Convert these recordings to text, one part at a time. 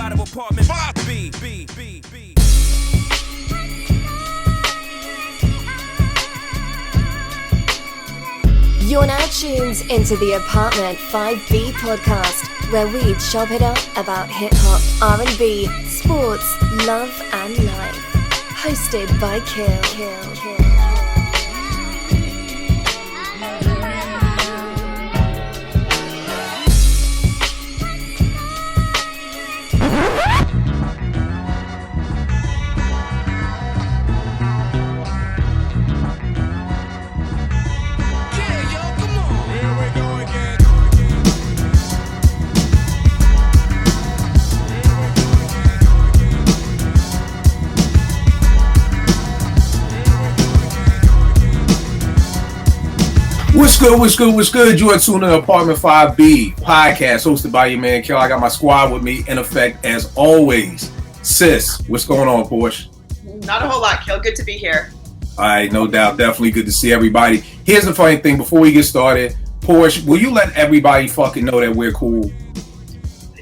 out of apartment 5B. You're now tuned into the Apartment 5B podcast, where we chop it up about hip-hop, R&B, sports, love and life. Hosted by Kill. What's good? You are tuning in Apartment 5B podcast hosted by your man Kill. I got my squad with me in effect as always. Sis, what's going on, Porsche? Not a whole lot, Kill. Good to be here. All right, no doubt. Definitely good to see everybody. Here's the funny thing before we get started. Porsche, will you let everybody fucking know that we're cool?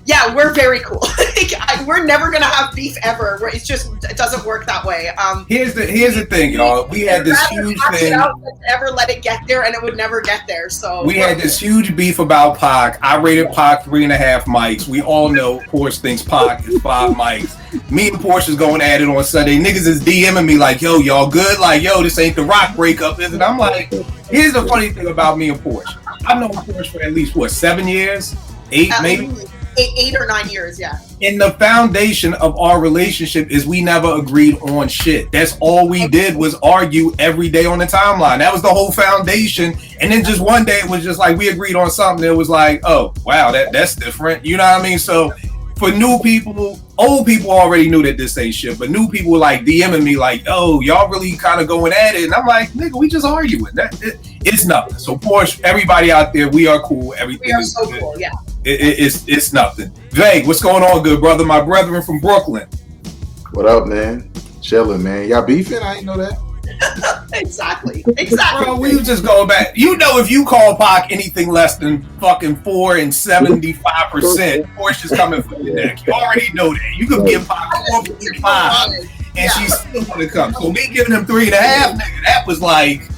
Yeah, we're very cool. We're never gonna have beef ever. It doesn't work that way. Here's the thing, y'all. We had this huge thing. Ever let it get there, and it would never get there. So we had this huge beef about Pac. I rated Pac 3.5 mics. We all know Porsche thinks Pac is 5 mics. Me and Porsche is going at it on Sunday. Niggas is DMing me like, yo, y'all good? Like, yo, this ain't the Rock breakup, is it? I'm like, here's the funny thing about me and Porsche. I've known Porsche for at least 7 years, 8 maybe. 8 or 9 years, yeah. And the foundation of our relationship is we never agreed on shit. That's all we did was argue every day on the timeline. That was the whole foundation. And then just one day it was just like we agreed on something. It was like, oh, wow, that's different. You know what I mean? So for new people, old people already knew that this ain't shit. But new people were like DMing me like, oh, y'all really kind of going at it. And I'm like, nigga, we just arguing. It's nothing. So Porsche, everybody out there, we are cool. Everything is so good. Cool, yeah. It's nothing. Jay, what's going on, good brother? My brethren from Brooklyn. What up, man? Chilling, man. Y'all beefing? I didn't know that. Exactly. Bro, we was just going back. You know, if you call Pac anything less than fucking 4 and 75%, Porsche's coming for your neck. You already know that. You could give Pac 4.5 and she's still gonna come. So me giving him 3.5, nigga, that was like.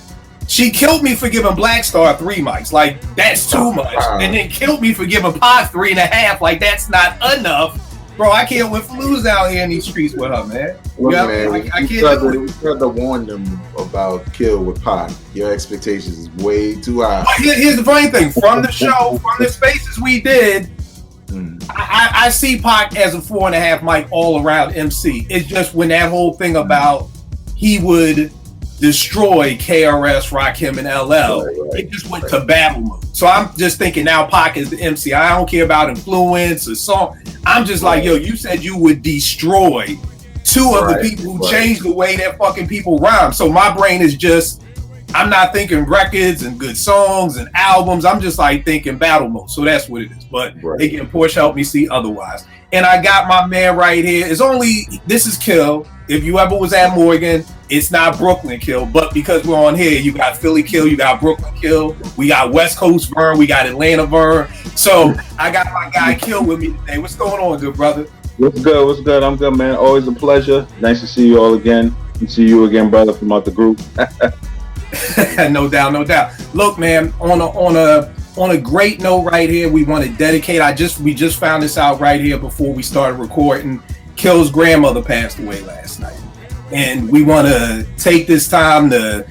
She killed me for giving Black Star 3 mics. Like, that's too much. And then killed me for giving Pac 3.5. Like, that's not enough. Bro, I can't win for lose out here in these streets with her, man. Look, man, I can't do it. We tried to warn them about Kill with Pac. Your expectations is way too high. Here's the funny thing. From the show, from the spaces we did, I see Pac as a 4.5 mic all around MC. It's just when that whole thing about he would destroy KRS, Rakim, and LL. It just went to battle mode. So I'm just thinking now Pac is the MC. I don't care about influence or song. I'm just like, yo, you said you would destroy two of the people who changed the way that fucking people rhyme. So my brain is just, I'm not thinking records and good songs and albums. I'm just like thinking battle mode. So that's what it is. But again, Porsche helped me see otherwise. And I got my man right here. This is Kill. If you ever was at Morgan, it's not Brooklyn Kill, but because we're on here, you got Philly Kill, you got Brooklyn Kill, we got West Coast Vern, we got Atlanta Vern. So I got my guy Kill with me today. What's going on, good brother? What's good? I'm good, man. Always a pleasure. Nice to see you all again. And see you again, brother, from out the group. No doubt. Look, man, on a great note right here, we want to dedicate. We just found this out right here before we started recording. Kill's grandmother passed away last night, and we want to take this time to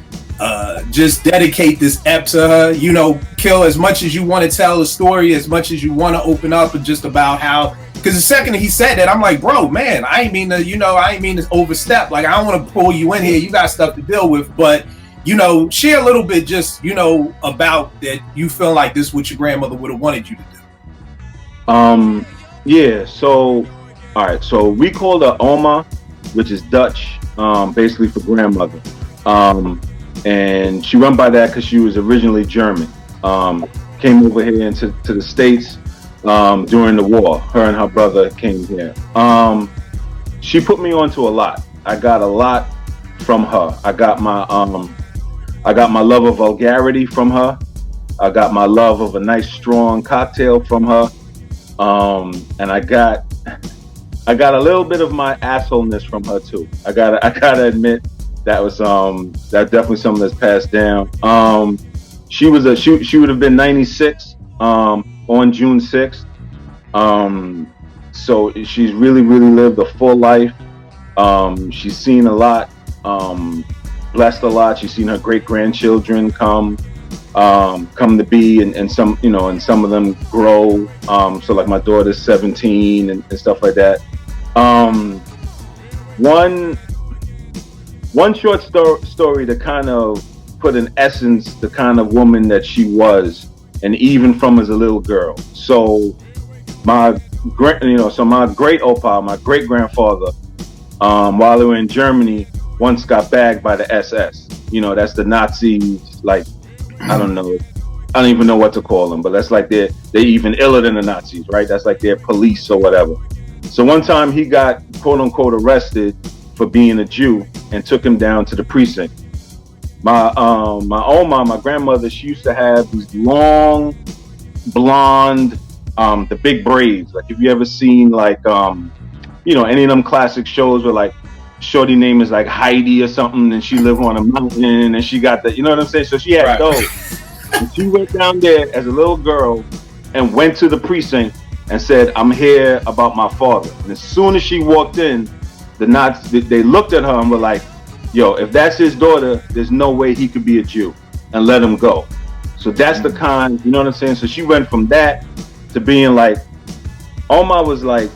just dedicate this ep to her. You know, Kill, as much as you want to tell a story, as much as you want to open up and just about how, because the second he said that, I'm like, bro, man, I ain't mean to overstep. Like, I don't want to pull you in here. You got stuff to deal with, but you know, share a little bit just, you know, about that you feel like this is what your grandmother would have wanted you to do. Yeah, so all right, so we call her Oma, which is Dutch, basically for grandmother. And she went by that because she was originally German. Came over here into the States during the war. Her and her brother came here. She put me onto a lot. I got a lot from her. I got my love of vulgarity from her. I got my love of a nice strong cocktail from her. And I got I got a little bit of my assholeness from her too. I gotta admit that was that definitely something that's passed down. She would have been 96 on June 6th. So she's really lived a full life. She's seen a lot, blessed a lot. She's seen her great grandchildren come to be, and some, you know, and some of them grow. So like my daughter's 17 and stuff like that. One short story to kind of put in essence the kind of woman that she was, and even from as a little girl. So my great opa, my great grandfather, while they were in Germany, once got bagged by the SS. You know, that's the Nazis. Like, I don't even know what to call them, but that's like they're even iller than the Nazis, right? That's like their police or whatever. So one time he got quote unquote arrested for being a Jew and took him down to the precinct. My Oma, my grandmother, she used to have these long blonde, the big braids. Like if you ever seen like you know, any of them classic shows where like shorty name is like Heidi or something, and she lived on a mountain and she got that, you know what I'm saying? So she had those. And she went down there as a little girl and went to the precinct and said, "I'm here about my father." And as soon as she walked in, the Nazis, they looked at her and were like, "Yo, if that's his daughter, there's no way he could be a Jew," and let him go. So that's the kind, you know what I'm saying? So she went from that to being like, Oma was like,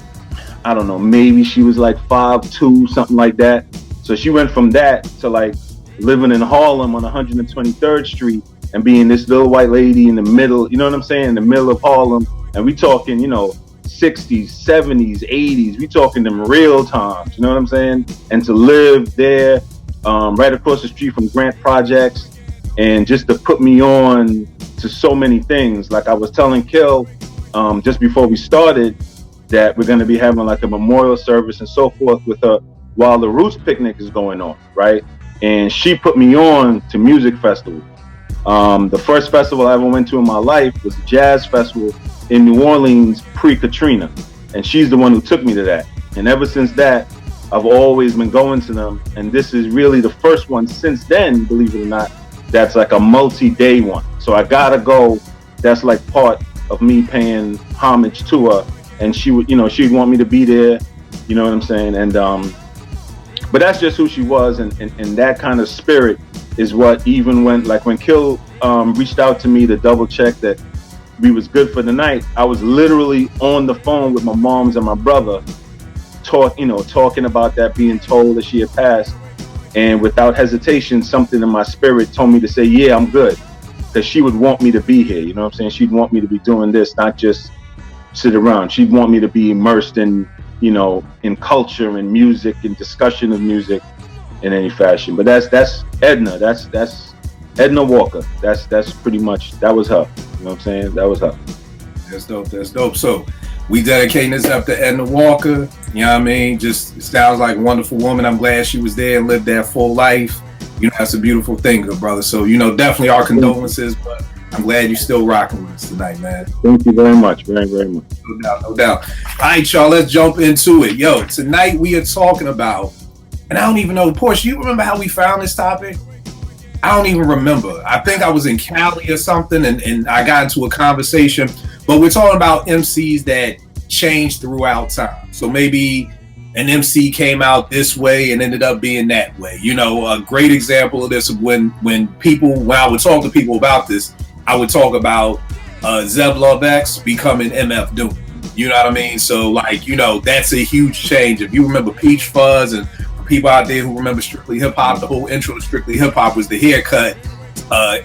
I don't know, maybe she was like 5'2", something like that. So she went from that to like living in Harlem on 123rd Street and being this little white lady in the middle, you know what I'm saying? In the middle of Harlem. And we talking, you know, 60s, 70s, 80s. We talking them real times, you know what I'm saying? And to live there, right across the street from Grant Projects, and just to put me on to so many things. Like I was telling Kill just before we started that we're going to be having like a memorial service and so forth with her while the Roots Picnic is going on, right? And she put me on to music festivals. The first festival I ever went to in my life was a jazz festival in New Orleans pre-Katrina, and she's the one who took me to that. And ever since that, I've always been going to them, and this is really the first one since then, believe it or not, that's like a multi-day one. So I gotta go. That's like part of me paying homage to her, and she would, you know, she'd want me to be there, you know what I'm saying? And but that's just who she was, and that kind of spirit is what, even when Kill reached out to me to double check that we was good for the night, I was literally on the phone with my moms and my brother, talking about that, being told that she had passed, and without hesitation, something in my spirit told me to say, yeah, I'm good, because she would want me to be here, you know what I'm saying? She'd want me to be doing this, not just sit around. She'd want me to be immersed in, you know, in culture and music and discussion of music in any fashion. But that's Edna. That's Edna Walker. That's pretty much, that was her. You know what I'm saying? That was her. That's dope. So we dedicating this up to Edna Walker. You know what I mean? Just sounds like a wonderful woman. I'm glad she was there and lived that full life. You know, that's a beautiful thing, good brother. So, you know, definitely our condolences, but I'm glad you're still rocking with us tonight, man. Thank you very much. Very, very much. No doubt. All right, y'all, let's jump into it. Yo, tonight we are talking about, and I don't even know, Porsche, you remember how we found this topic? I don't even remember. I think I was in Cali or something, and I got into a conversation, but we're talking about MCs that changed throughout time. So maybe an MC came out this way and ended up being that way. You know, a great example of this, when I would talk to people about this, I would talk about Zeb Love X becoming MF Doom. You know what I mean? So, like, you know, that's a huge change. If you remember Peach Fuzz, and for people out there who remember Strictly Hip Hop, the whole intro to Strictly Hip Hop was the haircut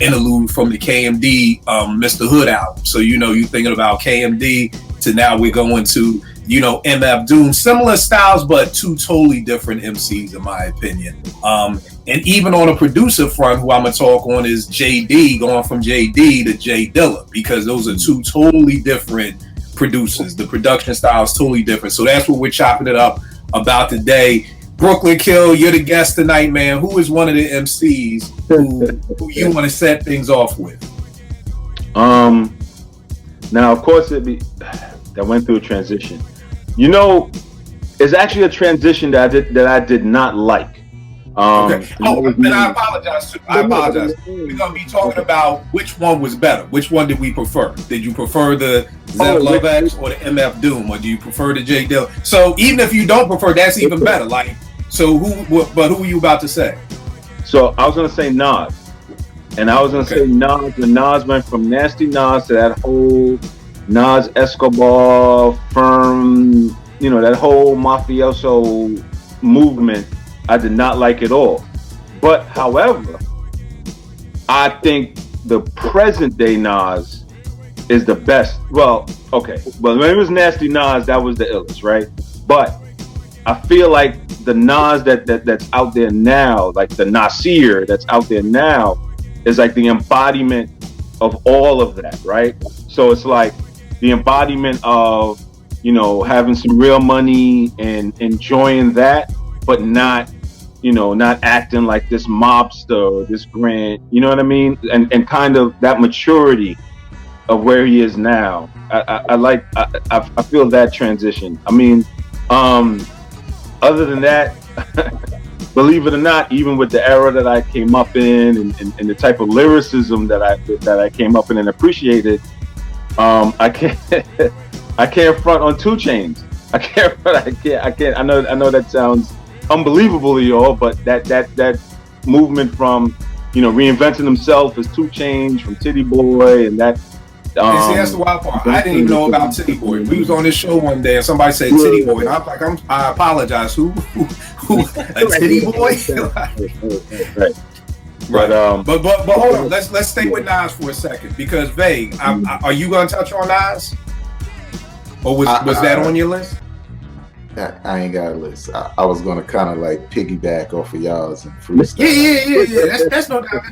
interlude from the KMD Mr. Hood album. So, you know, you're thinking about KMD to now we're going to, you know, MF Doom. Similar styles, but two totally different MCs, in my opinion. And even on a producer front, who I'm going to talk on is JD, going from JD to J Dilla, because those are two totally different producers. The production style is totally different. So that's what we're chopping it up about today. Brooklyn Kill, you're the guest tonight, man. Who is one of the MCs who you want to set things off with? Now, of course, that went through a transition. You know, It's actually a transition that I did not like. Okay. Oh, and I apologize too. I apologize. We're gonna be talking about which one was better. Which one did we prefer? Did you prefer the Zev Love X or the MF Doom, or do you prefer the J Dilla? So even if you don't prefer, that's even better. Like, so who were you about to say? So I was gonna say Nas, and I was gonna say Nas. When Nas went from Nasty Nas to that whole Nas Escobar firm, that whole mafioso movement, I did not like it all. But however, I think the present day Nas is the best. Well, okay. Well, when it was Nasty Nas, that was the illest, right? But I feel like the Nas that's out there now, like the Nasir that's out there now, is like the embodiment of all of that, right? So it's like the embodiment of, having some real money and enjoying that, but not acting like this mobster or this grand, you know what I mean? And kind of that maturity of where he is now. I feel that transition. I mean, other than that, believe it or not, even with the era that I came up in and the type of lyricism that I came up in and appreciated, I can't front on 2 Chainz. I can't. I know that sounds unbelievable to y'all, but that movement from reinventing himself as 2 Chainz from Titty Boy and that. See, that's the wild part. I didn't even know about Titty Boy. We was on this show one day and somebody said Titty Boy, and I'm like, I apologize. Who a Titty Boy? Right. But hold on. Let's stay with Nas for a second, because Vague, are you gonna touch on Nas, or was that on your list? I ain't got a list. I was gonna kind of like piggyback off of y'all's and freestyle. Yeah. That's no doubt.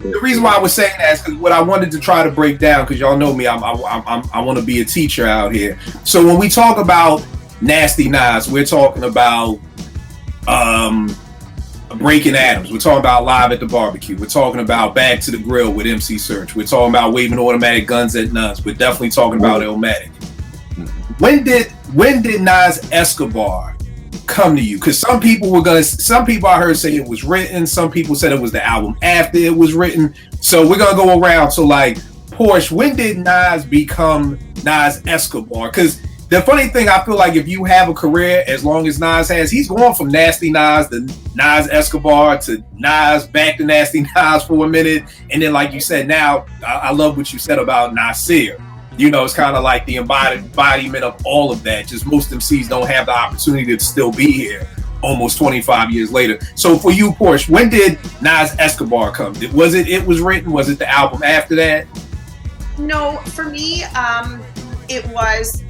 The reason why I was saying that is because what I wanted to try to break down, because y'all know me, I want to be a teacher out here. So when we talk about Nasty Nas, we're talking about Breaking Atoms. We're talking about Live at the Barbecue. We're talking about Back to the Grill with MC Search. We're talking about Waving Automatic Guns at Nuns. We're definitely talking about Illmatic. When did Nas Escobar come to you? Because some people I heard say it was written, some people said it was the album after it was written. So we're gonna go around. So like, Porsche, when did Nas become Nas Escobar? Because the funny thing, I feel like if you have a career as long as Nas has, he's going from Nasty Nas to Nas Escobar to Nas back to Nasty Nas for a minute, and then like you said, now I love what you said about Nasir. It's kind of like the embodiment of all of that. Just most MCs don't have the opportunity to still be here almost 25 years later. So for you, Porsche, when did Nas Escobar come? Was it was written? Was it the album after that? No, for me, it was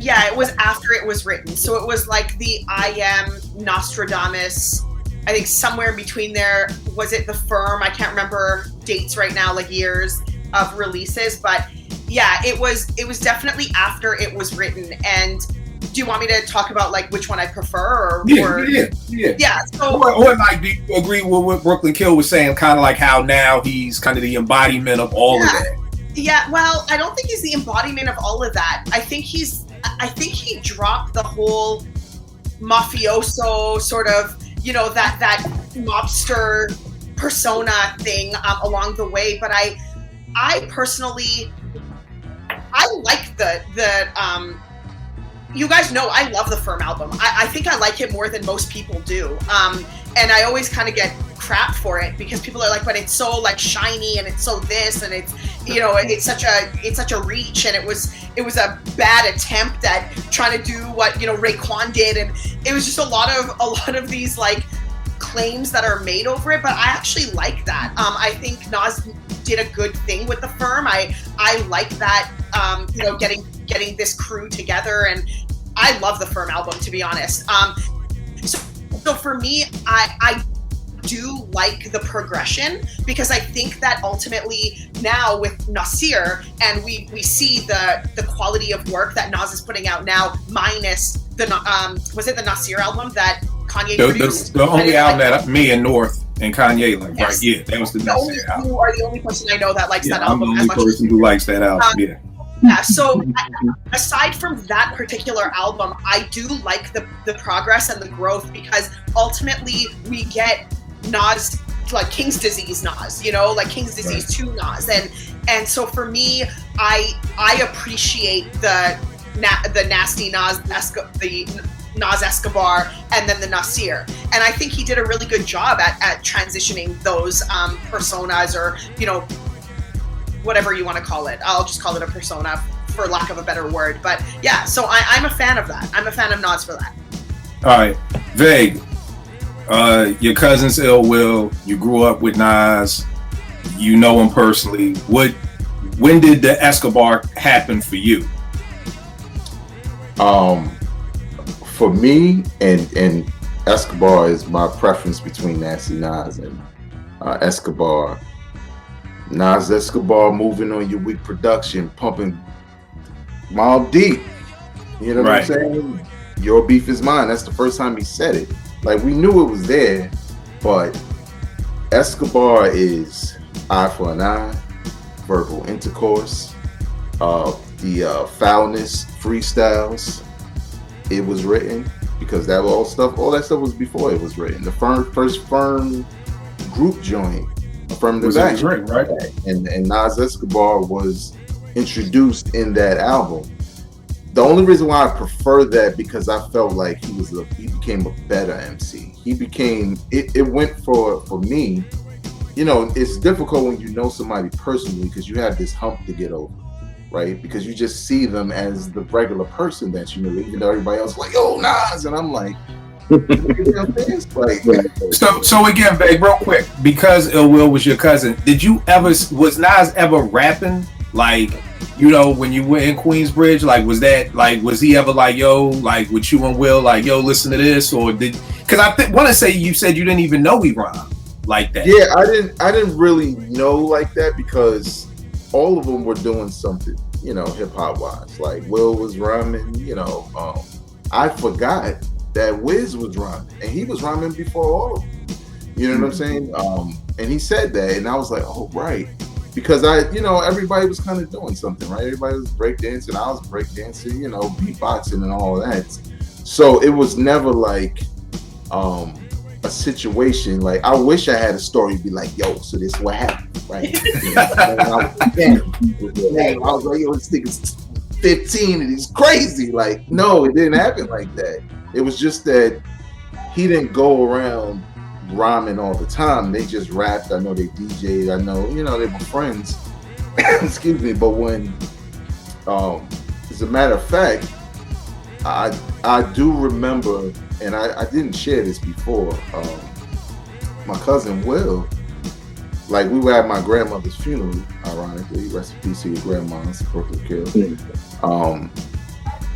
after it was written. So it was like the I Am, Nostradamus, I think somewhere in between there. Was it The Firm? I can't remember dates right now, like years of releases, but yeah, it was definitely after it was written. And do you want me to talk about like which one I prefer? Yeah. So, or like, do you agree with what Brooklyn Kill was saying? Kind of like how now he's kind of the embodiment of all of that. Yeah. Well, I don't think he's the embodiment of all of that. I think he dropped the whole mafioso sort of, that mobster persona thing along the way. But I personally, I like the you guys know I love the Firm album. I think I like it more than most people do. And I always kind of get crap for it because people are like, but it's so like shiny and it's so this and it's it's such a reach, and it was a bad attempt at trying to do what Raekwon did, and it was just a lot of these like claims that are made over it. But I actually like that. I think Nas did a good thing with the Firm. I like that, getting this crew together, and I love the Firm album, to be honest. So for me, I do like the progression, because I think that ultimately now with Nasir, and we see the quality of work that Nas is putting out now, minus the was it the Nasir album that Kanye produced? The only album that me and North and Kanye like, yes. Right? Yeah, that was the Nasir album. You are the only person I know that likes that album. I'm the only person who likes that album. Yeah. Yeah, so aside from that particular album, I do like the progress and the growth, because ultimately we get Nas, like King's Disease Nas, you know, like King's Disease 2 Nas, and so for me, I appreciate the nasty Nas, the Nas Escobar, and then the Nasir, and I think he did a really good job at transitioning those personas, or you know, whatever you want to call it. I'll just call it a persona for lack of a better word. But yeah, so I'm a fan of that. I'm a fan of Nas for that. All right, Vague. Your cousin's Ill Will. You grew up with Nas. You know him personally. When did the Escobar happen for you? For me, and Escobar is my preference between Nasty Nas and Escobar. Nas Escobar moving on your weak production, pumping Mobb Deep. You know what I'm saying? Your beef is mine. That's the first time he said it. Like, we knew it was there, but Escobar is eye for an eye, verbal intercourse, the foulness, freestyles. It was written, because all that stuff was before it was written. The first firm group joint, Affirmative Action, right? And Nas Escobar was introduced in that album. The only reason why I prefer that, because I felt like he became a better MC. He became, it went for me, you know, it's difficult when you know somebody personally, because you have this hump to get over, right? Because you just see them as the regular person that you know, even though everybody else is like, yo, Nas, and I'm like, so again, babe, real quick, because Ill Will was your cousin, was Nas ever rapping, like, you know, when you were in Queensbridge, like, was he ever like, yo, like with you and Will, like, yo, listen to this, or because I want to say you said you didn't even know he rhymed like that. Yeah, I didn't really know like that, because all of them were doing something, you know, hip hop wise. Like, Will was rhyming, you know, I forgot that Wiz was rhyming, and he was rhyming before all of them. You know what I'm saying? And he said that, and I was like, oh, right. Because everybody was kind of doing something, right? Everybody was breakdancing, I was breakdancing, you know, beatboxing and all that. So it was never like a situation, like, I wish I had a story be like, yo, so this is what happened, right? I was like, yo, this nigga's 15 and he's crazy. Like, no, it didn't happen like that. It was just that he didn't go around rhyming all the time. They just rapped. I know they DJ'd. I know, you know, they were friends. Excuse me. But when, as a matter of fact, I do remember, and I didn't share this before, my cousin Will, like, we were at my grandmother's funeral, ironically, rest in peace to your grandma's Brooklyn Kill.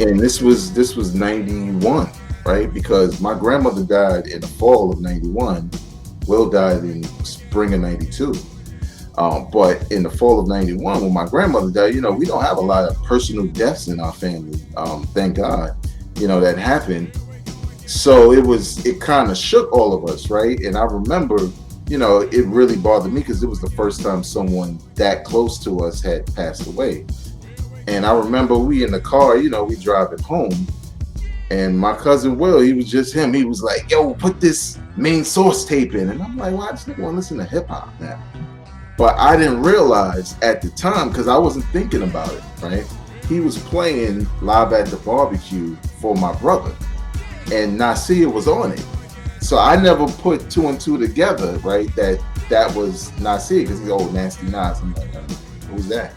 And this was 91, right? Because my grandmother died in the fall of 91. Will died in spring of 92. But in the fall of 91, when my grandmother died, you know, we don't have a lot of personal deaths in our family. Thank God, you know, that happened. So it kind of shook all of us, right? And I remember, you know, it really bothered me, because it was the first time someone that close to us had passed away. And I remember we in the car, you know, we driving home, and my cousin Will, he was just him. He was like, yo, put this Main Source tape in. And I'm like, well, I just want to listen to hip hop now. But I didn't realize at the time, because I wasn't thinking about it, right? He was playing Live at the Barbecue for my brother, and Nasir was on it. So I never put two and two together, right? That was Nasir, because he's old Nasty Nas. I'm like, who's that?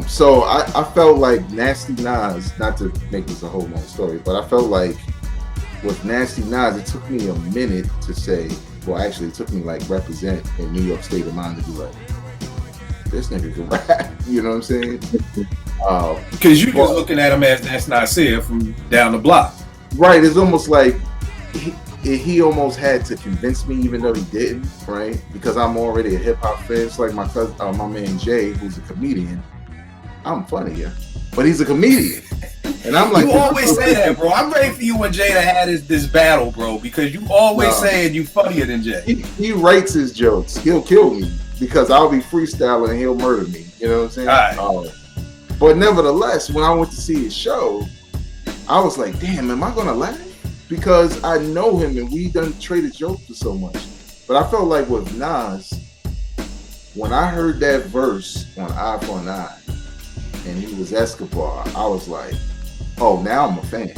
So I felt like Nasty Nas, not to make this a whole long story, but I felt like with Nasty Nas, it took me a minute to say, well, actually, it took me like represent in New York State of Mind to be like, this nigga can rap. You know what I'm saying? Because you just looking at him as that's Nasir from down the block. Right. It's almost like he almost had to convince me, even though he didn't, right? Because I'm already a hip hop fan. It's like my cousin, my man Jay, who's a comedian. I'm funnier, but he's a comedian. And I'm like, you always say that, bro. I'm ready for you and Jay to have this battle, bro, because you always saying you funnier than Jay. He writes his jokes. He'll kill me because I'll be freestyling and he'll murder me. You know what I'm saying? All right. But nevertheless, when I went to see his show, I was like, damn, am I gonna laugh? Because I know him and we done traded jokes for so much. But I felt like with Nas, when I heard that verse on Eye for an Eye and he was Escobar, I was like, oh, now I'm a fan.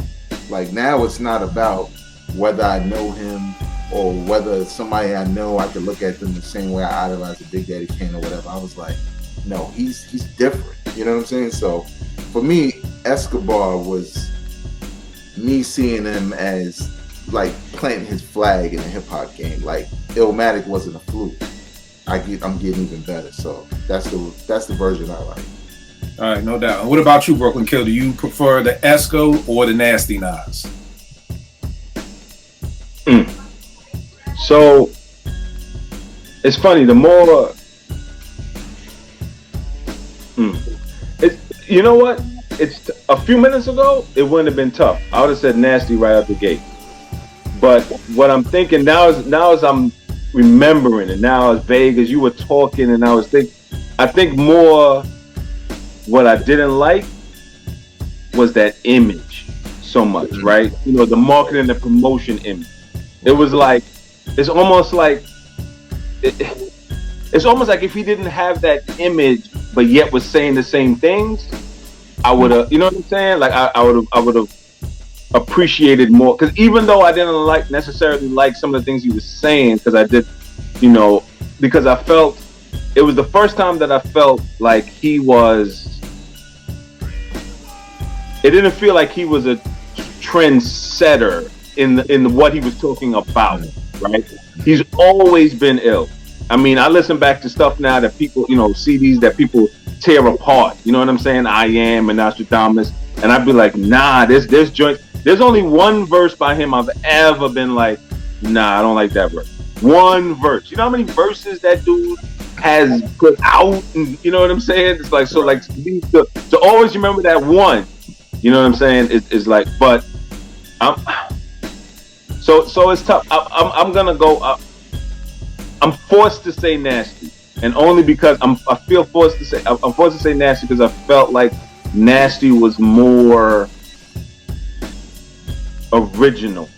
Like, now it's not about whether I know him or whether somebody I know, I could look at them the same way I idolize a Big Daddy Kane or whatever. I was like, no, he's different. You know what I'm saying? So for me, Escobar was me seeing him as like planting his flag in the hip hop game. Like Illmatic wasn't a fluke. I'm getting even better. So that's the version I like. All right, no doubt. And what about you, Brooklyn Kill? Do you prefer the Esco or the Nasty Nas? So it's funny. The more, you know what? It's a few minutes ago. It wouldn't have been tough. I would have said Nasty right out the gate. But what I'm thinking now as I'm remembering it, now as vague as you were talking, and I think more what I didn't like was that image so much, right? You know, the marketing and the promotion image. It was like, it's almost like if he didn't have that image, but yet was saying the same things, I would have, you know what I'm saying? Like I would have appreciated more. Because even though I didn't necessarily like some of the things he was saying, because I did, you know, because I felt it was the first time that I felt like he was. It didn't feel like he was a trendsetter in what he was talking about, right? He's always been ill. I mean, I listen back to stuff now that people, you know, CDs that people tear apart. You know what I'm saying? I Am and Nostradamus, and I'd be like, nah, this joint. There's only one verse by him I've ever been like, nah, I don't like that verse. One verse. You know how many verses that dude has put out? And you know what I'm saying? It's like, so like to always remember that one. You know what I'm saying? It's like, but so it's tough. I'm gonna go. I'm forced to say Nasty, and only because I'm forced to say Nasty because I felt like Nasty was more original.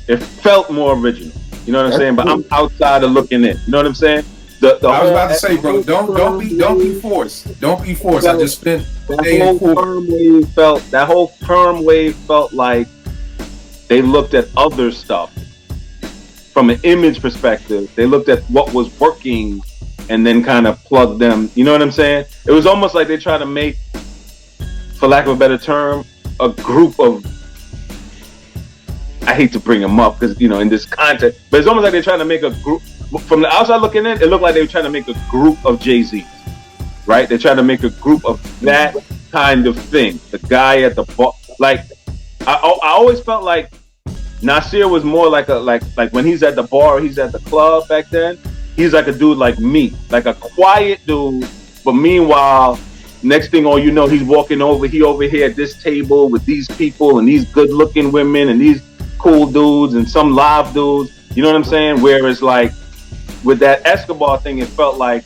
It felt more original. You know what I'm saying? But I'm outside of looking in. You know what I'm saying? I was about to say, bro, don't be forced. Don't be forced. I just spent that whole perm wave felt like they looked at other stuff from an image perspective. They looked at what was working and then kind of plugged them. You know what I'm saying? It was almost like they tried to make, for lack of a better term, a group of. I hate to bring them up because, you know, in this context, but it's almost like they're trying to make a group. From the outside looking in, it looked like they were trying to make a group of Jay-Z, right? They're trying to make a group of that kind of thing. The guy at the bar, like I always felt like Nasir was more like when he's at the bar, or he's at the club back then. He's like a dude like me, like a quiet dude. But meanwhile, next thing all you know, he's walking over here at this table with these people and these good-looking women and these cool dudes and some live dudes. You know what I'm saying? Whereas like with that Escobar thing, it felt like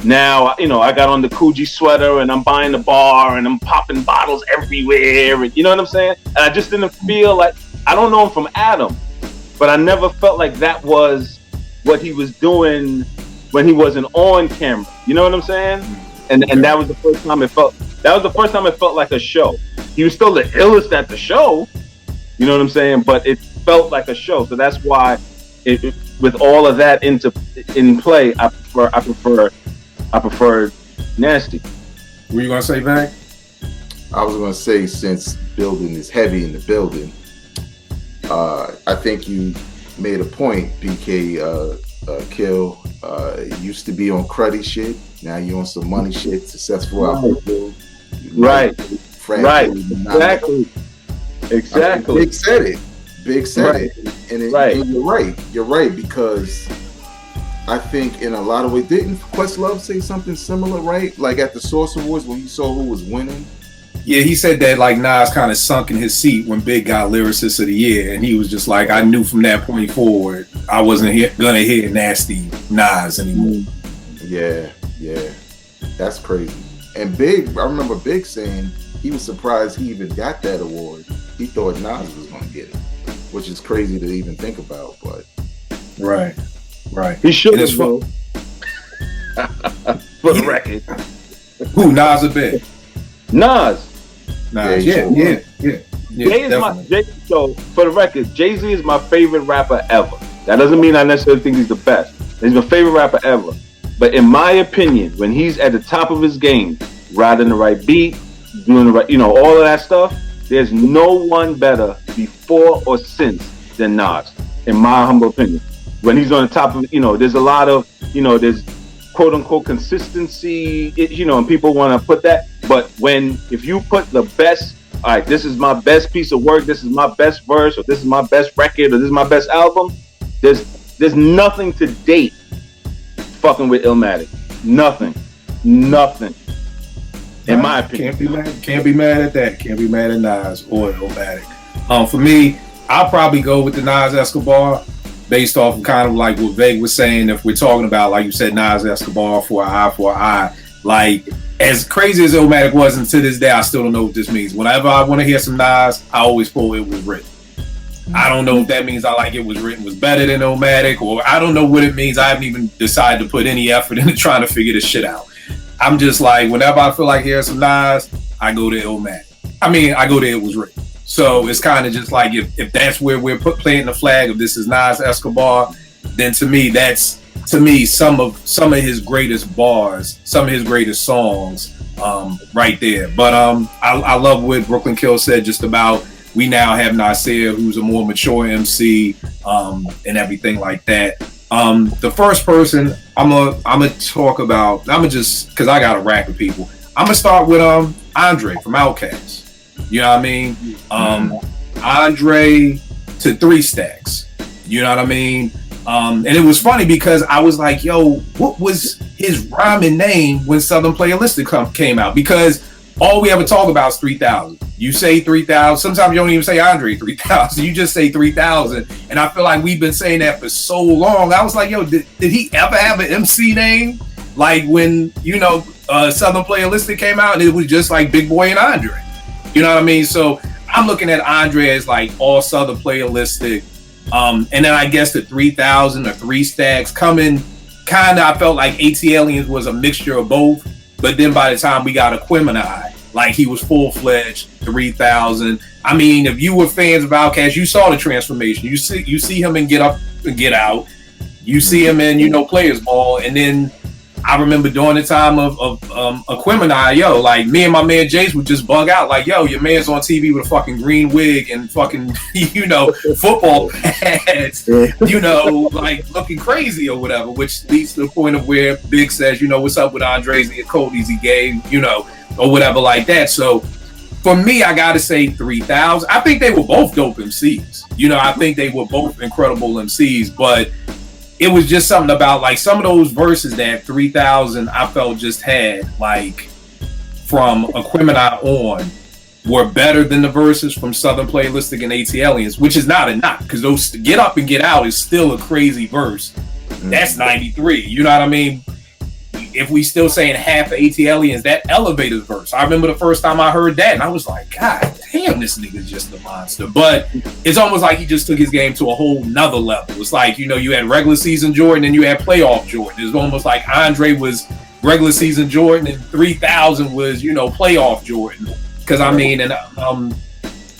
now, you know, I got on the Coogee sweater and I'm buying the bar and I'm popping bottles everywhere. And you know what I'm saying? And I just didn't feel like, I don't know him from Adam, but I never felt like that was what he was doing when he wasn't on camera. You know what I'm saying? And that was the first time it felt like a show. He was still the illest at the show. You know what I'm saying? But it felt like a show. So that's why with all of that in play, I prefer Nasty. What were you gonna say, Vang? I was gonna say, since building is heavy in the building, I think you made a point, BK Kill. Used to be on cruddy shit. Now you on some money shit. Successful out there. Right. Exactly. Big said it. And you're right, because I think in a lot of ways, didn't Questlove say something similar, right? Like at the Source Awards when he saw who was winning. Yeah, he said that like Nas kind of sunk in his seat when Big got Lyricist of the Year, and he was just like, I knew from that point forward I wasn't gonna hear Nasty Nas anymore. Yeah, that's crazy. And Big, I remember Big saying he was surprised he even got that award. He thought Nas was going to get it, which is crazy to even think about. But right. He should have. For the record, who Nas or Big? Nas. Yeah. Jay is my Jay, so for the record, Jay-Z is my favorite rapper ever. That doesn't mean I necessarily think he's the best. He's my favorite rapper ever. But in my opinion, when he's at the top of his game, riding the right beat, doing the right, all of that stuff, there's no one better before or since than Nas, in my humble opinion. When he's on the top of, there's a lot of, there's quote unquote consistency, and people want to put that. But if you put the best, all right, this is my best piece of work, this is my best verse, or this is my best record, or this is my best album, there's nothing to date fucking with Illmatic. Nothing. In my opinion. Can't be mad at that. Can't be mad at Nas or Illmatic. For me, I'll probably go with the Nas Escobar based off of kind of like what Veg was saying. If we're talking about, like you said, Nas Escobar for an eye, like as crazy as Illmatic was, and to this day, I still don't know what this means. Whenever I want to hear some Nas, I always pull It Was Written. I don't know if that means I like It Was Written was better than Illmatic, or I don't know what it means. I haven't even decided to put any effort into trying to figure this shit out. I'm just like, whenever I feel like hearing some Nas, I go to Illmatic. I go to It Was Written. So it's kind of just like, if that's where we're planting the flag of this is Nas Escobar, then to me, that's some of his greatest bars, some of his greatest songs right there. But I love what Brooklyn Kill said just about, we now have Nasir, who's a more mature MC, and everything like that. The first person I'm gonna talk about, just because I got a rack of people. I'm gonna start with Andre from Outkast. You know what I mean? Andre to 3 Stacks. You know what I mean? And it was funny because I was like, yo, what was his rhyming name when Southern Playalistic came out? Because all we ever talk about is 3000. You say 3000. Sometimes you don't even say Andre 3000. You just say 3000. And I feel like we've been saying that for so long. I was like, yo, did he ever have an MC name? Like when, Southern Playalistic came out and it was just like Big Boy and Andre. You know what I mean? So I'm looking at Andre as like all Southern Playalistic. And then I guess the 3000 or 3 Stacks coming, kind of, I felt like ATLiens was a mixture of both. But then by the time we got Aquemini, like he was full-fledged 3000. I mean, if you were fans of Outkast, you saw the transformation. You see him in Get Up and Get Out. You see him in, Players Ball. And then I remember during the time of Aquemini, yo, like me and my man Jace would just bug out, like, yo, your man's on TV with a fucking green wig and fucking, football pads, like looking crazy or whatever, which leads to the point of where Big says, what's up with Andres and the Cody's he gave, or whatever like that. So for me, I gotta say 3000. I think they were both dope MCs. I think they were both incredible MCs, but it was just something about like some of those verses that 3000 I felt just had like from Aquemini on were better than the verses from Southern Playalistic and ATLiens, which is not a knock because those Get Up and Get Out is still a crazy verse. That's 93. You know what I mean? If we still saying half of ATLiens, that Elevators verse. I remember the first time I heard that and I was like, God damn, this nigga's just a monster. But it's almost like he just took his game to a whole nother level. It's like, you had regular season Jordan and you had playoff Jordan. It's almost like Andre was regular season Jordan and 3000 was, playoff Jordan. Because I mean, and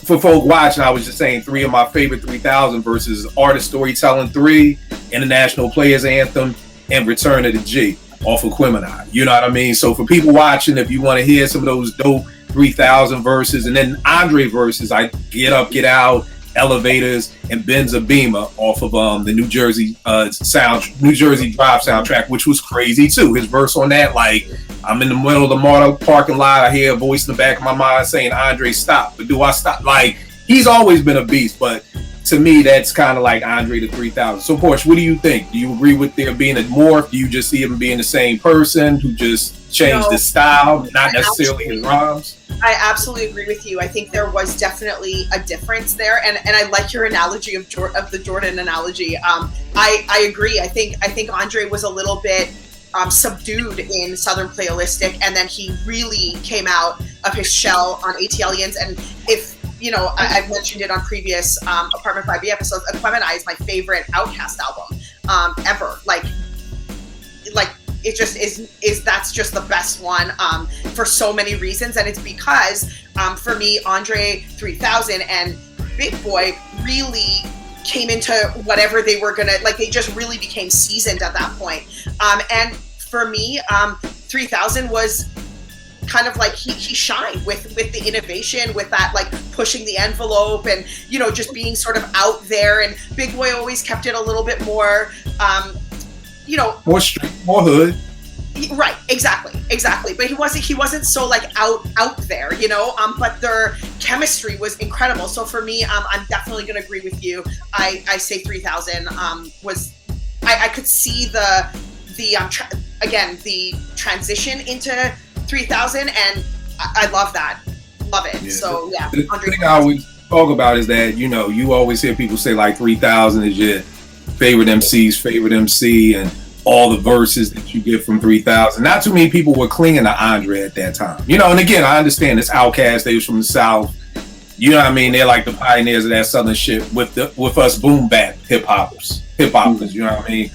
for folk watching, I was just saying 3 of my favorite 3000 verses: Artist Storytelling 3, International Players Anthem, and Return of the G off of Aquemini. You know what I mean? So for people watching, if you want to hear some of those dope 3000 verses, and then Andre verses, I Get Up, Get Out, Elevators, and Benza Beamer off of the New Jersey Drive soundtrack, which was crazy too. His verse on that, like, I'm in the middle of the Marta parking lot, I hear a voice in the back of my mind saying, Andre, stop. But do I stop? Like, he's always been a beast, but to me, that's kind of like Andre the 3000. So, Porsche, what do you think? Do you agree with there being a morph? Do you just see him being the same person who just changed his style, not necessarily his rhymes? I absolutely agree with you. I think there was definitely a difference there, and I like your analogy of the Jordan analogy. I agree. I think Andre was a little bit subdued in Southern Playalistic, and then he really came out of his shell on ATLians. And if you know, I've mentioned it on previous Apartment 5B episodes, Aquemini is my favorite Outkast album ever. Like it just is that's just the best one for so many reasons, and it's because for me, Andre 3000 and Big Boy really came into whatever they were gonna, like, they just really became seasoned at that point. And for me, 3000 was kind of like he shined with the innovation, with that like pushing the envelope, and you know, just being sort of out there. And Big Boy always kept it a little bit more, you know, more street, more hood. Right, exactly. But he wasn't so like out there, you know. But their chemistry was incredible. So for me, I'm definitely gonna agree with you. I say 3000 was, I could see the transition into 3000, and I love that, love it. Yeah. So yeah. The thing I always talk about is that, you know, you always hear people say like 3000 is your favorite MC, and all the verses that you get from 3000. Not too many people were clinging to Andre at that time, you know. And again, I understand it's Outkast, they was from the South, you know what I mean, they're like the pioneers of that Southern shit with us boom bap hip hoppers, you know what I mean.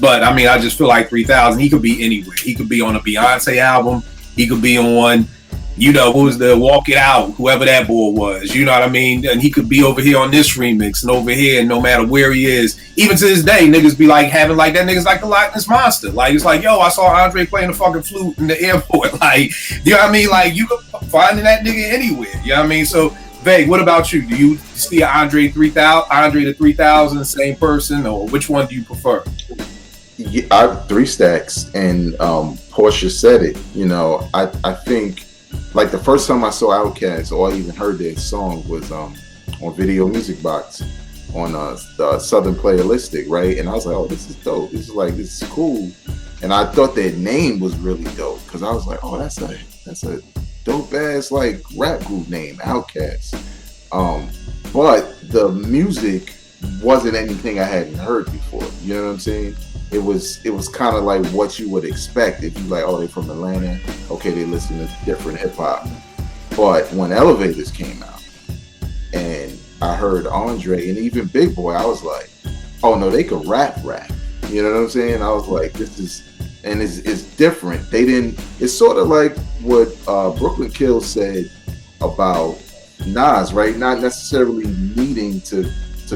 But I mean, I just feel like 3000, he could be anywhere. He could be on a Beyonce album, he could be on, you know, what was the Walk It Out, whoever that boy was, you know what I mean? And he could be over here on this remix and over here, and no matter where he is, even to this day, niggas be like having like that nigga's like the Loch Ness Monster. Like, it's like, yo, I saw Andre playing the fucking flute in the airport. Like, you know what I mean? Like, you could find that nigga anywhere, you know what I mean? So, Vague, what about you? Do you see Andre the 3000, same person, or which one do you prefer? Yeah, I have 3 stacks, and Portia said it, you know. I think, like, the first time I saw Outkast or I even heard their song was on Video Music Box on the Southern Playalistic, right? And I was like, oh, this is dope. This is cool. And I thought their name was really dope, because I was like, oh, that's a dope ass like rap group name, Outkast. But the music wasn't anything I hadn't heard before. You know what I'm saying? It was kind of like what you would expect if you like, oh, they from Atlanta, okay, they listen to different hip hop. But when Elevators came out and I heard Andre and even Big Boy, I was like, oh no, they could rap. You know what I'm saying? I was like, this is, and it's different. It's sort of like what Brooklyn Kill said about Nas, right? Not necessarily needing to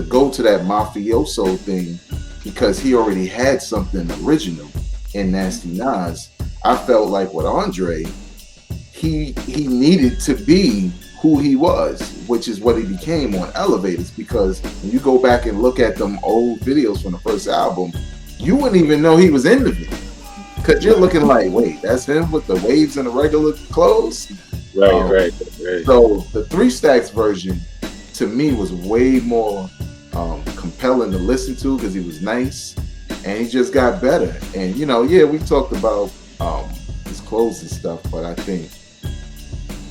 go to that mafioso thing, because he already had something original in Nasty Nas. I felt like with Andre, he needed to be who he was, which is what he became on Elevators, because when you go back and look at them old videos from the first album, you wouldn't even know he was in the video, because you're looking like, wait, that's him with the waves and the regular clothes? Right. So the 3 stacks version to me was way more compelling to listen to, because he was nice and he just got better. And you know, yeah, we talked about his clothes and stuff, but I think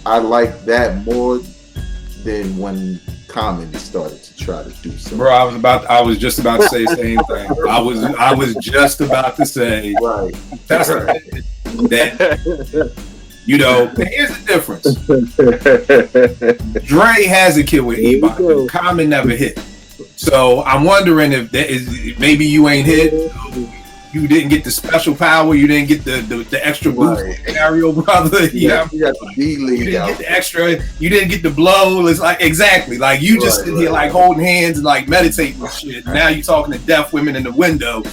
I like that more than when Common started to try to do something. Bro, I was just about to say the same thing. I was just about to say, right. That's that. You know, here's the difference. Dre has a kid with E-Bot. Common never hit. So I'm wondering if that is, maybe you ain't hit. You didn't get the special power. You didn't get the extra boost, right. Scenario, brother. You got the D-League. You didn't get the extra. You didn't get the blow. It's like, exactly. Like, you just sit here like holding hands and like meditating and shit. Now you talking to deaf women in the window.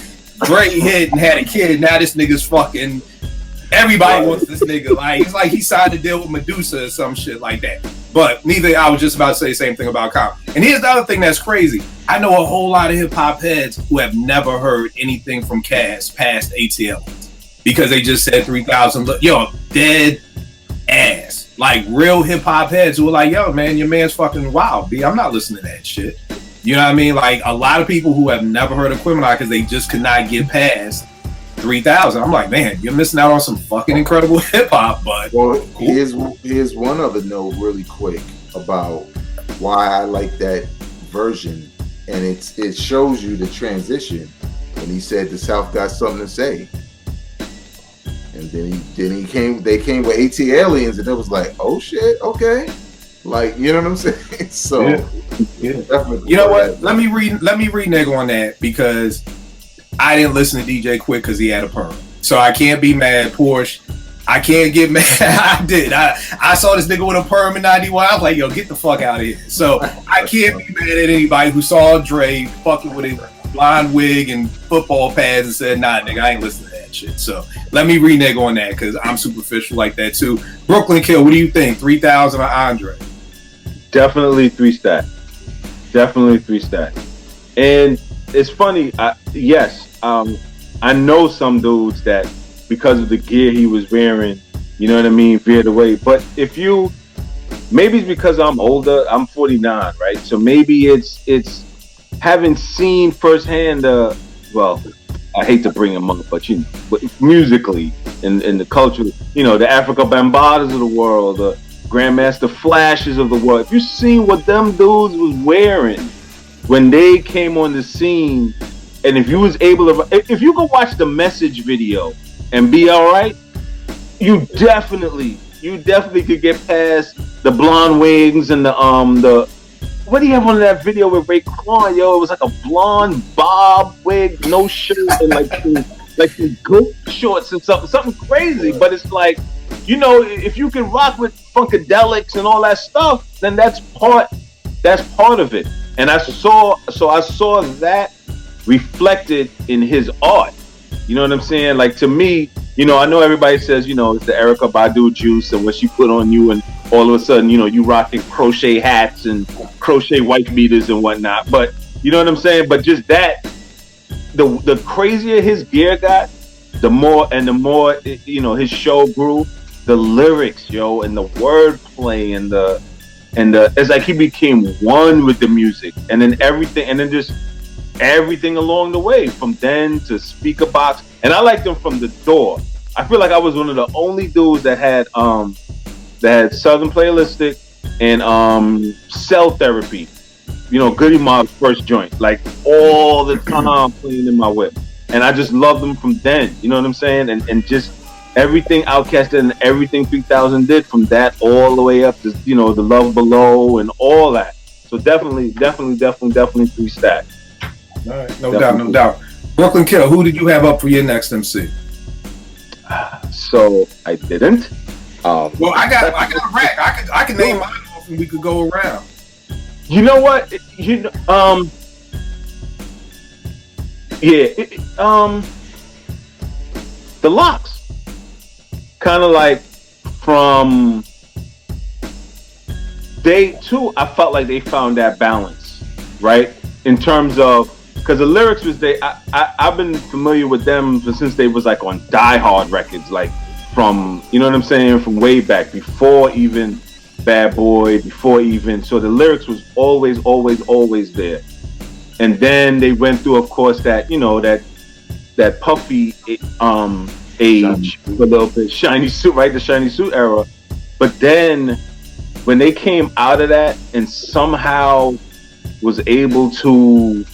Dre hit and had a kid. Now this nigga's fucking. Everybody wants this nigga. Like, it's like he signed a deal with Medusa or some shit like that. But I was just about to say the same thing about Common. And here's the other thing that's crazy. I know a whole lot of hip hop heads who have never heard anything from Cass past ATL, because they just said 3000. Yo, dead ass. Like, real hip hop heads who were like, yo, man, your man's fucking wild, B. I'm not listening to that shit. You know what I mean? Like, a lot of people who have never heard of Aquemini because they just could not get past 3000. I'm like, man, you're missing out on some fucking incredible hip hop. But well, cool. Here's one other note really quick about why I like that version, and it shows you the transition when he said the South got something to say. And they came with AT Aliens, and it was like, oh shit, okay. Like, you know what I'm saying? So definitely. You know what? Let me renege on that, because I didn't listen to DJ Quick because he had a perm. So I can't be mad, Porsche. I can't get mad. I did. I saw this nigga with a perm in 91. I was like, yo, get the fuck out of here. So I can't be mad at anybody who saw Dre fucking with a blonde wig and football pads and said, nah, nigga, I ain't listening to that shit. So let me renege on that, because I'm superficial like that too. Brooklyn Kill, what do you think? 3,000 or Andre? Definitely 3-stack. Definitely 3-stack. And it's funny, I know some dudes that, because of the gear he was wearing, you know what I mean, veered away. But maybe it's because I'm older. I'm 49, right? So maybe it's having seen firsthand, well, I hate to bring him up, but musically and the culture, the Africa Bambadas of the world, the Grandmaster Flashes of the world. If you seen what them dudes was wearing when they came on the scene, and if you was able to, if you could watch the Message video and be all right, you definitely could get past the blonde wigs and the what do you have on that video with Raekwon? Yo, it was like a blonde bob wig, no shirt, and like the goat shorts and something crazy. But it's like, if you can rock with Funkadelics and all that stuff, then that's part of it. And I saw that reflected in his art. You know what I'm saying? Like, to me, I know everybody says, it's the Erykah Badu juice and what she put on you, and all of a sudden, you rocking crochet hats and crochet white beaters and whatnot. But you know what I'm saying? But just that, the crazier his gear got, the more his show grew. The lyrics, yo, and the wordplay and the it's like he became one with the music, and then just everything along the way, from then to Speaker Box. And I liked him from the door. I feel like I was one of the only dudes that had Southern Playlistic and Cell Therapy, Goody Mob's first joint, like all the time playing in my whip. And I just loved them from then, you know what I'm saying? And just everything Outkast did and everything 3000 did, from that all the way up to, the Love Below and all that. So definitely 3-stack. All right, no doubt. Brooklyn Kill, who did you have up for your next MC? So I didn't. Well, I got a rack. I can name mine off and we could go around. You know what? The Locks. Kind of like from day 2, I felt like they found that balance, right? In terms of, because the lyrics was I've been familiar with them since they was like on Die Hard records, like from, you know what I'm saying, from way back, before even Bad Boy, so the lyrics was always there. And then they went through, of course, that, that Puffy age, a little bit, Shiny Suit, right? The Shiny Suit era. But then when they came out of that and somehow was able to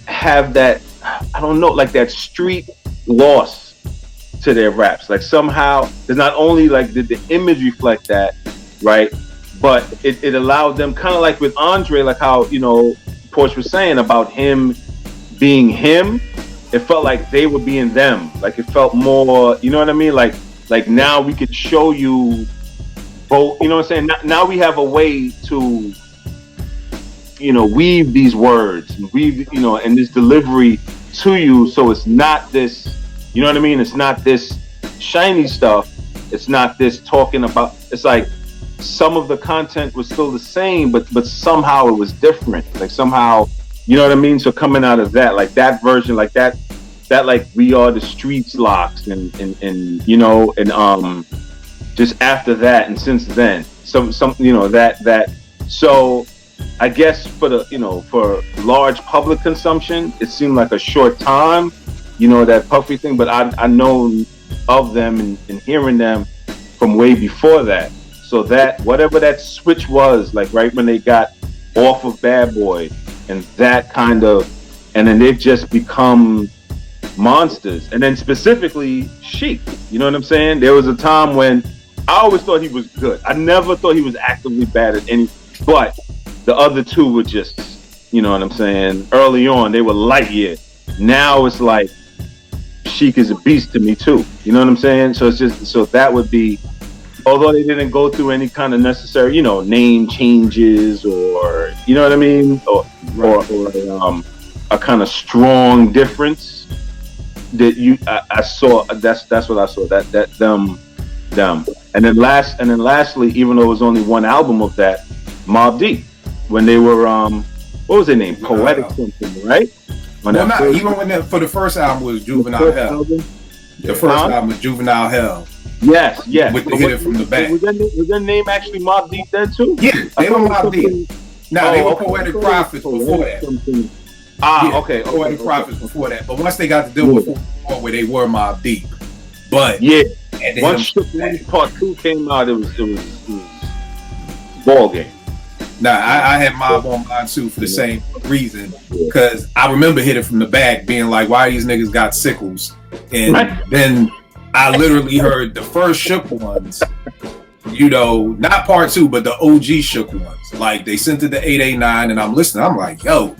have that, I don't know, like that street loss to their raps, like somehow, there's not only like did the image reflect that, right, but it allowed them, kind of like with Andre, like how, Porsche was saying about him being him, it felt like they were being them. Like it felt more, you know what I mean? Like now we could show you both, you know what I'm saying? Now we have a way to, weave these words, and weave, and this delivery to you. So it's not this, you know what I mean? It's not this shiny stuff. It's not this talking about, it's like some of the content was still the same, but somehow it was different. Like somehow, you know what I mean? So coming out of that, like that version, like that like We Are the Streets Locks and just after that and since then, some that. So I guess for the for large public consumption, it seemed like a short time, that Puffy thing. But I know of them and hearing them from way before that. So that whatever that switch was, like right when they got off of Bad Boy and that kind of, and then they've just become monsters, and then specifically Sheik. You know what I'm saying? There was a time when I always thought he was good. I never thought he was actively bad at any, but the other two were just, you know what I'm saying? Early on, they were light years. Now it's like Sheik is a beast to me too. You know what I'm saying? So it's just, so that would be, although they didn't go through any kind of necessary, name changes or, you know what I mean? Or a kind of strong difference that I saw. That's what I saw. That them. And then lastly, even though it was only one album of that, Mobb Deep, when they were what was their name? Poetic something, right? For the first album was Juvenile Hell. The first album was Juvenile Hell. Yes. With the Hit It From the Back. Was their name actually Mobb Deep then too? Yeah, they were Mobb Deep. They were Poetic Prophets before that. Okay. Poetic Prophets before that. But once they got to deal with where they were Mobb Deep. But once Shook Part 2 came out, it was ball game. I had Mobb on mine too for the same reason, because I remember Hit It From the Back being like, why these niggas got sickles? And then I literally heard the first Shook ones, not Part 2, but the OG Shook ones. Like, they sent it to 889 and I'm listening. I'm like, yo,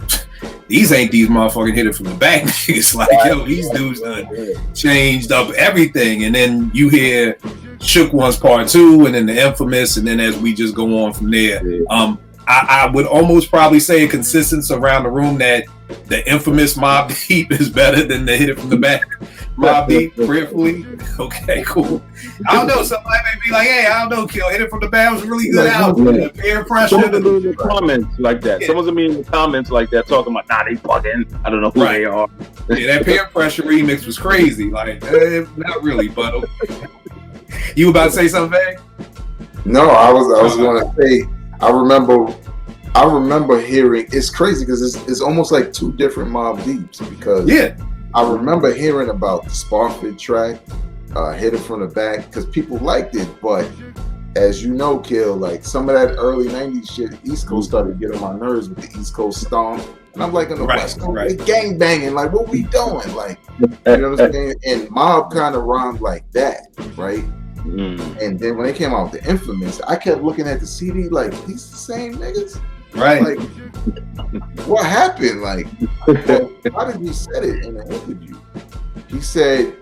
these ain't these motherfucking Hit It From the Back niggas. Like, yo, these dudes done changed up everything. And then you hear Shook Ones Part 2 and then the Infamous, and then as we just go on from there. I would almost probably say a consensus around the room that the infamous Mobb Deep is better than the Hit It From the Back Mobb Deep, prayerfully. Okay, cool. I don't know, somebody may be like, hey, I don't know, Kill, Hit It From the Back was a really good album. Peer pressure. Someone's gonna be in the comments like that. Someone's gonna be in the comments like that talking about, they bugging. I don't know who they are. That Peer Pressure remix was crazy. Like, not really, but okay. You about to say something, Vang? No, I was going to say, I remember hearing, it's crazy because it's almost like two different Mobb Deeps, because I remember hearing about the Sparfit track, Hit It From the Back, because people liked it, but as you know, Kill, like some of that early 90s shit, East Coast started getting on my nerves with the East Coast stomp. And I'm like, in the West Coast, they gang banging, like what we doing? Like, you know what I'm saying? And Mobb kind of rhymed like that, right? And then when they came out with the Infamous, I kept looking at the CD like, these the same niggas? Right. Like, what happened? Like, how did he say it in the interview? He said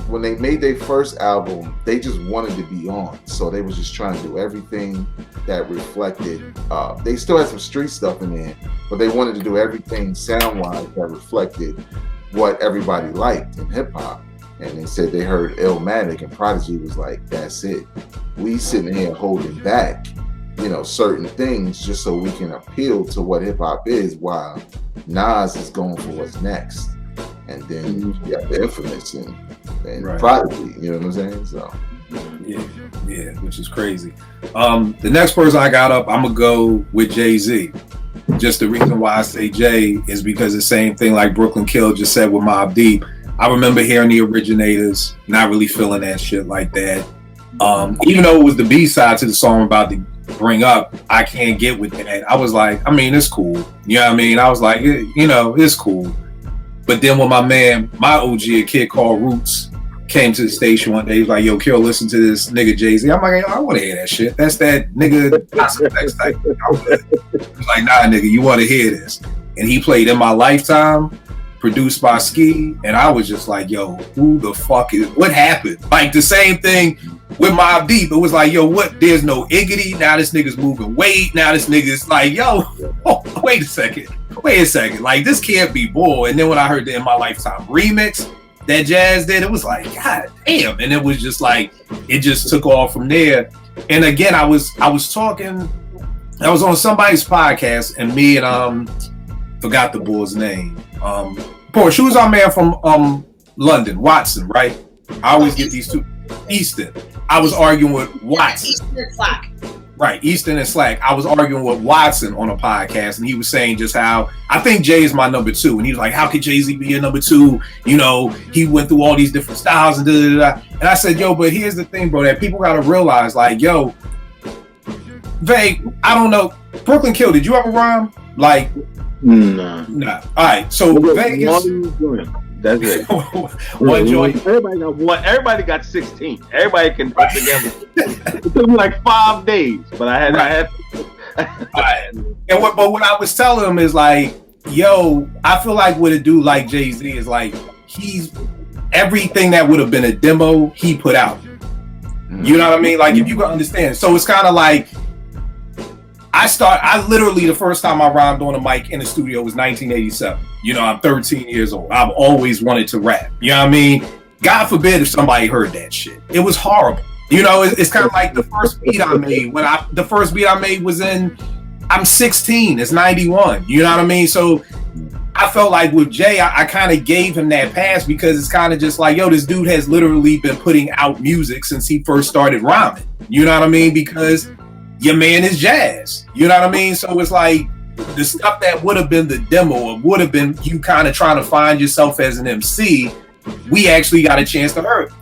when they made their first album, they just wanted to be on. So they was just trying to do everything that reflected, they still had some street stuff in there, but they wanted to do everything sound-wise that reflected what everybody liked in hip-hop. And they said they heard Illmatic, and Prodigy was like, that's it. We sitting here holding back, certain things just so we can appeal to what hip hop is, while Nas is going for what's next. And then you got the Infamous and Prodigy, you know what I'm saying? So yeah, which is crazy. The next person I got up, I'm gonna go with Jay-Z. Just the reason why I say Jay is because the same thing like Brooklyn Kill just said with Mobb Deep. I remember hearing the Originators, not really feeling that shit like that. Even though it was the B-side to the song I'm about to bring up, I can't get with that. I was like, it's cool. You know what I mean? I was like, it's cool. But then when my OG, a kid called Roots, came to the station one day, he was like, yo, Kill, listen to this nigga Jay-Z. I'm like, I want to hear that shit. That's that nigga next type. I was like, nah, nigga, you want to hear this. And he played In My Lifetime, produced by Ski, and I was just like, yo, who the fuck what happened? Like the same thing with Mobb Deep. It was like, yo, what? There's no Iggity. Now this nigga's moving weight. Now this nigga's like, yo, wait a second. Like, this can't be bull. And then when I heard the In My Lifetime remix that Jazz did, it was like, God damn. And it was just like, it just took off from there. And again, I was on somebody's podcast, and me and forgot the bull's name. Porsche, who's our man from London, Watson, right? I always get these two. Easton. I was arguing with Watson. Easton and Slack. Right, Easton and Slack. I was arguing with Watson on a podcast, and he was saying just how I think Jay is my number two, and he was like, "How could Jay-Z be your number two? He went through all these different styles and da da da." And I said, "Yo, but here's the thing, bro. That people gotta realize, like, yo, Vague. I don't know. Brooklyn Kill. Did you ever rhyme? Like, nah. All right. So Vegas. That's it. One joint. Everybody got one. Everybody got 16. Everybody can put together. It took me like 5 days, but I had. And what I was telling him is like, yo, I feel like what a dude like Jay-Z is like, he's everything that would have been a demo he put out. You know what I mean? Like, if you can understand. So it's kind of like, I literally, the first time I rhymed on a mic in the studio was 1987. You know, I'm 13 years old. I've always wanted to rap. You know what I mean? God forbid if somebody heard that shit. It was horrible. You know, it's kind of like the first beat I made. The first beat I made was I'm 16. It's 91. You know what I mean? So I felt like with Jay, I kind of gave him that pass because it's kind of just like, yo, this dude has literally been putting out music since he first started rhyming. You know what I mean? Because your man is jazz. You know what I mean? So it's like the stuff that would have been the demo or would have been you kind of trying to find yourself as an MC, we actually got a chance to hear it.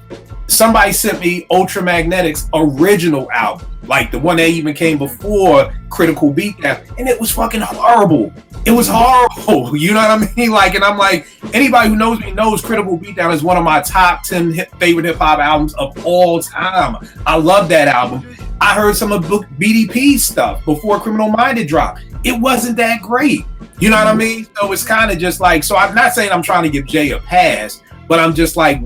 Somebody sent me Ultramagnetic's original album, like the one that even came before Critical Beatdown, and it was fucking horrible. It was horrible. You know what I mean? Like, and I'm like, anybody who knows me knows Critical Beatdown is one of my top 10 favorite hip hop albums of all time. I love that album. I heard some of BDP's stuff before Criminal Minded dropped. It wasn't that great. You know what I mean? So it's kind of just like, so I'm not saying I'm trying to give Jay a pass, but I'm just like,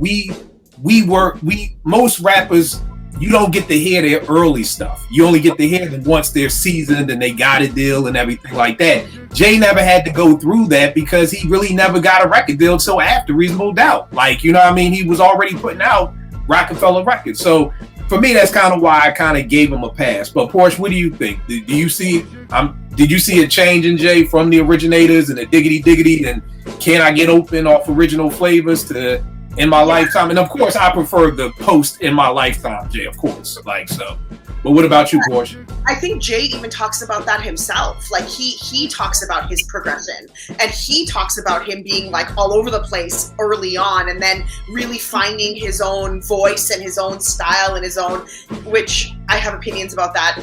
most rappers, you don't get to hear their early stuff. You only get to hear them once they're seasoned and they got a deal and everything like that. Jay never had to go through that because he really never got a record deal till after Reasonable Doubt. Like, you know what I mean? He was already putting out Rockefeller Records. So for me, that's kind of why I kind of gave him a pass. But Porsche, what do you think? Did you see a change in Jay from the originators and the Diggity Diggity and Can I Get Open off Original Flavors to In My Lifetime? And of course, I prefer the post In My Lifetime, Jay, of course. Like, so. But what about you, Porsche? I think Jay even talks about that himself. Like, he talks about his progression, and he talks about him being like all over the place early on, and then really finding his own voice and his own style and his own, which I have opinions about that,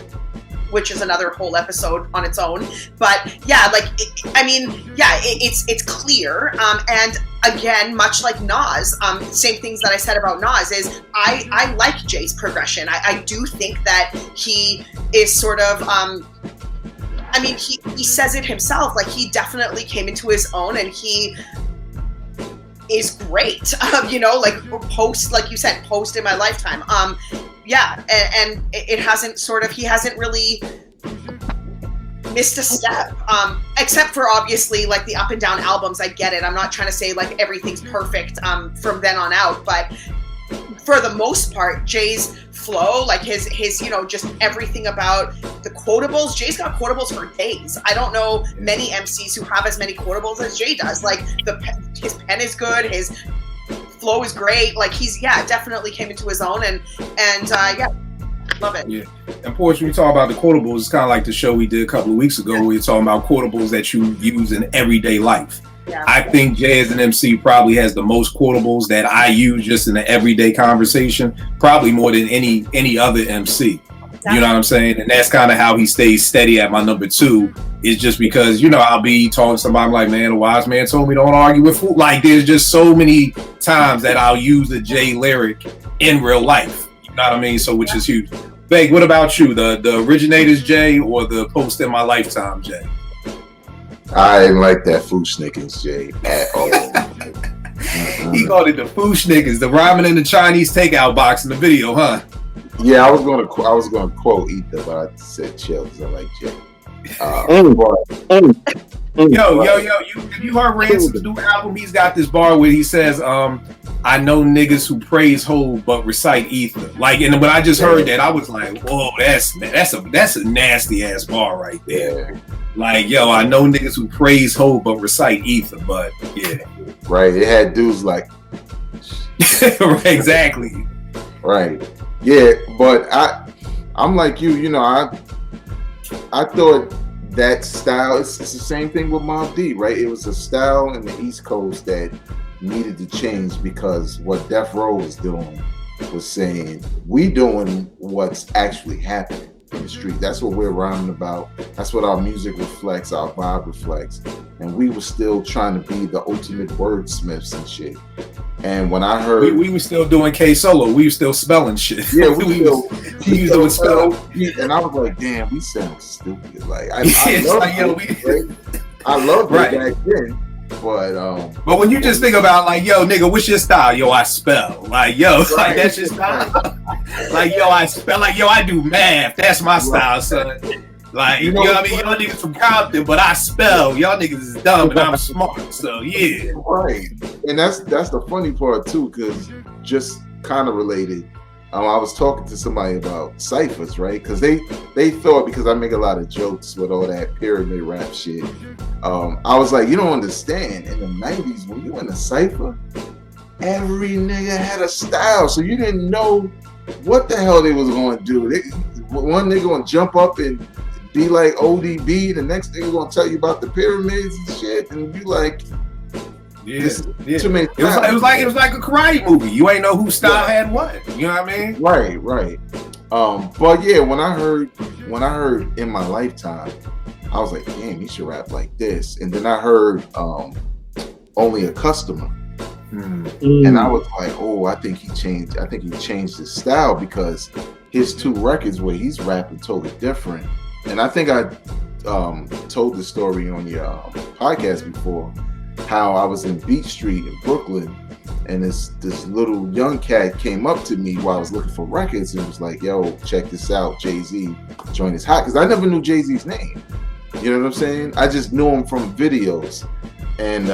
which is another whole episode on its own. But yeah, like, it's clear. And again, much like Nas, same things that I said about Nas is I like Jay's progression. I do think that he is sort of, he says it himself, like he definitely came into his own and he is great. Like post, like you said, post In My Lifetime. And it hasn't he hasn't really missed a step, except for obviously like the Up and Down albums. I get it. I'm not trying to say like everything's perfect from then on out, but for the most part, Jay's flow, like his just everything about the quotables. Jay's got quotables for days. I don't know many MCs who have as many quotables as Jay does. Like his pen is good, his flow is great. Like he's definitely came into his own and love it. Yeah, and Porsche, when you talk about the quotables, it's kind of like the show we did a couple of weeks ago where you're talking about quotables that you use in everyday life. Yeah. I think Jay as an MC probably has the most quotables that I use just in the everyday conversation, probably more than any other MC. You know what I'm saying? And that's kind of how he stays steady at my number 2, is just because, I'll be talking to somebody, I'm like, man, a wise man told me don't argue with fool. Like, there's just so many times that I'll use the Jay lyric in real life. You know what I mean? So, which is huge. Beg, what about you? The originators Jay or the post In My Lifetime Jay? I didn't like that Fooshnickers Jay at all. He called it the Fooshnickers, the ramen in the Chinese takeout box in the video, huh? Yeah, I was gonna quote Ether, but I said chill because I like Jay. Yo, you heard Ransom's new album? He's got this bar where he says, I know niggas who praise Hov but recite Ether. Like, and when I just heard that, I was like, whoa, that's a nasty ass bar right there. Yeah. Like, yo, I know niggas who praise Hov but recite Ether, but yeah. Right, it had dudes like right, exactly. Right. Yeah, but I'm like you, I thought that style, it's the same thing with Mobb Deep, right? It was a style in the East Coast that needed to change because what Death Row was doing was saying, we doing what's actually happening. in the street. That's what we're rhyming about. That's what our music reflects, our vibe reflects. And we were still trying to be the ultimate wordsmiths and shit. And when I heard we were still doing K solo, we were still spelling shit. Yeah, we was doing spell. And I was like, damn, we sound stupid. Like I loved it back then. But when you just think about like, yo, nigga, what's your style? Yo, I spell. Like, yo, right. Like that's your style. Like, yo, I spell. Like, yo, I do math. That's my style, son. Like, you know what I mean? Y'all niggas from Compton, but I spell. Y'all niggas is dumb and I'm smart. So yeah. Right. And that's the funny part too, because just kind of related. I was talking to somebody about ciphers, right? Because they thought, because I make a lot of jokes with all that pyramid rap shit. I was like, you don't understand. In the 90s, when you were in a cipher, every nigga had a style, so you didn't know what the hell they was going to do. One nigga going to jump up and be like ODB, the next nigga going to tell you about the pyramids and shit, and you like, too many. It was like a karate movie. You ain't know whose style had what. You know what I mean? Right. But yeah, when I heard In My Lifetime, I was like, damn, he should rap like this. And then I heard Only a Customer. And I was like, oh, I think he changed his style, because his 2 records where he's rapping totally different. And I think I told the story on your podcast before, how I was in Beach Street in Brooklyn, and this little young cat came up to me while I was looking for records and was like, yo, check this out, Jay-Z joint is hot. Because I never knew Jay-Z's name. You know what I'm saying? I just knew him from videos. And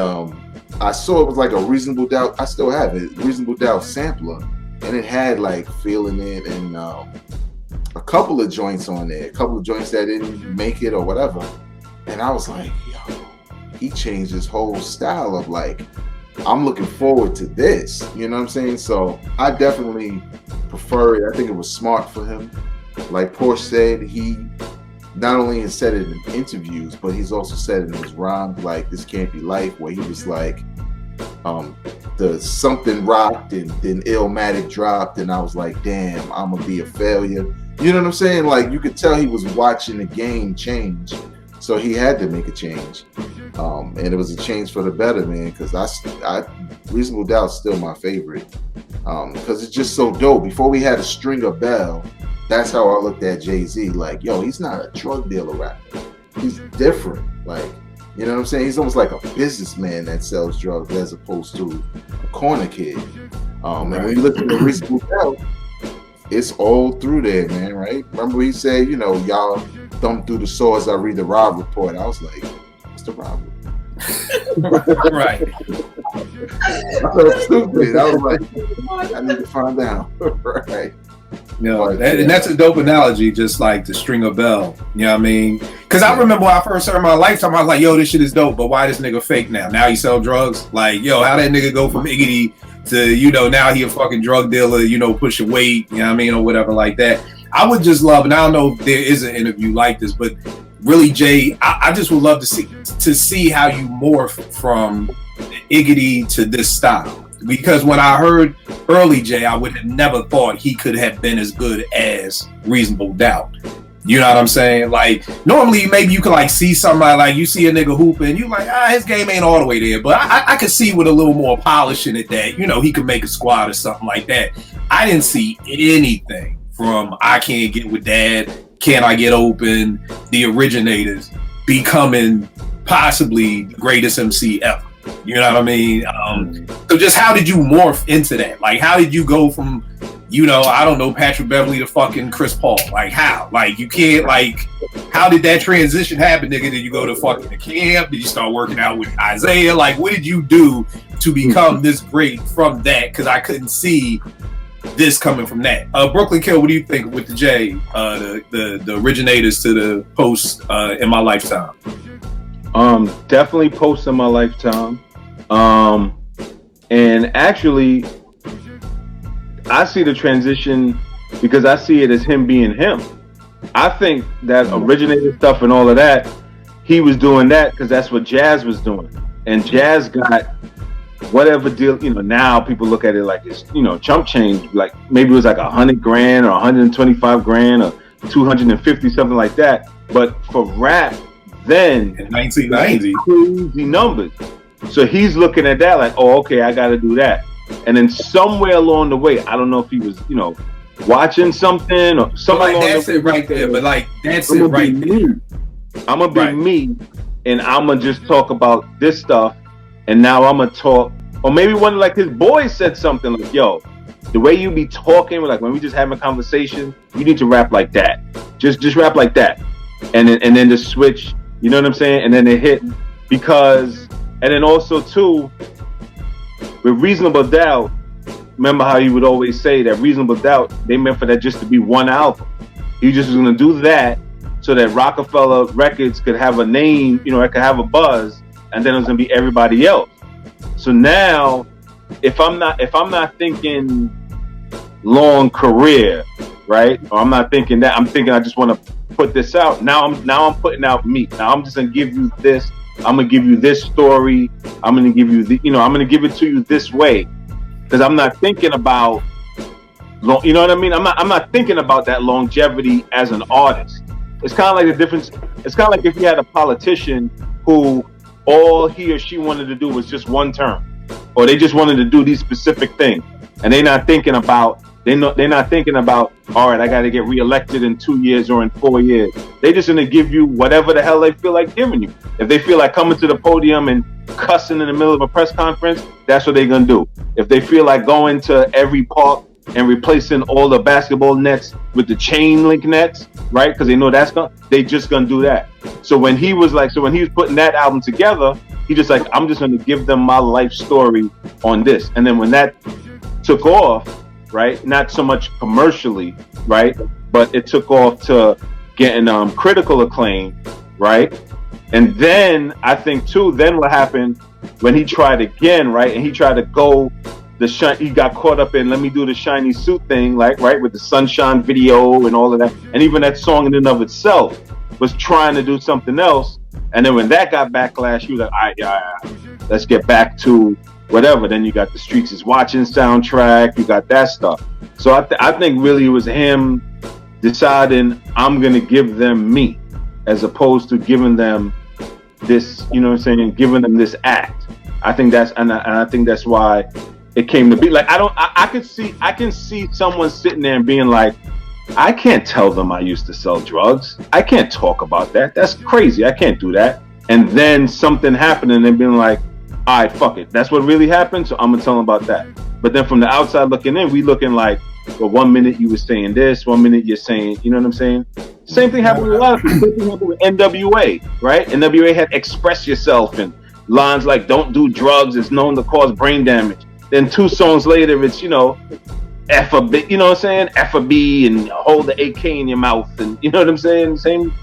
I saw it was like a Reasonable Doubt, I still have it, Reasonable Doubt sampler. And it had like Feeling It and a couple of joints on there, a couple of joints that didn't make it or whatever. And I was like, yo, he changed his whole style of like, I'm looking forward to this. You know what I'm saying? So I definitely prefer it. I think it was smart for him. Like Porsche said, he not only has said it in interviews, but he's also said it in his rhymes, like This Can't Be Life, where he was like, the something rocked and then Illmatic dropped, and I was like, damn, I'm gonna be a failure. You know what I'm saying? Like, you could tell he was watching the game change. So he had to make a change, and it was a change for the better, man. Because I Reasonable Doubt's still my favorite, because it's just so dope. Before we had a Stringer Bell, that's how I looked at Jay-Z. Like, yo, he's not a drug dealer rapper. He's different. Like, you know what I'm saying? He's almost like a businessman that sells drugs as opposed to a corner kid. And when you look at the Reasonable Doubt, it's all through there, man. Right? Remember he said, you know, y'all thumb through the swords, I read the Rob report. I was like, what's the Rob report? Right. I felt stupid. I was like, I need to find out. Right. No, and that's a dope analogy, just like the Stringer Bell. You know what I mean? Because I remember when I first heard My Lifetime, I was like, yo, this shit is dope, but why this nigga fake now? Now he sell drugs? Like, yo, how that nigga go from Iggity to, you know, now he a fucking drug dealer, you know, pushing weight, you know what I mean, or whatever like that. I would just love, and I don't know if there is an interview like this, but really, Jay, I just would love to see how you morph from Iggity to this style. Because when I heard early Jay, I would have never thought he could have been as good as Reasonable Doubt. You know what I'm saying? Like, normally maybe you could like see somebody, like you see a nigga hooping, you like, his game ain't all the way there. But I could see with a little more polish in it that, you know, he could make a squad or something like that. I didn't see anything from I Can't Get With Dad, Can I Get Open, the originators becoming possibly the greatest MC ever. You know what I mean? So just how did you morph into that? Like, how did you go from, you know, I don't know, Patrick Beverly to fucking Chris Paul? Like, how? Like, you can't, like, how did that transition happen, nigga? Did you go to fucking the camp? Did you start working out with Isaiah? Like, what did you do to become this great from that? Because I couldn't see this coming from that. Brooklyn Kill, what do you think with the J, the originators to the post In My Lifetime? Definitely post In My Lifetime. And actually, I see the transition because I see it as him being him. I think that originated stuff and all of that, he was doing that because that's what Jazz was doing. And Jazz got whatever deal, you know, now people look at it like it's, you know, chump change. Like maybe it was like $100,000 or $125,000 or 250, something like that. But for rap, then in 1990, crazy numbers. So he's looking at that like, oh, okay, I got to do that. And then somewhere along the way, I don't know if he was, watching something or something. Like, that's it right there. But like, that's it right there. I'm gonna be me, and I'm gonna just talk about this stuff. And now I'm gonna talk, or maybe one like his boy said something like, "Yo, the way you be talking, like when we just having a conversation, you need to rap like that. Just rap like that." And then just switch. You know what I'm saying? And then it hit because, and then also too, with Reasonable Doubt. Remember how he would always say that Reasonable Doubt, they meant for that just to be one album. He just was gonna do that so that Rockefeller Records could have a name, it could have a buzz, and then it was gonna be everybody else. So now, if I'm not thinking long career, right? Or I'm not thinking that, I'm thinking I just want to put this out. Now I'm putting out me. Now I'm just gonna give you this. I'm gonna give you this story. I'm gonna give you I'm gonna give it to you this way. Because I'm not thinking about, you know what I mean? I'm not thinking about that longevity as an artist. It's kind of like the difference. It's kind of like if you had a politician who all he or she wanted to do was just one term, or they just wanted to do these specific things, and they're not thinking about. They're not thinking about. All right, I got to get reelected in 2 years or in 4 years. They just gonna give you whatever the hell they feel like giving you. If they feel like coming to the podium and cussing in the middle of a press conference, that's what they're gonna do. If they feel like going to every park and replacing all the basketball nets with the chain link nets, right? Because they know they just gonna do that. So when he was putting that album together, he just like, I'm just gonna give them my life story on this. And then when that took off, right? Not so much commercially, right? But it took off to getting critical acclaim, right? And then I think too, then what happened when he tried again, right? And he tried to go he got caught up in, let me do the shiny suit thing, like, right? With the Sunshine video and all of that. And even that song in and of itself was trying to do something else. And then when that got backlash, he was like, all right, let's get back to whatever. Then you got the Streets is Watching soundtrack, you got that stuff. So I think really it was him deciding, I'm going to give them me, as opposed to giving them this, giving them this act. I think that's, and I think that's why it came to be. Like, I can see someone sitting there and being like, I can't tell them I used to sell drugs. I can't talk about that. That's crazy. I can't do that. And then something happened and they're being like, all right, fuck it. That's what really happened. So I'm gonna tell them about that. But then from the outside looking in, we looking like, well, 1 minute you were saying this, 1 minute you're saying, you know what I'm saying? Same thing happened with a lot of people. Same thing happened with NWA, right? NWA had Express Yourself and lines like, don't do drugs, it's known to cause brain damage. Then 2 songs later, it's, F a bit, you know what I'm saying? F a B and hold the AK in your mouth. And you know what I'm saying? Same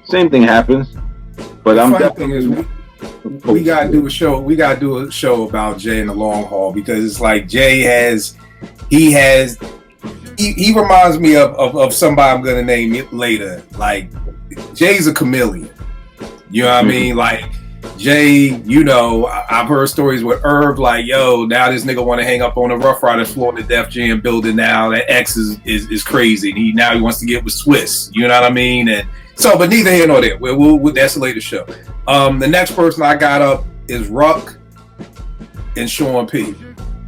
thing happens. But the funny thing is, we gotta do a show. We gotta do a show about Jay in the long haul, because it's like Jay he reminds me of somebody I'm gonna name later. Like, Jay's a chameleon. You know what I mean? Like, Jay, I've heard stories with Herb, like, yo, now this nigga want to hang up on the Rough Riders floor in the Def Jam building now. That X is crazy. And he wants to get with Swiss. You know what I mean? And so, but neither here nor there. We'll that's a later show. The next person I got up is Ruck and Sean P.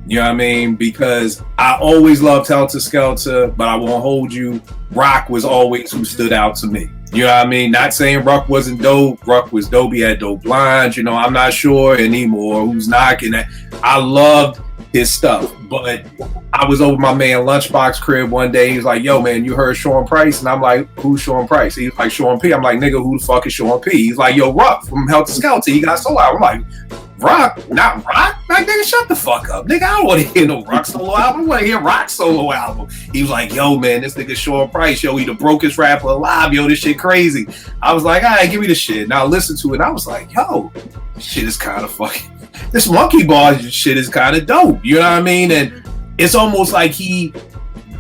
You know what I mean? Because I always loved Helter Skelter, but I won't hold you. Rock was always who stood out to me. You know what I mean? Not saying Ruck wasn't dope. Ruck was dope. He had dope lines. I'm not sure anymore who's knocking that. I loved his stuff. But I was over my man Lunchbox crib one day. He was like, yo, man, you heard Sean Price? And I'm like, who's Sean Price? He was like, Sean P. I'm like, nigga, who the fuck is Sean P? He's like, yo, Ruck from Helter Skelter. He got solo album. I'm like, Rock? Not Rock? Like, nigga, shut the fuck up. Nigga, I don't want to hear no Rock solo album. I want to hear Rock solo album. He was like, yo, man, this nigga Sean Price, yo, he the brokest rapper alive. Yo, this shit crazy. I was like, all right, give me the shit. Now listen to it. I was like, yo, this shit is kind of fucking... This Monkey Bar shit is kind of dope. You know what I mean? And it's almost like he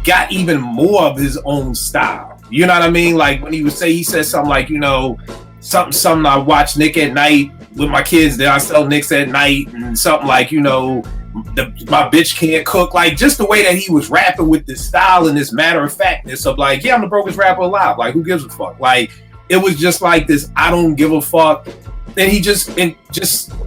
got even more of his own style. You know what I mean? Like, when he said something like, something I watch Nick at night with my kids, then I sell Nicks at night, and something like, my bitch can't cook. Like, just the way that he was rapping with this style and this matter of factness of like, yeah, I'm the brokest rapper alive. Like, who gives a fuck? Like, it was just like this, I don't give a fuck. And he just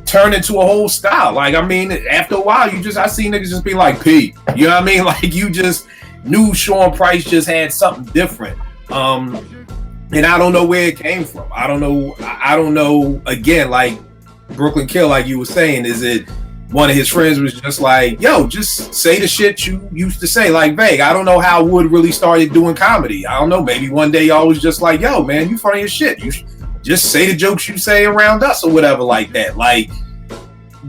turned into a whole style. Like, I mean, after a while, I see niggas just be like, P. You know what I mean? Like, you just knew Sean Price just had something different. And I don't know where it came from. I don't know. Again, like Brooklyn Kill, like you were saying, is it one of his friends was just like, yo, just say the shit you used to say. Like, Vague, I don't know how Wood really started doing comedy. I don't know. Maybe one day y'all was just like, yo, man, you funny as shit. You just say the jokes you say around us or whatever like that. Like,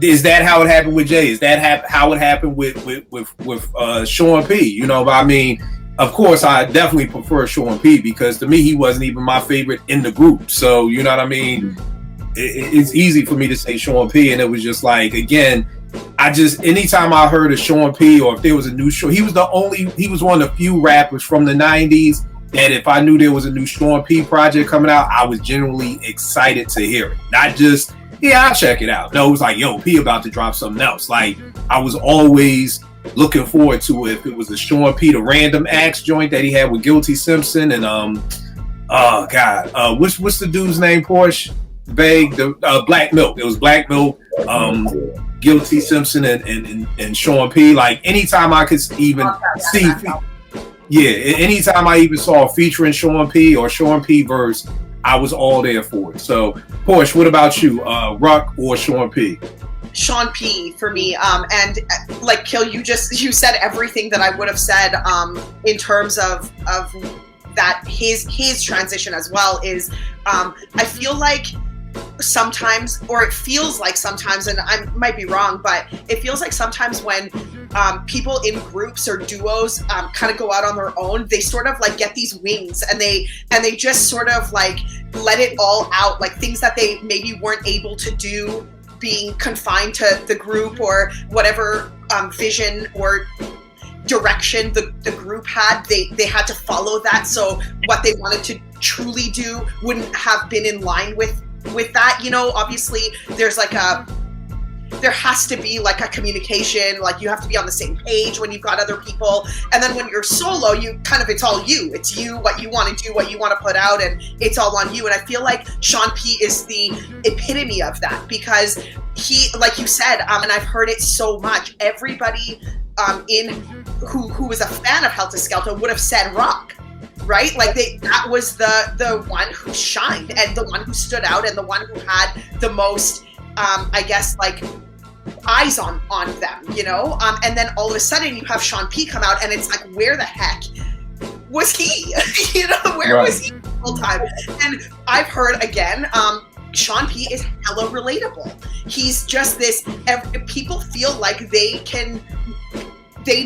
is that how it happened with Jay? Is that how it happened with Sean P? You know, but I mean, of course, I definitely prefer Sean P because to me, he wasn't even my favorite in the group. So, you know what I mean? It's easy for me to say Sean P. And it was just like, again, anytime I heard of Sean P or if there was a new show, he was one of the few rappers from the 90s that if I knew there was a new Sean P project coming out, I was genuinely excited to hear it. Not just, yeah, I'll check it out. No, it was like, yo, P about to drop something else. Like, I was always looking forward to it. If it was a Sean P, the Random Acts joint that he had with Guilty Simpson and what's the dude's name, Porsche? Vague, the Black Milk. It was Black Milk, Guilty Simpson and Sean P. Like, anytime I could even see, anytime I even saw a featuring Sean P or Sean P verse, I was all there for it. So, Porsche, what about you? Ruck or Sean P? Sean P for me, and like Kill, you said everything that I would have said in terms of that his transition as well is I feel like sometimes, or it feels like sometimes, and I might be wrong, but it feels like sometimes when people in groups or duos kind of go out on their own, they sort of like get these wings and they just sort of like let it all out, like things that they maybe weren't able to do being confined to the group or whatever vision or direction the group had, they had to follow that, so what they wanted to truly do wouldn't have been in line with that. You know, obviously there has to be like a communication, like you have to be on the same page when you've got other people, and then when you're solo, it's all you, it's you, what you want to do, what you want to put out, and it's all on you. And I feel like Sean P is the epitome of that, because he, like you said, and I've heard it so much, everybody who was a fan of Helter Skelter would have said rock, right? Like that was the one who shined and the one who stood out and the one who had the most I guess like eyes on them, you know? And then all of a sudden you have Sean P come out and it's like, where the heck was he? You know, where was he the whole time? And I've heard again, Sean P is hella relatable. He's just this, people feel like they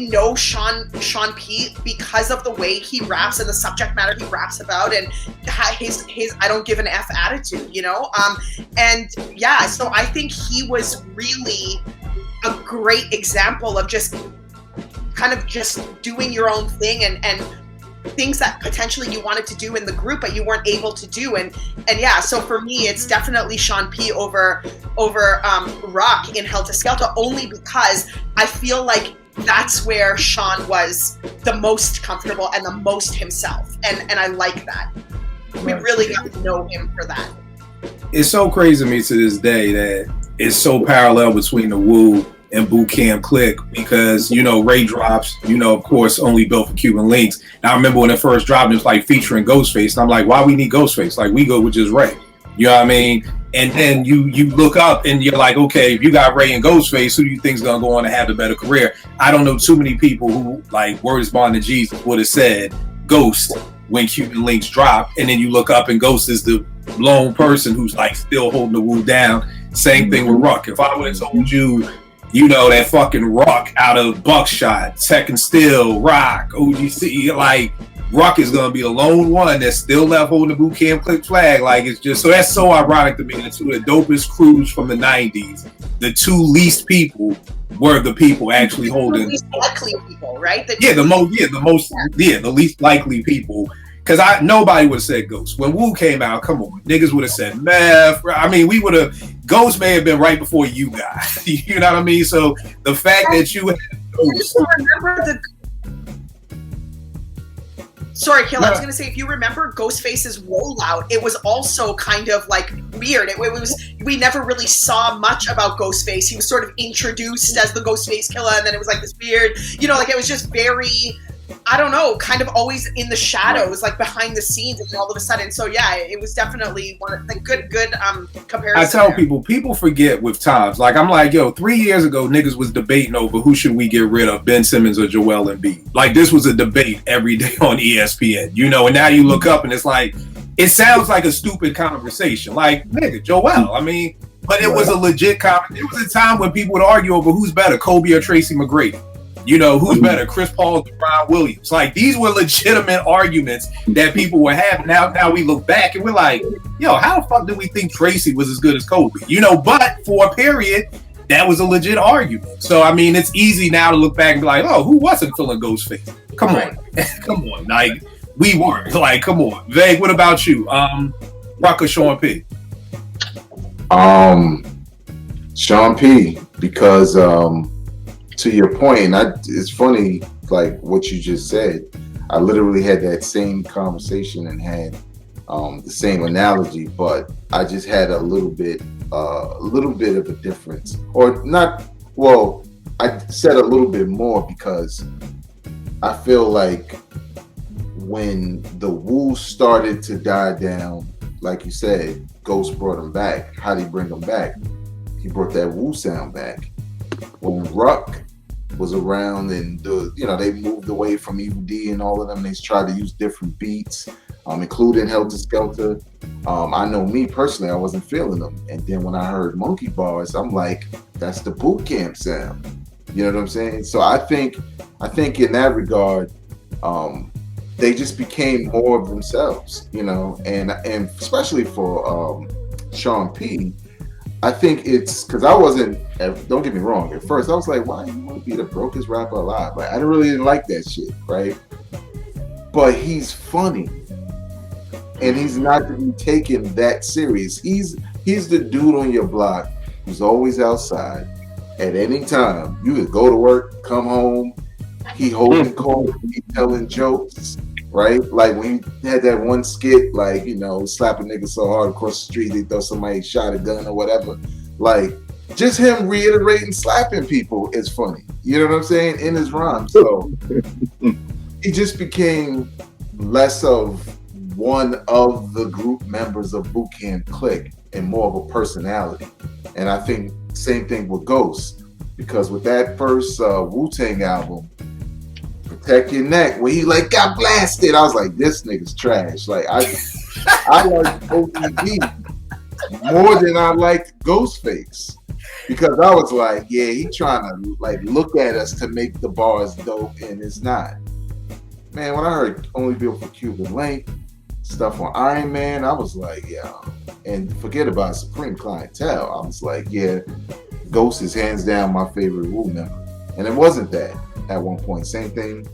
know Sean P because of the way he raps and the subject matter he raps about and his I don't give an F attitude, you know? And yeah, so I think he was really a great example of just kind of just doing your own thing and things that potentially you wanted to do in the group but you weren't able to do, and yeah, so for me it's definitely Sean P over Rock in Helter Skelter, only because I feel like that's where Sean was the most comfortable and the most himself, and I like that. We really got to know him for that. It's so crazy to me to this day that it's so parallel between the Wu and Boot Camp Click, because, you know, Ray Drops, you know, of course, only built for Cuban links. And I remember when it first dropped, it was like featuring Ghostface. And I'm like, why we need Ghostface? Like, we go with just Ray. You know what I mean? And then you look up and you're like, okay, if you got Ray and Ghostface, who do you think is going to go on to have the better career? I don't know too many people who, like, Word is Bond to Jesus would have said Ghost when Cuban links dropped. And then you look up and Ghost is the lone person who's, like, still holding the Wu down. Same thing with Ruck. If I would have told you, you know, that fucking Ruck out of Buckshot, Tech and Steel, Rock, OGC, like, Ruck is going to be the lone one that's still left holding the Boot Camp Click flag. Like, it's just, so that's so ironic to me. The two of the dopest crews from the 90s, the two least people were the people actually holding. The least likely people, right? The least likely people because nobody would have said Ghost. When Wu came out, come on, niggas would have said Meth. I mean, we would have, Ghost may have been right before you guys. You know what I mean? So the fact that you had Ghost. Remember the Sorry, Kill, I was going to say, if you remember Ghostface's rollout, it was also kind of like weird. It was, we never really saw much about Ghostface. He was sort of introduced as the Ghostface Killer, and then it was like this weird, you know, like it was just very, I don't know, kind of always in the shadows, like behind the scenes, and all of a sudden. So yeah, it was definitely one of the good comparison. I tell people forget with times. Like I'm like, yo, 3 years ago, niggas was debating over who should we get rid of, Ben Simmons or Joel Embiid. Like this was a debate every day on ESPN, you know. And now you look up and it's like, it sounds like a stupid conversation. Like nigga, Joel. I mean, but it was a legit conversation. It was a time when people would argue over who's better, Kobe or Tracy McGrady. You know, who's better, Chris Paul or Ron Williams? Like, these were legitimate arguments that people were having. Now we look back and we're like, yo, how the fuck did we think Tracy was as good as Kobe? You know, but for a period, that was a legit argument. So, I mean, it's easy now to look back and be like, oh, who wasn't feeling Ghostface? Come on. Come on. Like, we weren't. Like, come on. Vague, what about you? Rock or Sean P? Sean P, because to your point, it's funny, like what you just said. I literally had that same conversation and had the same analogy, but I just had a little bit of a difference, or not. Well, I said a little bit more because I feel like when the Wu started to die down, like you said, Ghost brought him back. How did he bring him back? He brought that Wu sound back. When Ruck was around and they moved away from Evil D and all of them, they tried to use different beats, including Helter Skelter. I know me personally, I wasn't feeling them. And then when I heard Monkey Bars, I'm like, that's the boot camp sound. You know what I'm saying? So I think in that regard, they just became more of themselves, you know, and especially for Sean P, I think it's because I wasn't, don't get me wrong, at first I was like, why you want to be the brokest rapper alive? Like, I didn't like that shit, right? But he's funny. And he's not to be taken that serious. He's the dude on your block who's always outside. At any time, you could go to work, come home, he holding court, he telling jokes, right? Like when he had that one skit, like, you know, slap a nigga so hard across the street they thought somebody shot a gun or whatever. Like, just him reiterating slapping people is funny. You know what I'm saying? In his rhymes. So he just became less of one of the group members of Boot Camp Clique and more of a personality. And I think same thing with Ghost, because with that first Wu-Tang album, Protect Your Neck, when he like got blasted, I was like, this nigga's trash. Like I liked ODB more than I liked Ghostface, because I was like, yeah, he trying to like look at us to make the bars dope, and it's not. Man, when I heard Only Built for Cuban Link, stuff on Iron Man, I was like, yeah. And forget about Supreme Clientele. I was like, yeah, Ghost is hands down my favorite Wu member. And it wasn't that at one point. Same thing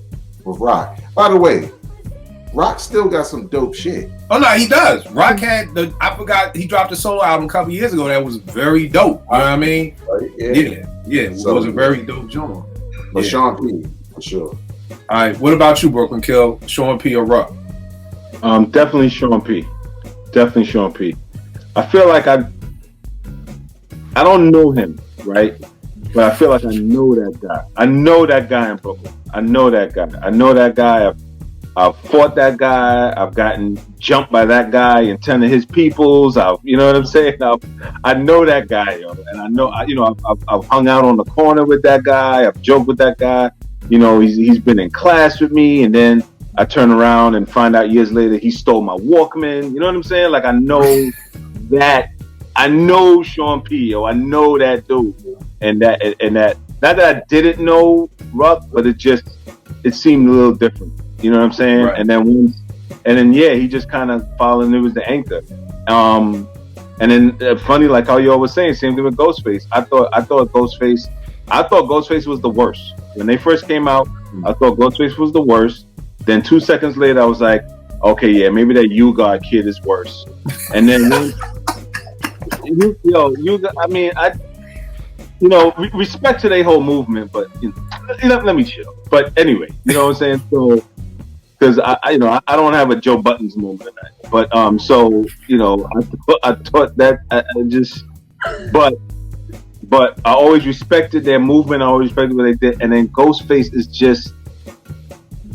with Rock. By the way, Rock still got some dope shit. Oh no, he does. Rock had I forgot he dropped a solo album a couple years ago that was very dope. You know what I mean? Right, yeah. It was a very dope joint. But yeah. Sean P, for sure. All right, what about you, Brooklyn Kill? Sean P or Rock? Definitely Sean P. Definitely Sean P. I feel like I don't know him, right? But I feel like I know that guy. I know that guy in Brooklyn. I know that guy. I've fought that guy. I've gotten jumped by that guy and 10 of his peoples. You know what I'm saying? I know that guy, yo. And I know, I've hung out on the corner with that guy. I've joked with that guy. You know, he's been in class with me, and then I turn around and find out years later he stole my Walkman. You know what I'm saying? Like, I know that. I know Sean P. Yo. I know that dude. And that not that I didn't know Ruck, but it seemed a little different. You know what I'm saying? Right. And then he just kind of followed. It was the anchor. And then funny, like how you always saying, same thing with Ghostface. I thought Ghostface was the worst when they first came out. I thought Ghostface was the worst. Then 2 seconds later, I was like, okay, yeah, maybe that U-God kid is worse. And then I mean, respect to their whole movement, but let me chill. But anyway, you know what I'm saying? So, because I don't have a Joe Buttons moment tonight, but so I thought that I just, but I always respected their movement. I always respected what they did, and then Ghostface is just.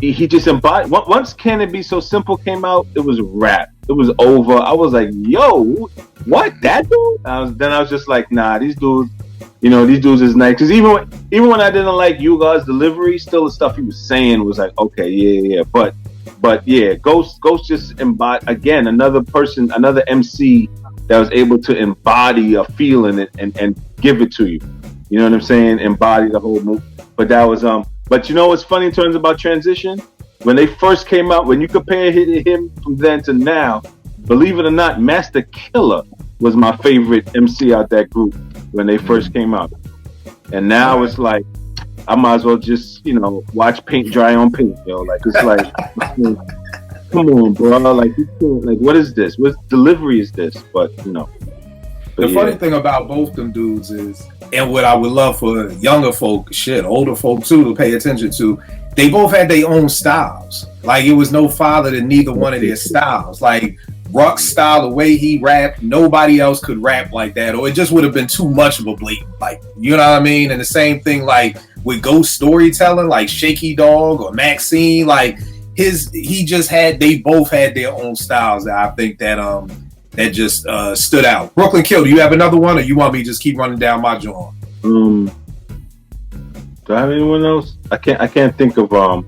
He just embodied. Once "Can It Be So Simple" came out, it was rap. It was over. I was like, "Yo, what that dude?" Then I was just like, "Nah, these dudes, these dudes is nice." Because even when I didn't like you guys' delivery, still the stuff he was saying was like, "Okay, yeah." But yeah, Ghost just embodied again another person, another MC that was able to embody a feeling and give it to you. You know what I'm saying? Embody the whole move. But that was But you know what's funny in terms about transition? When they first came out, when you compare him from then to now, believe it or not, Master Killer was my favorite MC out that group when they first came out. And now it's like, I might as well just, watch paint dry on paint, Like, it's like, come on, bro. Like, what is this? What delivery is this? But, The funny thing about both them dudes is, and what I would love for younger folk, older folk too, to pay attention to, they both had their own styles. Like, it was no father to neither one of their styles. Like, Ruck's style, the way he rapped, nobody else could rap like that, or it just would have been too much of a blatant, like, you know what I mean? And the same thing, like, with ghost storytelling, like Shaky Dog or Maxine, like, they both had their own styles that I think that just stood out. Brooklyn Kill, do you have another one, or you want me to just keep running down my joint? Do I have anyone else? I can't think of anyone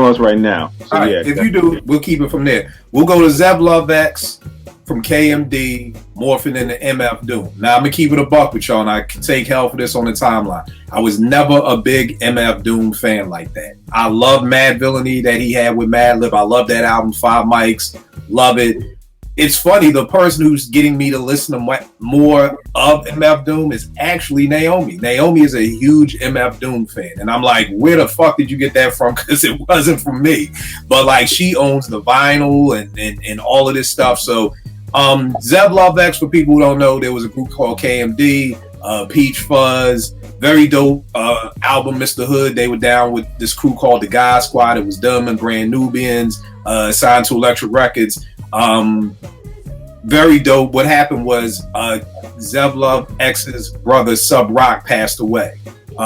else right now. So, all right, if you do, we'll keep it from there. We'll go to Zeb Love X from KMD, morphing into MF Doom. Now, I'm going to keep it a buck with y'all, and I can take hell for this on the timeline. I was never a big MF Doom fan like that. I love Mad Villainy that he had with Madlib. I love that album, 5 Mics. Love it. It's funny, the person who's getting me to listen to more of MF Doom is actually Naomi. Naomi is a huge MF Doom fan. And I'm like, where the fuck did you get that from? Because it wasn't from me. But like, she owns the vinyl and all of this stuff. So Zeb Love X, for people who don't know, there was a group called KMD, Peach Fuzz, very dope album, Mr. Hood. They were down with this crew called the God Squad. It was them and Brand Nubians, signed to Electric Records. Very dope. What happened was Zeb Love X's brother Sub Rock passed away.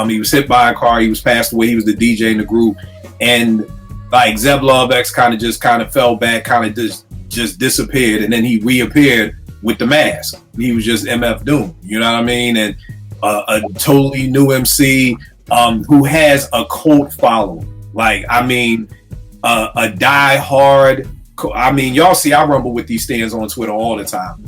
He was hit by a car. He was passed away. He was the DJ in the group, and like Zeb Love X kind of fell back, kind of just disappeared, and then he reappeared with the mask. He was just MF Doom. You know what I mean? And a totally new MC who has a cult following. Like, I mean, a die-hard. I mean, y'all see I rumble with these stands on Twitter all the time.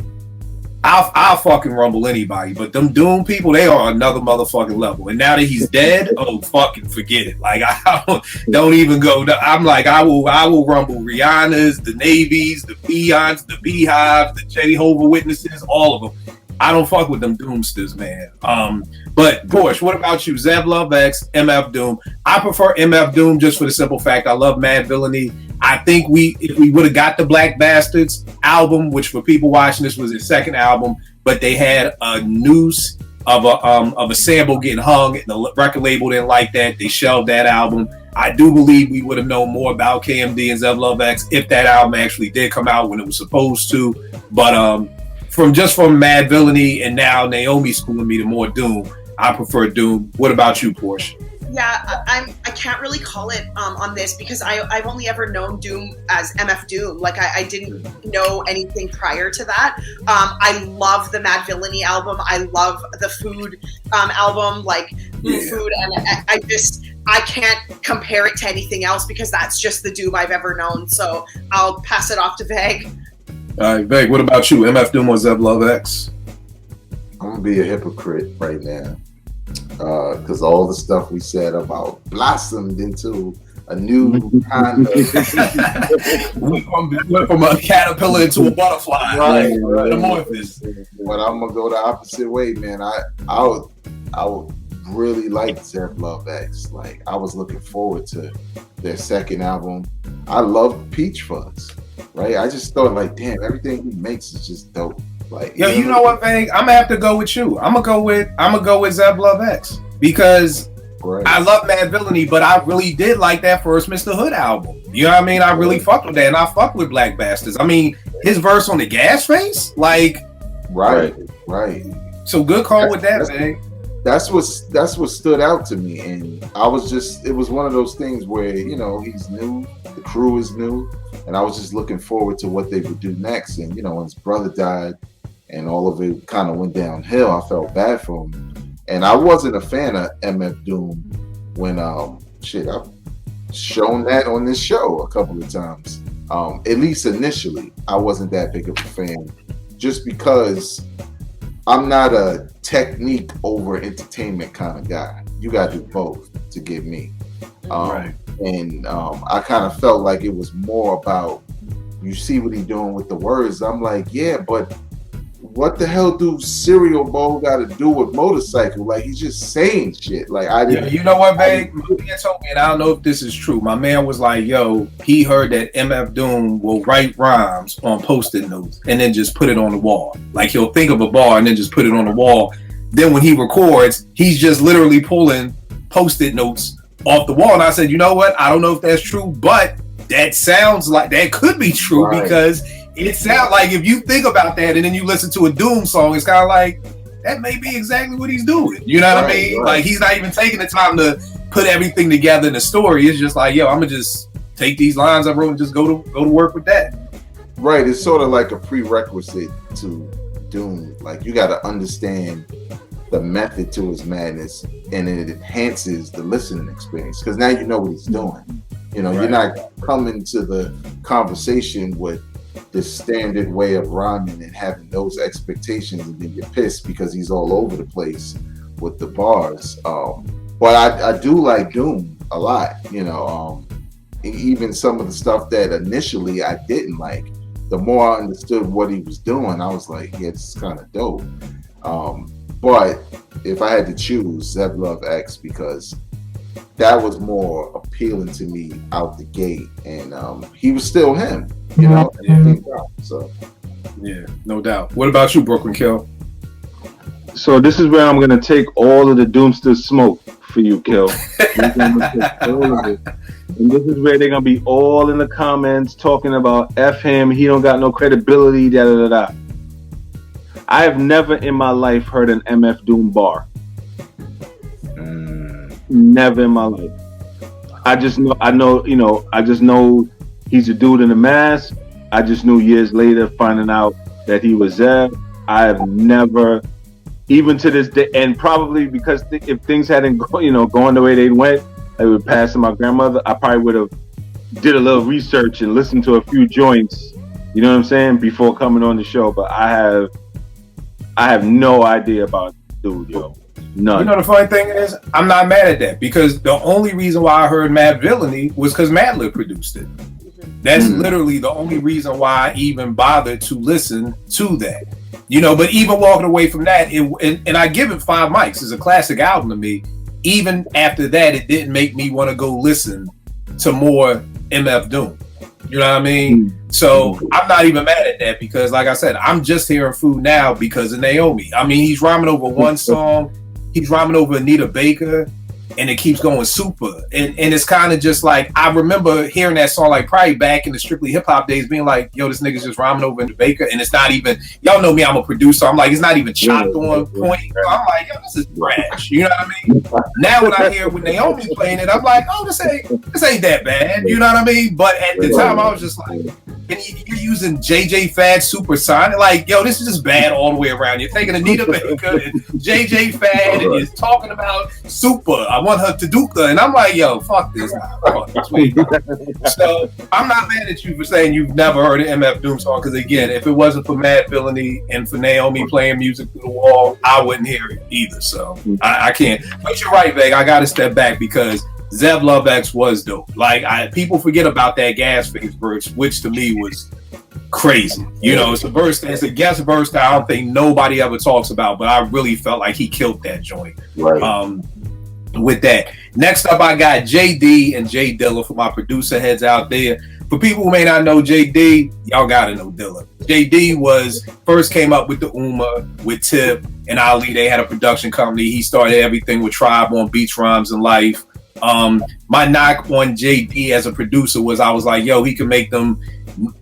I'll fucking rumble anybody, but them Doom people, they are another motherfucking level. And now that he's dead, oh, fucking forget it. Like, I don't even go. I'm like, I will rumble Rihanna's, the Navies, the Beyonds, the Beehives, the Jehovah's Witnesses, all of them. I don't fuck with them Doomsters, man. But Porsche, what about you? Zeb Love X, MF Doom. I prefer MF Doom just for the simple fact I love Mad Villainy. I think if we would have got the Black Bastards album, which for people watching this was his second album, but they had a noose of a sample getting hung, and the record label didn't like that. They shelved that album. I do believe we would have known more about KMD and Zeb Love X if that album actually did come out when it was supposed to. But from Mad Villainy and now Naomi schooling me to more Doom, I prefer Doom. What about you, Porsche? Yeah, I can't really call it on this because I've only ever known Doom as MF Doom. Like, I didn't know anything prior to that. I love the Mad Villainy album. I love the Food album, like Food, and I can't compare it to anything else because that's just the Doom I've ever known. So I'll pass it off to Veg. All right, Veg, what about you? MF Doom or Zeb Love X? I'm gonna be a hypocrite right now. Because all the stuff we said about blossomed into a new kind of went from a caterpillar into a butterfly, right? Metamorphosis. But I'm gonna go the opposite way, man. I would really liked Zev Love X. Like, I was looking forward to their second album. I love Peach Fuzz, right? I just thought, like, damn, everything he makes is just dope. Like, yo, you know what, Vang? I'm gonna have to go with you. I'm gonna go with Zev Love X because I love Mad Villainy, but I really did like that first Mr. Hood album. You know what I mean? I really fucked with that, and I fucked with Black Bastards. I mean, his verse on the Gas Face, like, right. So good call with that, man. That's what stood out to me, and it was one of those things where, you know, he's new, the crew is new, and I was just looking forward to what they would do next. And, you know, when his brother died and all of it kind of went downhill, I felt bad for him. And I wasn't a fan of MF Doom when I've shown that on this show a couple of times. At least initially, I wasn't that big of a fan, just because I'm not a technique over entertainment kind of guy. You got to do both to get me. And I kind of felt like it was more about, you see what he's doing with the words. I'm like, yeah, but what the hell do Cereal Bowl got to do with motorcycle? Like, he's just saying shit. Like, I didn't. You know what, babe? My man told me, and I don't know if this is true. My man was like, yo, he heard that MF Doom will write rhymes on Post-it notes and then just put it on the wall. Like, he'll think of a bar and then just put it on the wall. Then when he records, he's just literally pulling Post-it notes off the wall. And I said, you know what? I don't know if that's true, but that sounds like that could be true, because it sounds like, if you think about that and then you listen to a Doom song, it's kind of like, that may be exactly what he's doing. You know what I mean? Like, he's not even taking the time to put everything together in the story. It's just like, yo, I'm gonna just take these lines I wrote and just go to work with that. Right. It's sort of like a prerequisite to Doom. Like, you got to understand the method to his madness, and it enhances the listening experience, because now you know what he's doing. You know, you're not coming to the conversation with the standard way of rhyming and having those expectations, and then you're pissed because he's all over the place with the bars. But I do like Doom a lot, you know. Even some of the stuff that initially I didn't like, the more I understood what he was doing, I was like, yeah, this is kind of dope. But if I had to choose, Zev Love X, because that was more appealing to me out the gate, and he was still him, you know. So yeah, no doubt. What about you, Brooklyn Kill? So this is where I'm gonna take all of the Doomster smoke for you, Kill. And this is where they're gonna be all in the comments talking about F him, he don't got no credibility, da da da da. I have never in my life heard an MF Doom bar. Never in my life. I just know he's a dude in a mask. I just knew years later, finding out that he was Zev. I have never, even to this day, and probably because if things hadn't gone the way they went, they would pass to my grandmother, I probably would have did a little research and listened to a few joints, you know what I'm saying, before coming on the show. But I have no idea about dude, yo. None. You know, the funny thing is, I'm not mad at that, because the only reason why I heard Mad Villainy was because Madlib produced it. That's literally the only reason why I even bothered to listen to that. You know, but even walking away from that, and I give it 5 mics. It's a classic album to me. Even after that, it didn't make me want to go listen to more MF Doom. You know what I mean? So I'm not even mad at that, because, like I said, I'm just hearing Food Now because of Naomi. I mean, he's rhyming over one song. He's rhyming over Anita Baker, and it keeps going super. And it's kind of just like, I remember hearing that song, like, probably back in the Strictly Hip Hop days, being like, yo, this nigga's just rhyming over Anita Baker. And it's not even, y'all know me, I'm a producer. I'm like, it's not even chopped on point. So I'm like, yo, this is trash. You know what I mean? Now when I hear with Naomi playing it, I'm like, oh, this ain't that bad. You know what I mean? But at the time, I was just like, and you're using JJ Fad Supersonic. Like, yo, this is just bad all the way around. You're taking Anita Baker and JJ Fad, and you're talking about Super. I want her to Duka, and I'm like, yo, fuck this. So I'm not mad at you for saying you've never heard an MF Doom song, because again, if it wasn't for Mad Villainy and for Naomi playing music through the wall, I wouldn't hear it either. So I can't. But you're right, Veg. I got to step back, because Zev Love X was dope. Like, people forget about that Gas Face verse, which to me was crazy. You know, it's a guest verse that I don't think nobody ever talks about, but I really felt like he killed that joint. Right. with that. Next up, I got JD and J Dilla for my producer heads out there. For people who may not know JD, y'all gotta know Dilla. JD first came up with the Uma with Tip and Ali. They had a production company. He started everything with Tribe on Beats, Rhymes, and Life. My knock on JD as a producer was I was like, yo, he can make them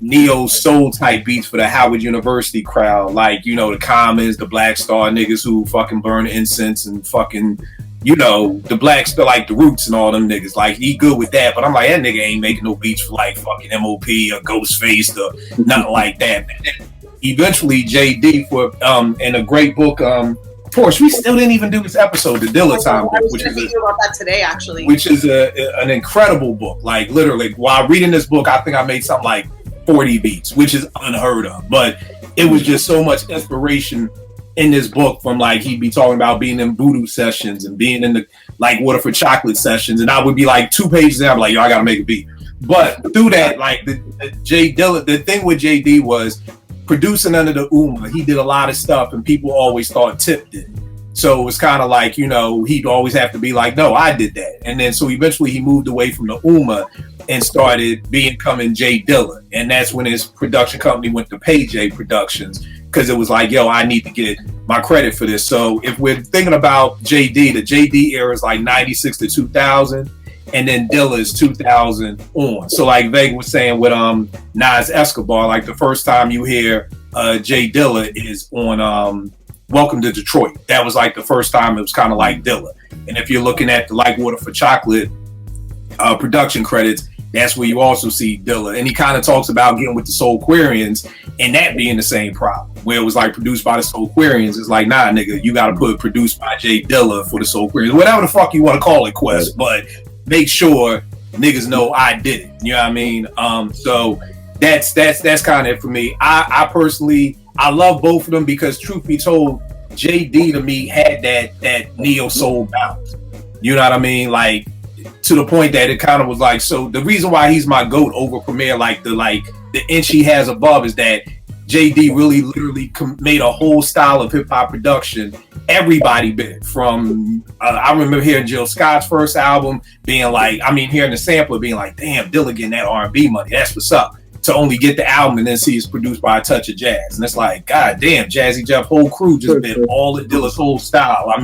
neo soul type beats for the Howard University crowd, like, you know, the Commons, the Black Star niggas who fucking burn incense and fucking, you know, the Black Star, like the Roots and all them niggas. Like, he good with that, but I'm like, that nigga ain't making no beats for like fucking MOP or Ghostface or nothing like that. And eventually JD for in a great book, Porsche, we still didn't even do this episode, the Dilla Time book, which is about that today, actually. Which is an incredible book. Like, literally, while reading this book, I think I made something like 40 beats, which is unheard of. But it was just so much inspiration in this book from, like, he'd be talking about being in voodoo sessions and being in the, like, Water for Chocolate sessions. And I would be like 2 pages in, I'm like, yo, I got to make a beat. But through that, like, the thing with JD was, producing under the Uma, he did a lot of stuff and people always thought Tip did. So it was kind of like, you know, he'd always have to be like, no, I did that. And then so eventually he moved away from the Uma and started becoming J Dilla. And that's when his production company went to Pay J Productions, because it was like, yo, I need to get my credit for this. So if we're thinking about JD, the JD era is like 96 to 2000. And then Dilla is 2000 on. So like Vega was saying with Nas Escobar, like the first time you hear J Dilla is on Welcome to Detroit. That was like the first time it was kind of like Dilla. And if you're looking at the Like Water for Chocolate production credits, that's where you also see Dilla. And he kind of talks about getting with the Soulquarians and that being the same problem, where it was like produced by the Soulquarians. It's like, nah, nigga, you got to put produced by J Dilla for the Soulquarians, whatever the fuck you want to call it, Quest. But make sure niggas know I did it. You know what I mean? So that's kind of it for me. I personally, I love both of them because truth be told, JD to me had that neo soul bounce. You know what I mean? Like, to the point that it kind of was like, so the reason why he's my GOAT over Premier, like the inch he has above, is that JD really literally made a whole style of hip hop production. Everybody bit from, I remember hearing Jill Scott's first album being like, hearing the sampler being like, damn, Dilla getting that R&B money. That's what's up. To only get the album and then see it's produced by A Touch of Jazz. And it's like, god damn, Jazzy Jeff whole crew just bit all of Dilla's whole style.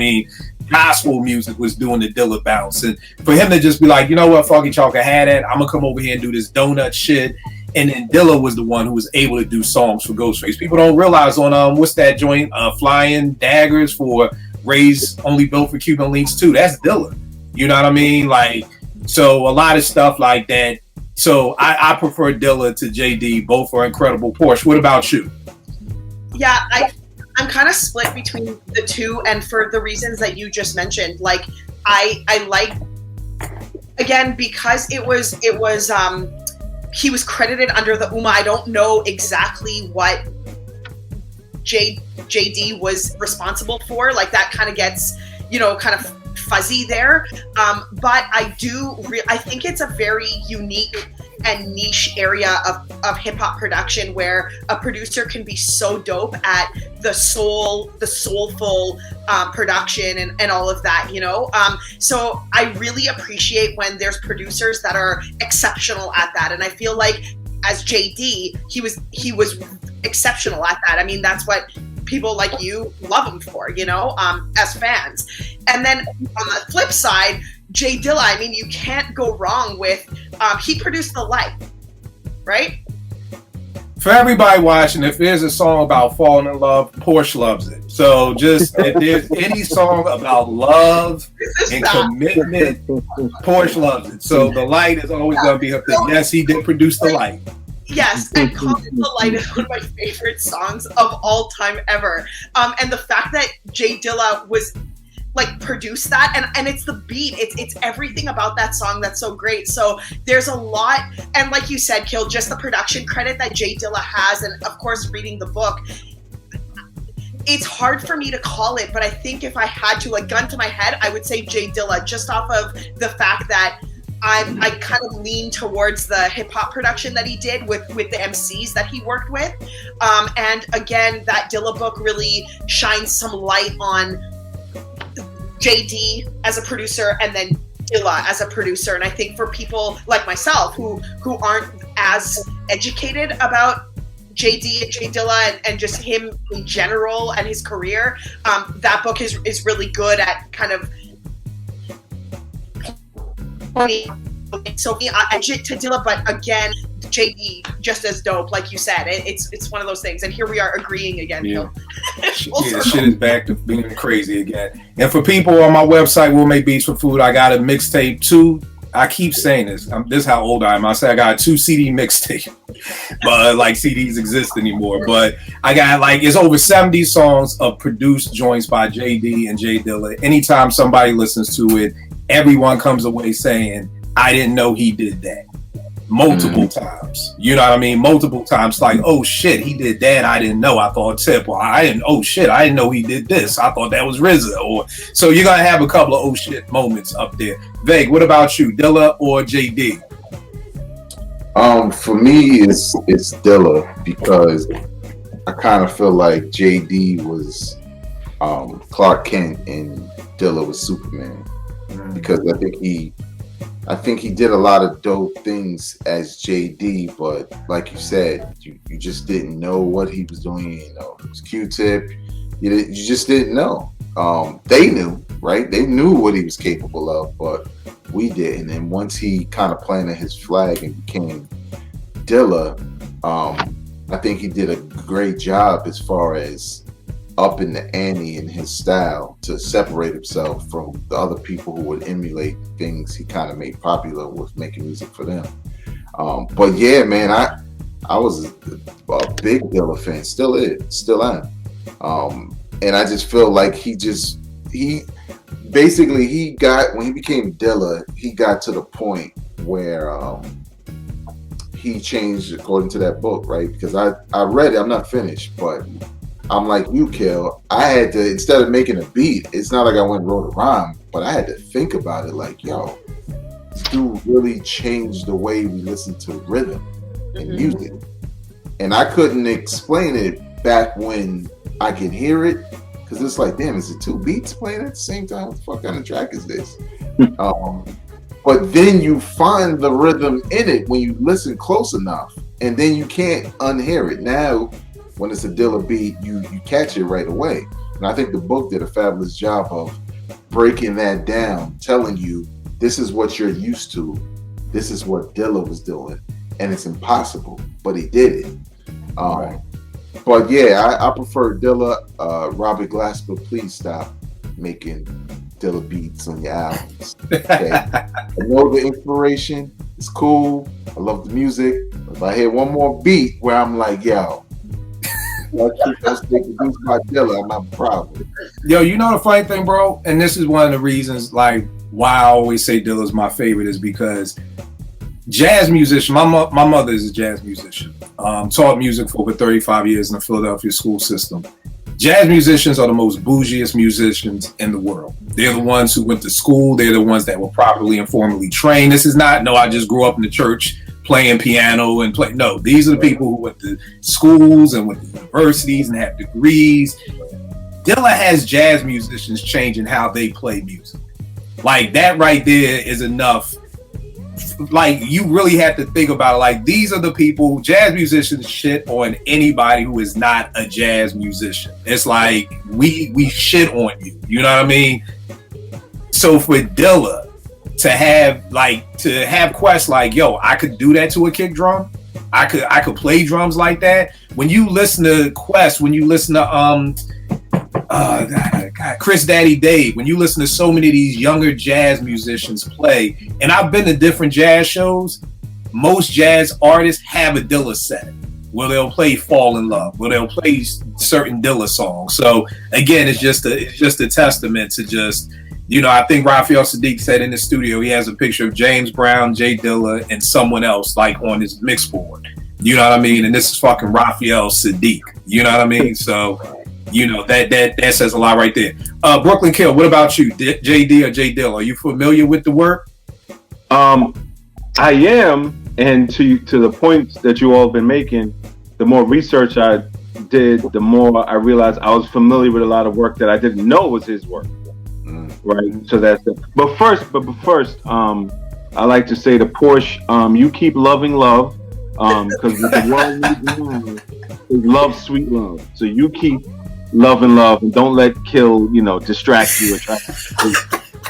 Gospel music was doing the Dilla bounce. And for him to just be like, you know what, fuck it, y'all can have that. I'm gonna come over here and do this donut shit. And then Dilla was the one who was able to do songs for Ghostface. People don't realize on what's that joint, Flying Daggers for Ray's Only Built for Cuban Links 2. That's Dilla. You know what I mean? Like, so a lot of stuff like that. So I prefer Dilla to JD. Both are incredible. Porsche, what about you? Yeah, I'm kind of split between the two, and for the reasons that you just mentioned. Like, I like, again, because it was he was credited under the Uma. I don't know exactly what JD was responsible for. Like, that kind of gets, kind of fuzzy there. But I think it's a very unique and niche area of hip hop production where a producer can be so dope at the soulful production and all of that, So I really appreciate when there's producers that are exceptional at that. And I feel like as JD, he was exceptional at that. That's what people like you love him for, as fans. And then on the flip side, J Dilla, you can't go wrong with, he produced The Light, right? For everybody watching, if there's a song about falling in love, Porsche loves it. So just, if there's any song about love and commitment, Porsche loves it. So The Light is always going to be her thing. Yes, he did produce The Light. Yes, and Call It The Light is one of my favorite songs of all time ever. And the fact that J Dilla was produce that, and it's the beat, it's everything about that song that's so great. So there's a lot, and like you said, Kill, just the production credit that J Dilla has, and of course reading the book, it's hard for me to call it, but I think if I had to, gun to my head, I would say J Dilla, just off of the fact that I kind of lean towards the hip hop production that he did with the MCs that he worked with, and again, that Dilla book really shines some light on JD as a producer and then Dilla as a producer. And I think for people like myself who aren't as educated about JD and J Dilla and just him in general and his career, that book is really good at kind of so edge it to Dilla, but again, JD just as dope, like you said. It's one of those things, and here we are agreeing again. Yeah, shit is back to being crazy again. And for people on my website, We'll Make Beats for Food, I got a mixtape too. I keep saying this. This is how old I am. I say I got a 2 CD mixtape, but like CDs exist anymore. But I got it's over 70 songs of produced joints by JD and J Dilla. Anytime somebody listens to it, everyone comes away saying, "I didn't know he did that." Multiple times, you know what I mean? Multiple times, like, oh shit, he did that. I didn't know. I thought Tip, or I didn't. Oh shit, I didn't know he did this. I thought that was RZA. Or so you're gonna have a couple of oh shit moments up there. Vague, what about you, Dilla or JD? For me, it's Dilla, because I kind of feel like JD was Clark Kent and Dilla was Superman, because I think he did a lot of dope things as JD, but like you said, you just didn't know what he was doing. You know, it was Q-Tip. You just didn't know. They knew, right? They knew what he was capable of, but we didn't. And once he kind of planted his flag and became Dilla, I think he did a great job as far as upping the ante in his style to separate himself from the other people who would emulate things he kind of made popular with making music for them. But yeah, man, I was a big Dilla fan, still am. And I just feel like he got, when he became Dilla, he got to the point where he changed according to that book, right? Because I read it, I'm not finished, but I'm like you, Kel. I had to, instead of making a beat, it's not like I went and wrote a rhyme, but I had to think about it like, yo, this dude really changed the way we listen to rhythm and music. And I couldn't explain it back when I could hear it, because it's like, damn, is it 2 beats playing at the same time? What the fuck kind of track is this? But then you find the rhythm in it when you listen close enough, and then you can't unhear it. Now, when it's a Dilla beat, you catch it right away. And I think the book did a fabulous job of breaking that down, telling you this is what you're used to, this is what Dilla was doing, and it's impossible, but he did it. Right. But yeah, I prefer Dilla. Robert Glasper, please stop making Dilla beats on your albums. Okay? I know the inspiration, it's cool, I love the music. If I hear one more beat where I'm like, yo, let's take the beats by Dilla, I'm not proud of it. Yo, you know the funny thing, bro? And this is one of the reasons, like, why I always say Dilla's my favorite, is because jazz musician, my mother is a jazz musician. Taught music for over 35 years in the Philadelphia school system. Jazz musicians are the most bougiest musicians in the world. They're the ones who went to school. They're the ones that were properly and formally trained. This is not, no, I just grew up in the church playing piano and play. No, these are the people who went to schools and went to universities and have degrees. Dilla has jazz musicians changing how they play music. Like, that right there is enough. Like, you really have to think about it. Like, these are the people, jazz musicians shit on anybody who is not a jazz musician. It's like, we shit on you. You know what I mean? So for Dilla to have quests like, yo, I could do that to a kick drum. I could play drums like that. When you listen to Quest, when you listen to Chris Daddy Dave, when you listen to so many of these younger jazz musicians play, and I've been to different jazz shows, most jazz artists have a Dilla set where they'll play Fall in Love, where they'll play certain Dilla songs. So again, it's just a testament to just, you know, I think Raphael Sadiq said in the studio he has a picture of James Brown, J Dilla, and someone else like on his mix board. You know what I mean? And this is fucking Raphael Sadiq. You know what I mean? So, you know, that says a lot right there. Brooklyn Kill, what about you? JD or J Dilla? Are you familiar with the work? I am, and to the points that you all have been making, the more research I did, the more I realized I was familiar with a lot of work that I didn't know was his work. right? So that's it. But first, I like to say to Porsche, you keep loving love, because the world needs now is love, sweet love. So you keep loving love, and don't let kill, distract you or try.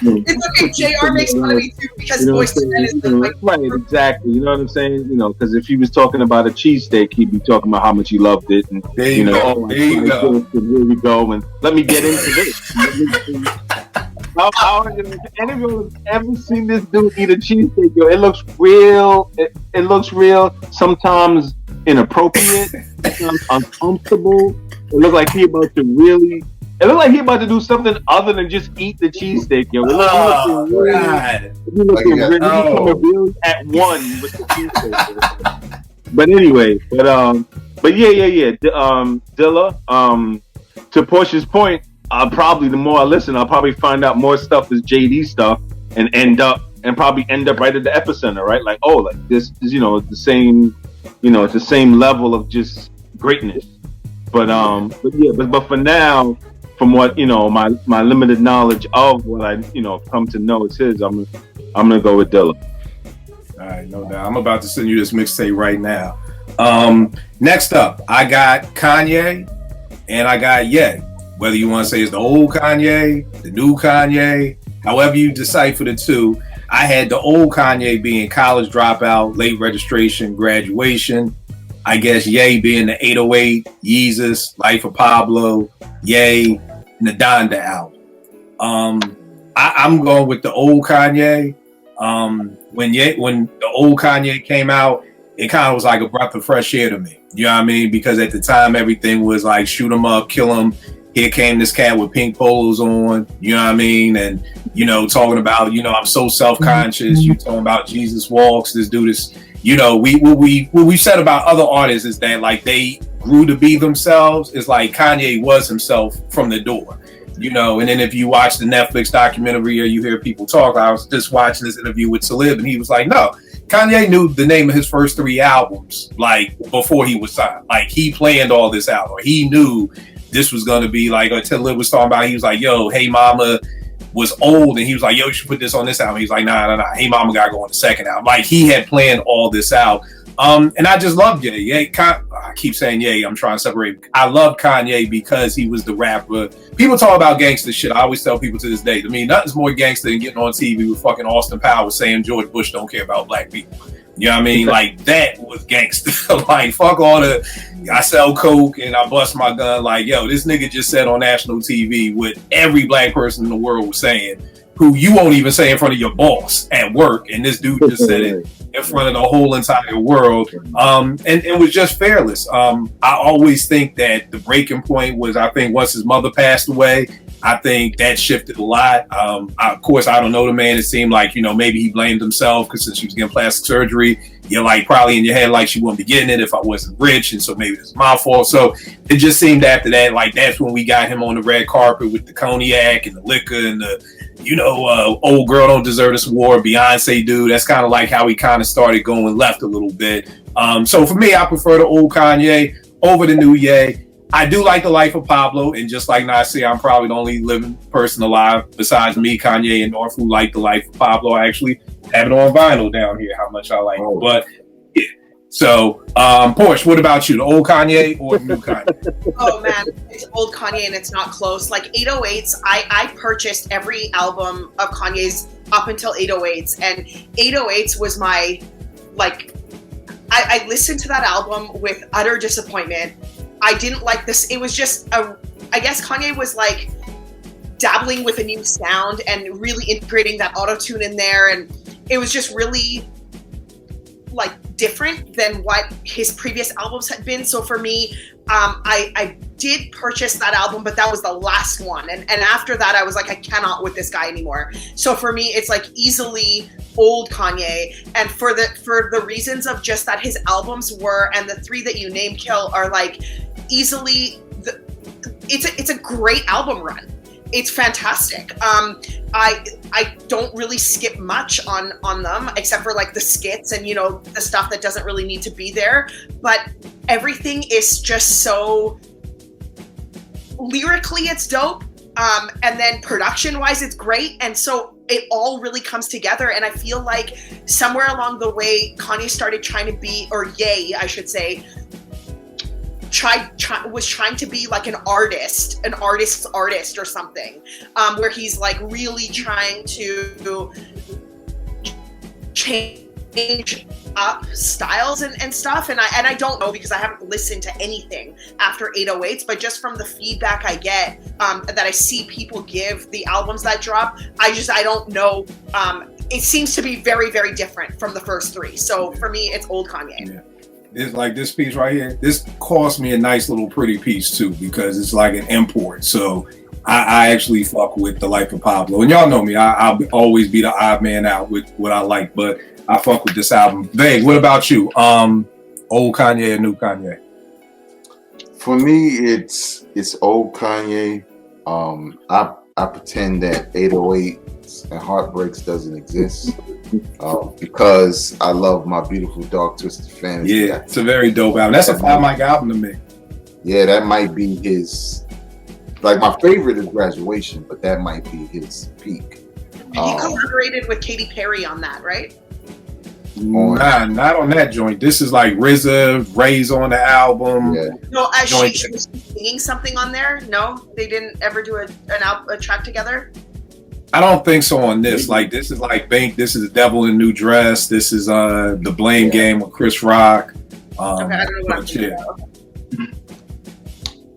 It's okay. JR makes fun of me too because Boyz II Men is right, exactly. You know what I'm saying? Because if he was talking about a cheesesteak, he'd be talking about how much he loved it, and there you go. There you go. And here we go, and let me get into this. How any of you have ever seen this dude eat a cheesesteak? Yo, it looks real. It looks real. Sometimes inappropriate. Sometimes uncomfortable. It looks like he about to really. It looks like he about to do something other than just eat the cheesesteak, yo. He looking really at one with the cheesesteak. But anyway, but yeah. Dilla, to Portia's point, probably the more I listen, I'll probably find out more stuff is JD stuff and probably end up right at the epicenter, right? Like, oh, like this is, the same, it's the same level of just greatness. But for now, from what my limited knowledge of what I come to know is his, I'm gonna go with Dilla. All right, no doubt. I'm about to send you this mixtape right now. Next up, I got Kanye and I got Ye. Whether you want to say it's the old Kanye, the new Kanye, however you decipher the two. I had the old Kanye being college dropout, late registration, graduation. I guess Ye being the 808, Yeezus, Life of Pablo, Ye, and the Donda album. I'm going with the old Kanye. When the old Kanye came out, it kind of was like a breath of fresh air to me. You know what I mean? Because at the time, everything was like shoot him up, kill him. Here came this cat with pink polos on. You know what I mean? And talking about I'm so self-conscious. You talking about Jesus walks. This dude is. What we said about other artists is that like they grew to be themselves. It's like Kanye was himself from the door, and then if you watch the Netflix documentary or you hear people talk, I was just watching this interview with Talib and he was like, no, Kanye knew the name of his first 3 albums, like before he was signed. Like he planned all this out, or he knew this was going to be like, or Talib was talking about, he was like, yo, Hey Mama was old, and he was like, yo, you should put this on this album. He's like, nah. Hey Mama gotta go on the second album. Like he had planned all this out. And I just loved Ye. I keep saying Ye, I'm trying to separate. I love Kanye because he was the rapper. People talk about gangster shit. I always tell people to this day, nothing's more gangster than getting on TV with fucking Austin Powers saying George Bush don't care about black people. You know what I mean? Like that was gangster. Like fuck all the I sell coke and I bust my gun. Like, yo, this nigga just said on national TV what every black person in the world was saying, who you won't even say in front of your boss at work. And this dude just said it in front of the whole entire world. And it was just fearless. I always think that the breaking point was, I think once his mother passed away, I think that shifted a lot. Of course, I don't know the man. It seemed like, maybe he blamed himself because since she was getting plastic surgery, you're like probably in your head like she wouldn't be getting it if I wasn't rich, and so maybe it's my fault. So it just seemed after that, like that's when we got him on the red carpet with the cognac and the liquor and the, old girl don't deserve this award, Beyonce dude. That's kind of like how he kind of started going left a little bit. So for me, I prefer the old Kanye over the new Ye. I do like the Life of Pablo, and just like Nasir, I'm probably the only living person alive besides me, Kanye, and North who like the Life of Pablo. I actually have it on vinyl down here, how much I like it. But yeah. So, Porsche, what about you? The old Kanye or the new Kanye? Oh man, it's old Kanye and it's not close. Like 808s, I purchased every album of Kanye's up until 808s, and 808s was my, like, I listened to that album with utter disappointment. I didn't like this. It was just I guess Kanye was like dabbling with a new sound and really integrating that auto-tune in there, and it was just really like different than what his previous albums had been. So for me, I did purchase that album, but that was the last one. And after that, I was like, I cannot with this guy anymore. So for me, it's like easily old Kanye. And for the reasons of just that his albums were, and the 3 that you named, Kill, are like easily, it's a great album run. It's fantastic. I don't really skip much on them, except for like the skits and, the stuff that doesn't really need to be there. But everything is just so, lyrically it's dope, And then production-wise, it's great. And so it all really comes together. And I feel like somewhere along the way, Kanye started trying to be, or Ye, I should say, was trying to be like an artist's artist or something, where he's like really trying to change up styles and stuff, and I don't know because I haven't listened to anything after 808s, but just from the feedback I get that I see people give the albums that drop, I don't know. It seems to be very, very different from the first three. So for me, it's old Kanye. Yeah. It's like this piece right here. This cost me a nice little pretty piece too, because it's like an import. So I actually fuck with the Life of Pablo, and y'all know me. I'll always be the odd man out with what I like, but I fuck with this album. Vague, what about you? Old Kanye or new Kanye? For me, it's old Kanye. I pretend that 808s and Heartbreaks doesn't exist because I love My Beautiful Dark Twisted Fantasy. Yeah, it's a very dope album. That's a 5-mic album to me. Yeah, that might be his. Like, my favorite is Graduation, but that might be his peak. He collaborated with Katy Perry on that, right? Nah, not on that joint. This is like RZA, Ray's on the album. Yeah. No, she was singing something on there. No, they didn't ever do a track together. I don't think so on this. Like, this is like Bank. This is The Devil in a New Dress. This is The Blame Game with Chris Rock. Okay, I don't know what I'm thinking about.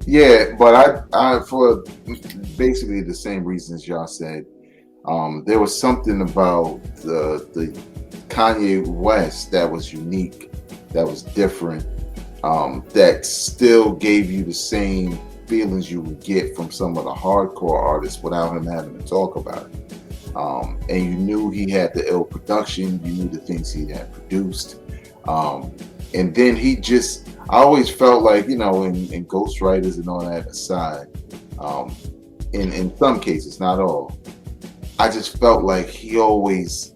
Yeah, but I for basically the same reasons y'all said. There was something about the Kanye West that was unique, that was different, that still gave you the same feelings you would get from some of the hardcore artists without him having to talk about it. And you knew he had the ill production, you knew the things he had produced. And then I always felt like, in ghostwriters and all that aside, in some cases, not all, I just felt like he always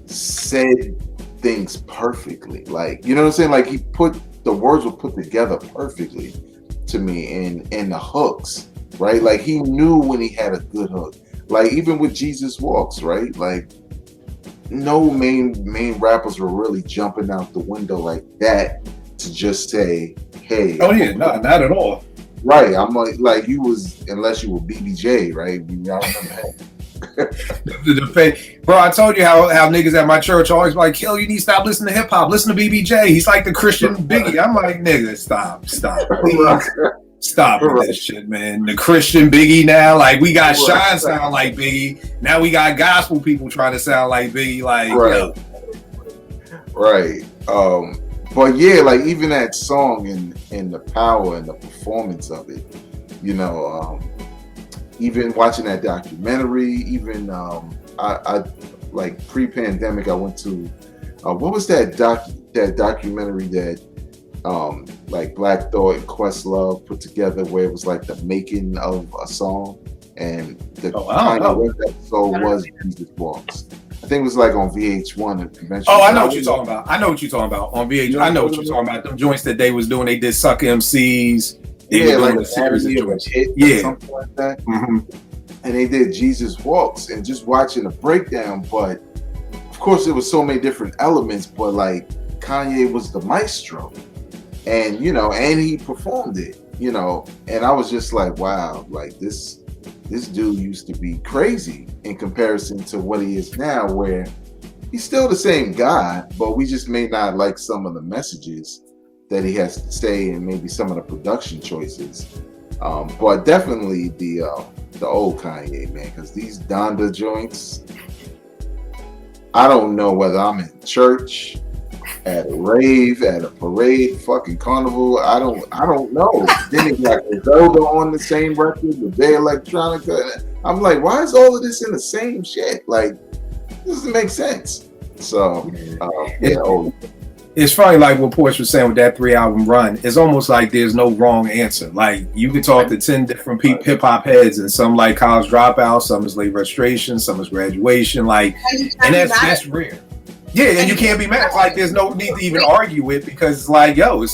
said things perfectly. Like, you know what I'm saying? Like, the words were put together perfectly to me, and the hooks, right? Like, he knew when he had a good hook. Like, even with Jesus Walks, right? Like, no main rappers were really jumping out the window like that to just say, hey. Oh yeah, not at all. Right. I'm like you was, unless you were BBJ, right? I remember that. Bro, I told you how niggas at my church always like, yo, you need to stop listening to hip hop. Listen to BBJ. He's like the Christian Biggie. I'm like, nigga, stop, please. Stop with this shit, man. The Christian Biggie now, like, we got Shine sound like Biggie. Now we got gospel people trying to sound like Biggie. Like, right. Right. But yeah, like, even that song and the power and the performance of it, even watching that documentary, even I like pre-pandemic, I went to what was that documentary that like Black Thought and Questlove put together, where it was like the making of a song, and the kind of episode was Jesus Walks. I think it was like on VH1 at convention. Oh, I know what you're talking about. On VH1. I know what you're talking about. Them joints that they was doing, they did Suck MCs. They were doing a series of joints. Something like that. Mm-hmm. And they did Jesus Walks, and just watching the breakdown. But of course, there was so many different elements. But like, Kanye was the maestro, and and he performed it. And I was just like, wow, like this dude used to be crazy in comparison to what he is now, where he's still the same guy, but we just may not like some of the messages that he has to say, and maybe some of the production choices. But definitely the old Kanye, man, because these Donda joints, I don't know whether I'm in church, at a rave, at a parade, fucking carnival. I don't know. Then he got Zelda on the same record, the Bay Electronica. I'm like, why is all of this in the same shit? Like, this doesn't make sense. So, it's funny, like what Portia was saying with that 3-album run. It's almost like there's no wrong answer. Like, you could talk to 10 different hip hop heads, and some like College Dropout, some is Late Registration, some is Graduation. Like, and that's rare. Yeah, and you can't be mad. Like, there's no need to even argue it, because it's like, yo,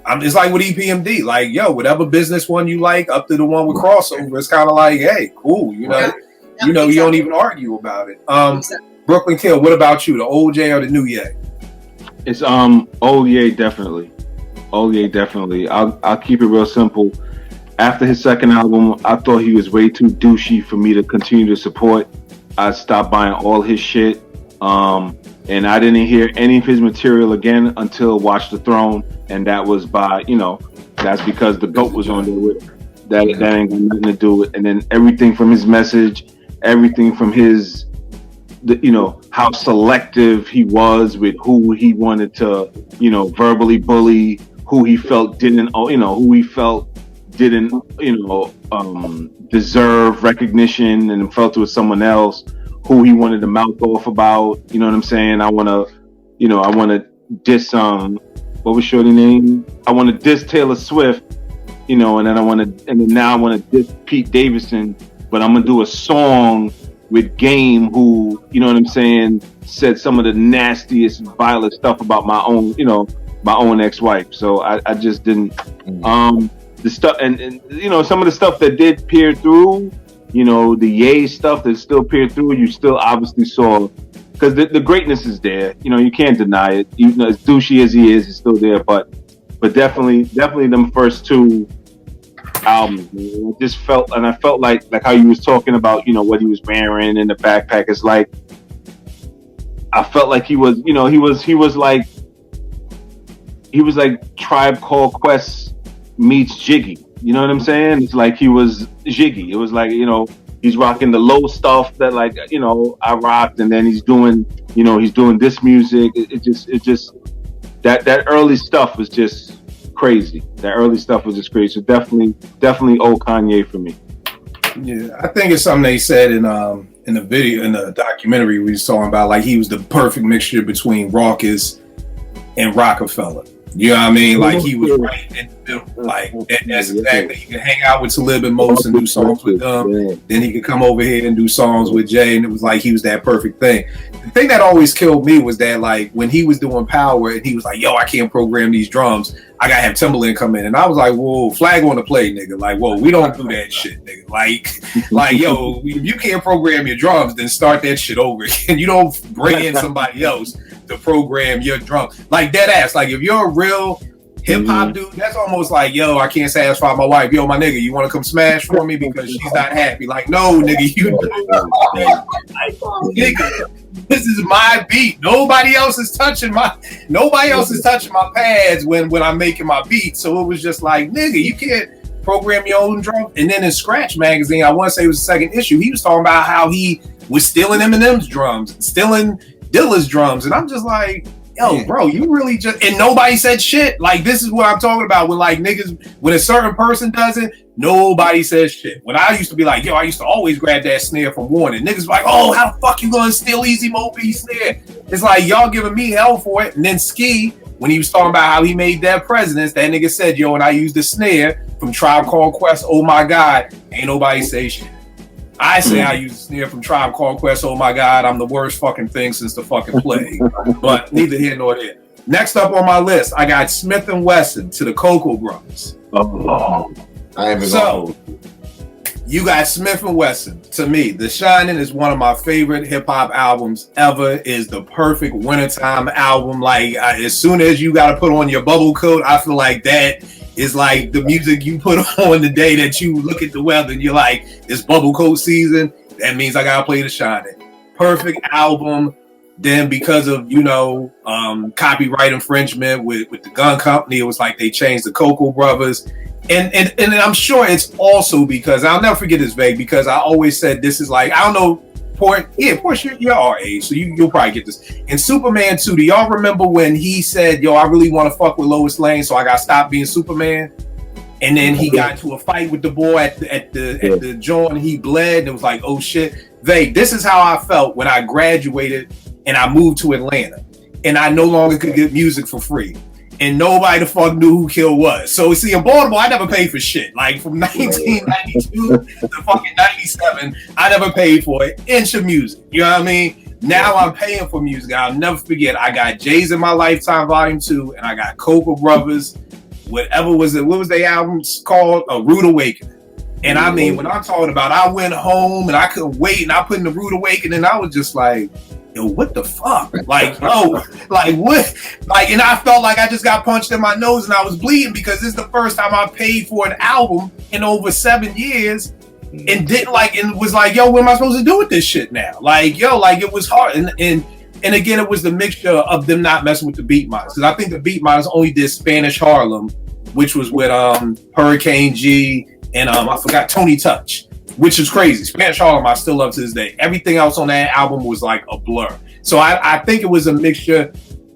It's like with EPMD, like, yo, whatever business one you like, up to the one with crossover, it's kind of like, hey, cool, you know, you don't even argue about it. Brooklyn Kill, what about you, the old Ye or the new Ye? It's old Ye, definitely. Old Ye, definitely. I'll keep it real simple. After his second album, I thought he was way too douchey for me to continue to support. I stopped buying all his shit. And I didn't hear any of his material again until Watch the Throne, and that was by, that's because the GOAT was on there with it. That ain't got nothing to do with it. And then everything from his message, everything from his, how selective he was with who he wanted to, verbally bully, who he felt didn't, deserve recognition and felt it was someone else. Who he wanted to mouth off about, you know what I'm saying? I want to diss, what was Shorty name? I want to diss Taylor Swift, and then now I want to diss Pete Davidson, but I'm going to do a song with Game who, you know what I'm saying, said some of the nastiest, violent stuff about my own, my own ex-wife. So I just didn't, the stuff, and some of the stuff that did peer through, the Ye stuff that still peered through, you still obviously saw, because the greatness is there. You can't deny it. As douchey as he is, it's still there. But definitely them first two albums, man. I felt like how you was talking about, what he was wearing in the backpack. It's like, I felt like he was like Tribe Called Quest meets Jiggy. You know what I'm saying? It's like he was Jiggy. It was like, he's rocking the low stuff that I rocked, and then he's doing this music. It just that early stuff was just crazy. That early stuff was just crazy. So definitely old Kanye for me. Yeah, I think it's something they said in the video, in the documentary we was talking about, like he was the perfect mixture between Rawkus and Rockefeller. You know what I mean? Like he was right in the middle. Like that's exactly. He could hang out with Talib and Mos and do songs with them. Then he could come over here and do songs with Jay, and it was like he was that perfect thing. The thing that always killed me was that, like, when he was doing Power and he was like, "Yo, I can't program these drums. I gotta have Timbaland come in," and I was like, "Whoa, flag on the play, nigga! Like, whoa, we don't do that shit, nigga. Like, yo, if you can't program your drums, then start that shit over again. You don't bring in somebody else to program your drum, like dead ass. Like, if you're a real hip hop dude, that's almost like, yo, I can't satisfy my wife. Yo, my nigga, you want to come smash for me because she's not happy? Like, no, nigga, you nigga, this is my beat. Nobody else is touching my pads when I'm making my beat. So it was just like, nigga, you can't program your own drum. And then in Scratch magazine, I want to say it was the second issue, he was talking about how he was stealing Eminem's drums and stealing Dilla's drums, and I'm just like, yo, bro, you really just, and nobody said shit. Like, this is what I'm talking about when, like, niggas, when a certain person does it, nobody says shit. When I used to be like, yo, I used to always grab that snare from Warning. Niggas like, oh, how the fuck you gonna steal Easy Mo B snare? It's like, y'all giving me hell for it. And then Ski, when he was talking about how he made that Presidents, that nigga said, yo, and I used the snare from Tribe Called Quest, oh my God, ain't nobody say shit. I say I use the snare from Tribe Called Quest, oh my God, I'm the worst fucking thing since the fucking plague. But neither here nor there. Next up on my list, I got Smith & Wesson to the Cocoa Brothers. So, you got Smith & Wesson. To me, The Shining is one of my favorite hip-hop albums ever. Is the perfect wintertime album. Like, as soon as you got to put on your bubble coat, I feel like that is like the music you put on the day that you look at the weather and you're like, it's bubble coat season. That means I gotta play The Shining. Perfect album. Then because of, copyright infringement with the gun company, it was like they changed the Cocoa Brothers. And I'm sure it's also because, I'll never forget this, Vague, because I always said this is like, I don't know, Porsche, you're our age, so you'll probably get this. In Superman 2, do y'all remember when he said, yo, I really want to fuck with Lois Lane, so I got to stop being Superman? And then he got into a fight with the boy at the joint, and he bled, and it was like, oh shit. This is how I felt when I graduated and I moved to Atlanta, and I no longer could get music for free. And nobody the fuck knew who Kill was. So see, in Baltimore, I never paid for shit. Like from 1992 to fucking 97, I never paid for an inch of music. You know what I mean? Now I'm paying for music. I'll never forget. I got Jay's in My Lifetime Volume 2, and I got Cocoa Brothers. whatever was it, what was the album's called? A Rude Awakening. And I mean, when I'm talking about, I went home and I couldn't wait, and I put in the Rude Awakening, I was just like, yo, what the fuck? Like, yo, like what? Like, and I felt like I just got punched in my nose and I was bleeding because this is the first time I paid for an album in over 7 years and didn't like, and was like, yo, what am I supposed to do with this shit now? Like, yo, like it was hard. And again, it was the mixture of them not messing with the beat models. Because I think the beat models only did Spanish Harlem, which was with Hurricane G and I forgot Tony Touch, which is crazy. Spanish Harlem I still love to this day. Everything else on that album was like a blur. So I think it was a mixture,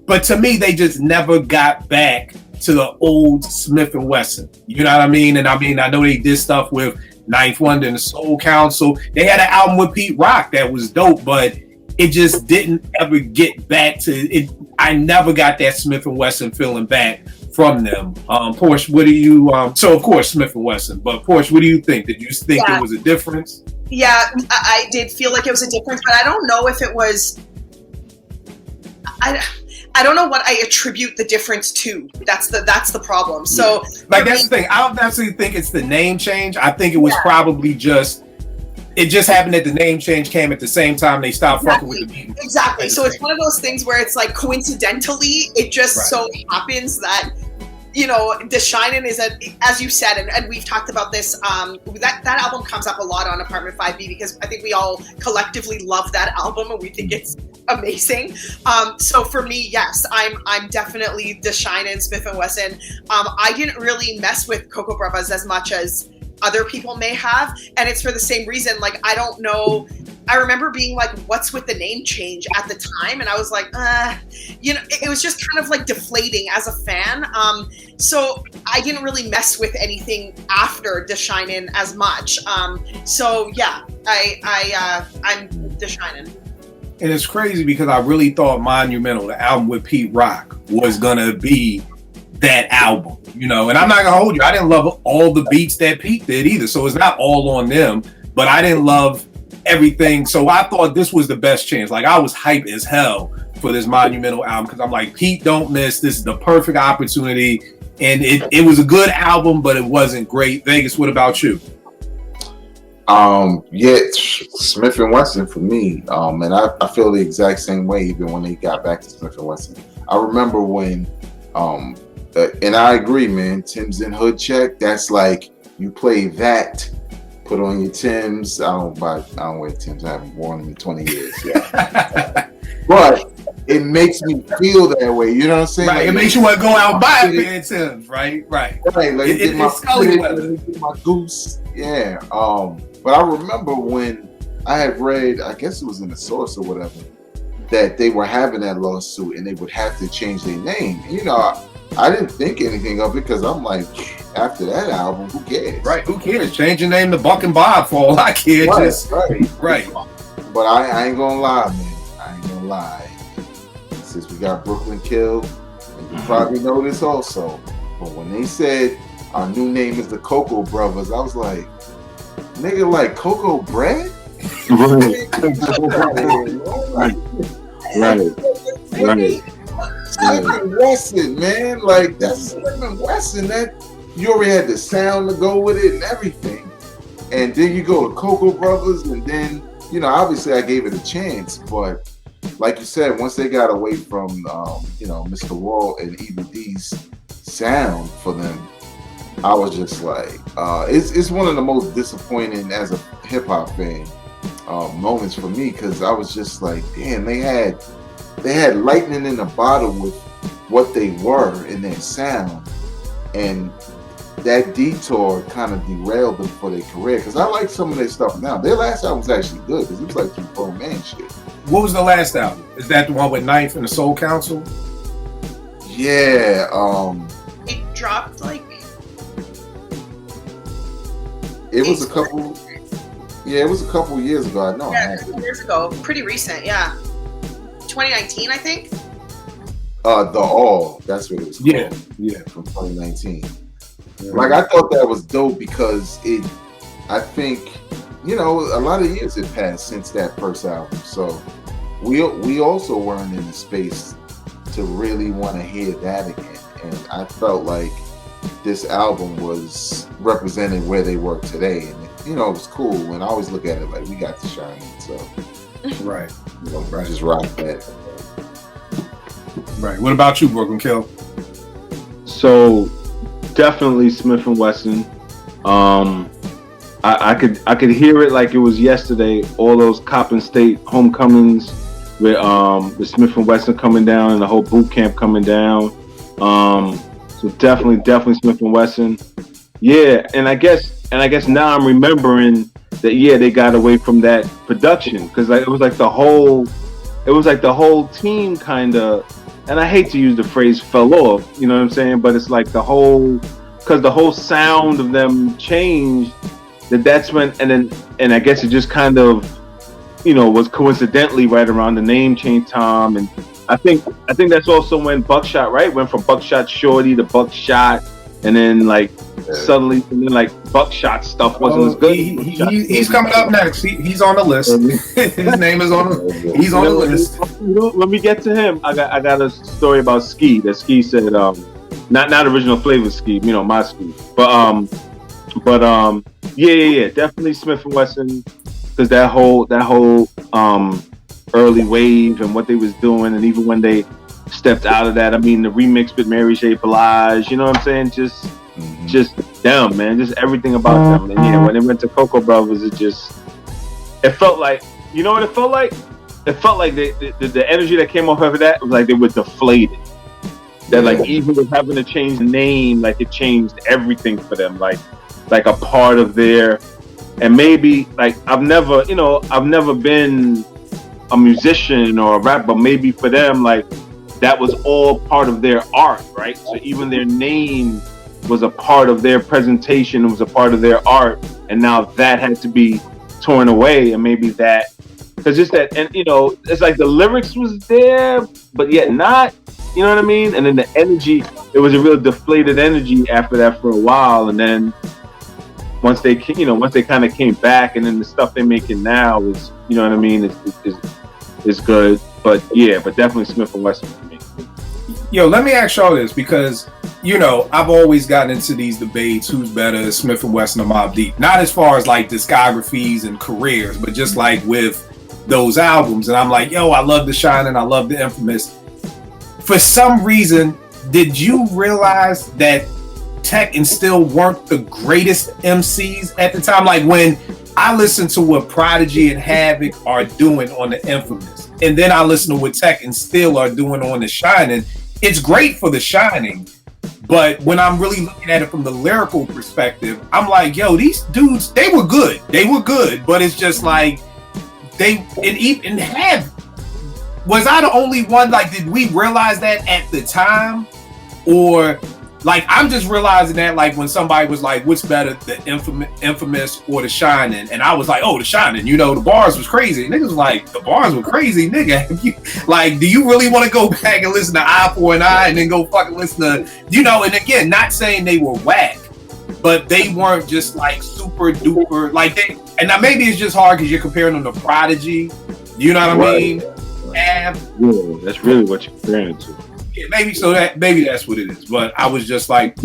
but to me they just never got back to the old Smith and Wesson. You know what I mean? And I mean, I know they did stuff with Ninth Wonder and the Soul Council. They had an album with Pete Rock that was dope, but it just didn't ever get back to it. I never got that Smith and Wesson feeling back from them. Porsche, what do you so of course Smith and Wesson, but Porsche, what do you think? Did you think there was a difference? Yeah, I did feel like it was a difference, but I don't know if it was, I don't know what I attribute the difference to. That's the problem. So like that's the thing. I don't necessarily think it's the name change. I think it was probably just it just happened that the name change came at the same time they stopped fucking with the beat. Exactly. So it's one of those things where it's like coincidentally, it just so happens that, you know, The Shinin' is, as you said, and we've talked about this, that album comes up a lot on Apartment 5B because I think we all collectively love that album and we think it's amazing. So for me, yes, I'm definitely The Shinin', Smith & Wesson. I didn't really mess with Coco Brovaz as much as other people may have, and it's for the same reason. Like, I don't know, I remember being like, what's with the name change at the time, and I was like, you know, it was just kind of like deflating as a fan. So I didn't really mess with anything after The Shinin' as much. So yeah, I'm The Shinin'. And it's crazy because I really thought Monumental, the album with Pete Rock, was gonna be that album, you know, and I'm not gonna hold you, I didn't love all the beats that Pete did either, so it's not all on them, but I didn't love everything, so I thought this was the best chance. Like, I was hyped as hell for this Monumental album because I'm like, Pete don't miss, this is the perfect opportunity, and it was a good album, but it wasn't great. Vegas, what about you? Yeah, Smith and Wesson for me, and I feel the exact same way even when they got back to Smith and Wesson. I remember when and I agree, man. Tim's and Hood Check. That's like you play that, put on your Tims. I don't wear Tims. I haven't worn them in 20 years. Yeah. But it makes me feel that way. You know what I'm saying? Right. Like, it makes you want to go out and buy a pair of Tims. Right. Right. Right. Like it's Scully weather. My goose. Yeah. But I remember when I had read, I guess it was in the source or whatever, that they were having that lawsuit and they would have to change their name. You know, I didn't think anything of it because I'm like, after that album, who cares? Right, who cares? Change your name to Buck and Bob for all I care. Right. But I ain't gonna lie, man. I ain't gonna lie. Since we got Brooklyn killed, and you probably know this also, but when they said our new name is the Cocoa Brothers, I was like, nigga, like Cocoa Bread? Right. Smith & Wesson, man, like that's Smith & Wesson. That you already had the sound to go with it and everything, and then you go to Cocoa Brothers, and then you know, obviously I gave it a chance, but like you said, once they got away from you know, Mr. Wall and Even D's sound for them, I was just like, it's one of the most disappointing as a hip hop fan moments for me because I was just like, damn, they had lightning in a bottle with what they were in their sound, and that detour kind of derailed them for their career. Because I like some of their stuff now. Their last album was actually good because it was like some pro man shit. What was the last album? Is that the one with Ninth and the Soul Council? Yeah. It dropped like. It was a couple. Yeah, it was a couple years ago. I know. Yeah, a couple years ago. Pretty recent. Yeah. 2019, I think. The All. That's what it was called. Yeah. From 2019. Yeah. Like, I thought that was dope because I think, you know, a lot of years had passed since that first album. So we also weren't in the space to really want to hear that again. And I felt like this album was representing where they were today, and it was cool. And I always look at it like we got to shine, so right. I just rock that. Right. What about you, Brooklyn Kill? So definitely Smith and Wesson. I could hear it like it was yesterday. All those Coppin State homecomings with Smith and Wesson coming down and the whole boot camp coming down. So definitely Smith and Wesson. Yeah, and I guess now I'm remembering that they got away from that production because it was like the whole team kind of, and I hate to use the phrase fell off, you know what I'm saying, but it's like the whole sound of them changed. That's when, and I guess it just kind of, was coincidentally right around the name change time, and I think that's also when Buckshot, right, went from Buckshot Shorty to Buckshot, and then suddenly, and then Buckshot stuff wasn't as good. He's coming up next. He's on the list. His name is on. He's on the list. When we get to him, I got a story about Ski. That Ski said, not original flavor Ski, my Ski, but yeah, definitely Smith and Wesson, because that whole early wave and what they was doing, and even when they stepped out of that, I mean the remix with Mary J. Blige, you know what I'm saying? Just them, man, just everything about them. And when they went to Cocoa Brothers, it felt like, you know what it felt like? It felt like the energy that came off of that was like they were deflated. That even with having to change the name, it changed everything for them. Like a part of their, and maybe I've never been a musician or a rapper, but maybe for them that was all part of their art, right? So even their name was a part of their presentation, it was a part of their art, and now that had to be torn away. And maybe that, because just that, and it's like the lyrics was there but yet not, you know what I mean? And then the energy, it was a real deflated energy after that for a while. And then once they kind of came back, and then the stuff they're making now is, you know what I mean, is good. But definitely Smith and Wesson for me. Yo, let me ask y'all this, because I've always gotten into these debates, who's better, Smith and Wesson or Mobb Deep. Not as far as discographies and careers, but just with those albums. And I'm like, yo, I love The Shining, I love The Infamous. For some reason, did you realize that Tech and Still weren't the greatest MCs at the time? When I listen to what Prodigy and Havoc are doing on The Infamous, and then I listen to what Tech and Still are doing on The Shining, it's great for The Shining. But when I'm really looking at it from the lyrical perspective, I'm like, yo, these dudes, they were good. But it's just was I the only one? Did we realize that at the time? Or I'm just realizing that when somebody was like, what's better, The Infamous or The Shining? And I was like, oh, The Shining, the bars was crazy. And niggas was like, the bars were crazy, nigga. Do you really want to go back and listen to Eye for an Eye and then go fucking listen to, and again, not saying they were whack, but they weren't just super duper, and now maybe it's just hard because you're comparing them to Prodigy, you know what I mean? Yeah, that's really what you're comparing it to. Yeah, maybe that's what it is. But I was just but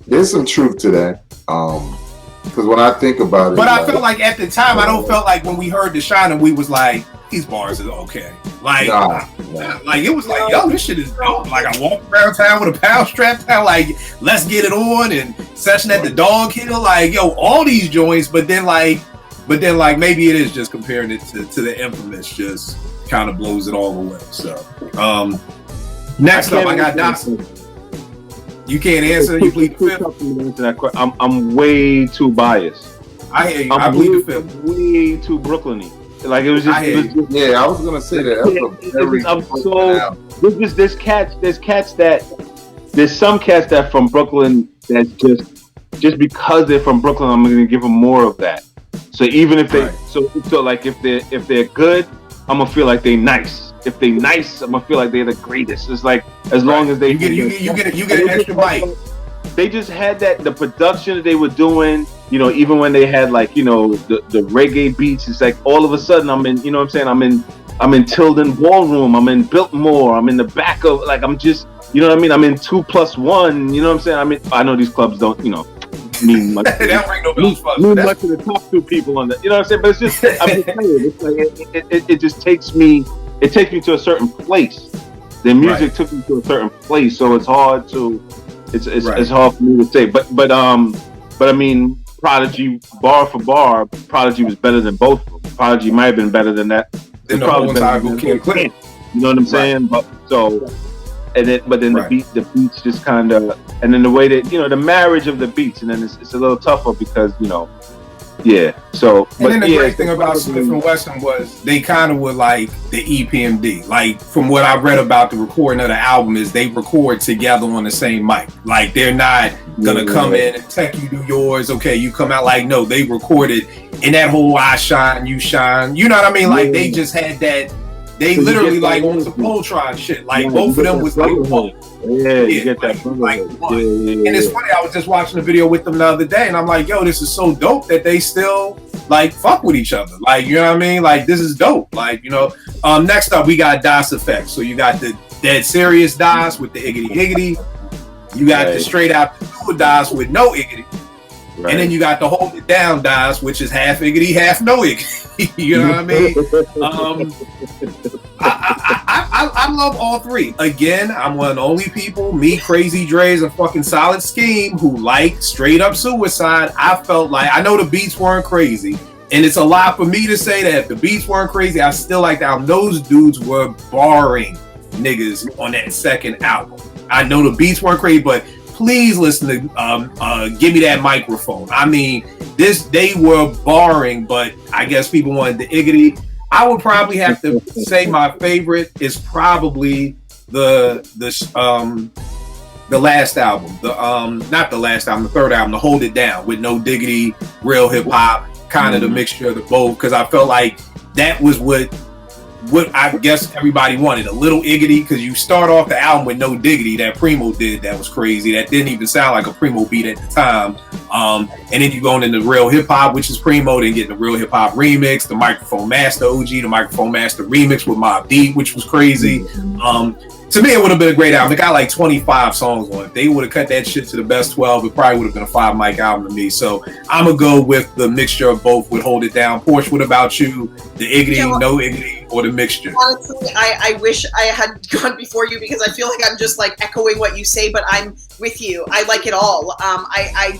there's some truth to that. Because when I think about it, but I felt like at the time, I don't felt like when we heard The Shining, we was like, these bars are okay. It was yo, this shit is dope. I walk around town with a pound strap down, let's get it on, and Session at the Dog Hill, yo, all these joints. But then maybe it is just comparing it to The Infamous, just kind of blows it all away. So, next up, I got Dawson. You can't answer. You plead the fifth. I'm way too biased. I hear you. I plead the fifth. Way too Brooklyny. It was just. Yeah, I was gonna say that. There's some cats that from Brooklyn that's just because they're from Brooklyn, I'm gonna give them more of that. So even if they, if they're good, I'm gonna feel like they nice. If they nice, I'm gonna feel like they're the greatest. It's as long as they you get an extra bite. They just had the production that they were doing, even when they had the reggae beats, it's all of a sudden I'm in, I'm in I'm in Tilden Ballroom. I'm in Biltmore. I'm in the back of, like, I'm just, you know what I mean? I'm in 2+1. You know what I'm saying? I mean, I know these clubs don't, you know, mean much. They don't ring no bells for us. Mean much to the top 2 people on the, you know what I'm saying? But it's just, I'm just saying, it's like, it just takes me to a certain place. The music took me to a certain place, so it's hard to, it's hard for me to say. But I mean, Prodigy, bar for bar, Prodigy was better than both of them. Prodigy might have been better than that. Then the whole entire group can't click. You know what I'm saying? But so, and then the beats just kind of, and then the way that, you know, the marriage of the beats, and then it's a little tougher because, you know, So, and then the great thing about Smith and Wesson was they kind of were like the EPMD. Like, from what I read about the recording of the album, is they record together on the same mic. Like, they're not gonna come in and tech you do yours. Okay, you come out. Like, no, they recorded in that whole I shine, you shine. You know what I mean? Like, they just had that. They so literally like on some Voltron shit. Like, both of them was like, you get that. Like, and it's funny, I was just watching a video with them the other day, and I'm like, yo, this is so dope that they still like fuck with each other. Like, you know what I mean? Like, this is dope. Like, you know. Next up, we got DOS Effects. So you got the dead serious DOS with the iggity iggity. You got the straight out DOS with no iggity. Right. And then you got the hold it down DOS, which is half iggity, half no iggity. You know what I mean? I love all three. Again, I'm one of the only people, me, Crazy Dre's, a fucking Solid Scheme, who like straight up suicide. I felt like, I know the beats weren't crazy, and it's a lot for me to say that if the beats weren't crazy, I still like the album. Those dudes were barring niggas on that second album. I know the beats weren't crazy, but please listen to Give Me That Microphone. I mean, they were barring, but I guess people wanted the iggity. I would probably have to say my favorite is probably the last album. Not the last album, the third album, the Hold It Down, with no diggity, real hip hop, kind of the mixture of the both, because I felt like that was what I guess everybody wanted, a little iggity, because you start off the album with no diggity that Primo did that was crazy, that didn't even sound like a Primo beat at the time, and then you going into real hip hop, which is Primo, then getting the real hip hop remix, the Microphone Master OG, the Microphone Master remix with Mobb Deep, which was crazy. To me, it would have been a great album. It got like 25 songs on it. If they would have cut that shit to the best 12, it probably would have been a 5-mic album to me. So I'm going to go with the mixture of both with Hold It Down. Porsche, what about you? The iggity, no iggity, or the mixture? Honestly, I wish I had gone before you, because I feel like I'm just like echoing what you say, but I'm with you. I like it all.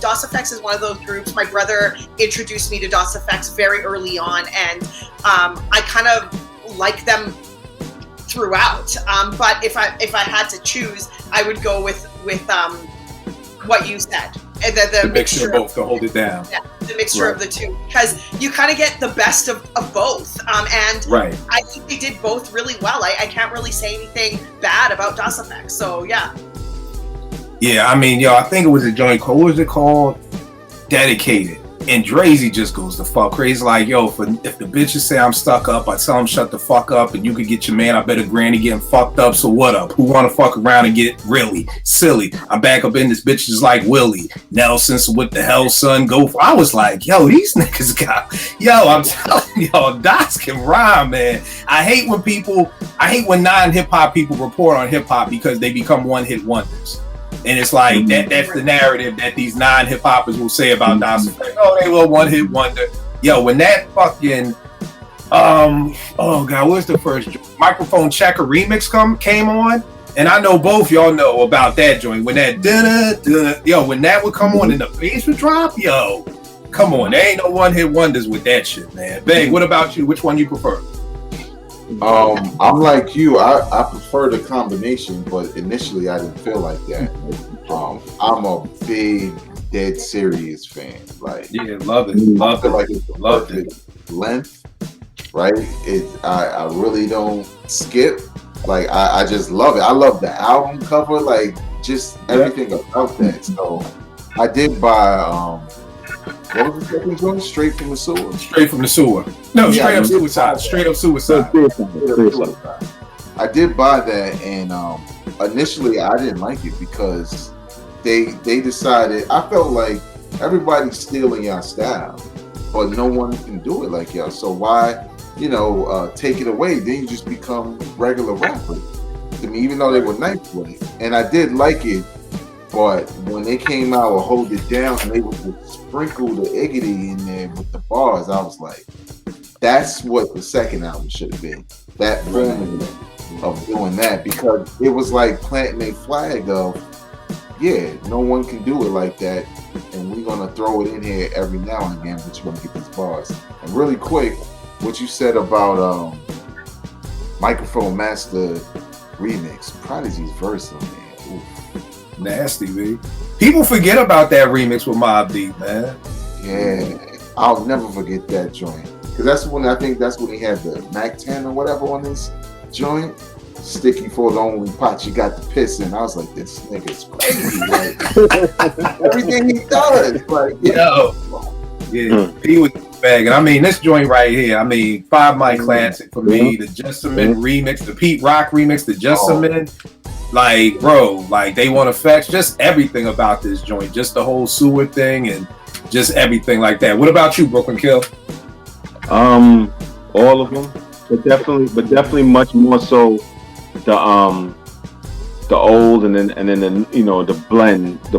DOS Effects is one of those groups. My brother introduced me to DOS Effects very early on, and I kind of like them throughout, but if I had to choose, I would go with what you said, and the mixture of both to Hold It Down. Yeah, the mixture of the two, because you kind of get the best of both, and I think they did both really well. I can't really say anything bad about DOS Effects, so yeah. I mean, I think it was a joint called, what was it called? Dedicated. And Drazy just goes the fuck crazy. Like, yo, if the bitches say I'm stuck up, I tell them shut the fuck up, and you could get your man. I bet a granny getting fucked up, so what up? Who want to fuck around and get really silly? I'm back up in this bitch is like Willie Nelson, so what the hell, son? Go for. I was like, yo, these niggas got, I'm telling y'all, DOS can rhyme, man. I hate when non-hip hop people report on hip hop because they become one-hit wonders. And it's like that's the narrative that these non-hip hoppers will say about DOS Effects. Oh, they were one-hit wonder. Yo, when that fucking oh god, what's the first Microphone Checker remix came on? And I know both y'all know about that joint. When that when that would come on and the bass would drop, yo, come on, there ain't no one-hit wonders with that shit, man. Bang, what about you? Which one you prefer? I'm like you. I prefer the combination, but initially I didn't feel like that. I'm a big Dead Serious fan. Like, love it. I feel like it's the perfect length, right? I really don't skip. Like, I just love it. I love the album cover, like just everything about that. So I did buy what was the second one? Straight from the Sewer. Straight from the Sewer. No, Straight Up Suicide. Straight Up Suicide. I did buy that, and initially I didn't like it because they decided, I felt like everybody's stealing y'all style, but no one can do it like y'all. So why take it away, then you just become regular rappers. I mean, even though they were nice with it, and I did like it, but when they came out with Hold It Down and they would sprinkle the Iggity in there with the bars, I was like, that's what the second album should have been. That formula of doing that, because it was like planting a flag of, yeah, no one can do it like that, and we're gonna throw it in here every now and again, but you're gonna get these bars. And really quick, what you said about Microphone Master remix, Prodigy's verse on there. Oof. Nasty, B. People forget about that remix with Mobb Deep, man. Yeah, I'll never forget that joint. Because that's when he had the Mac 10 or whatever on his joint. Sticky for the only pot you got to piss in. I was like, this nigga's crazy. Like, everything he does. Like, he was bagging. I mean, this joint right here, I mean, 5 Mic classic for me. The Jessamine remix, the Pete Rock remix, the Jessamine. Like, bro, like They Want Effects, just everything about this joint. Just the whole sewer thing and just everything like that. What about you, Brooklyn Kill? All of them, but definitely much more so the old and then the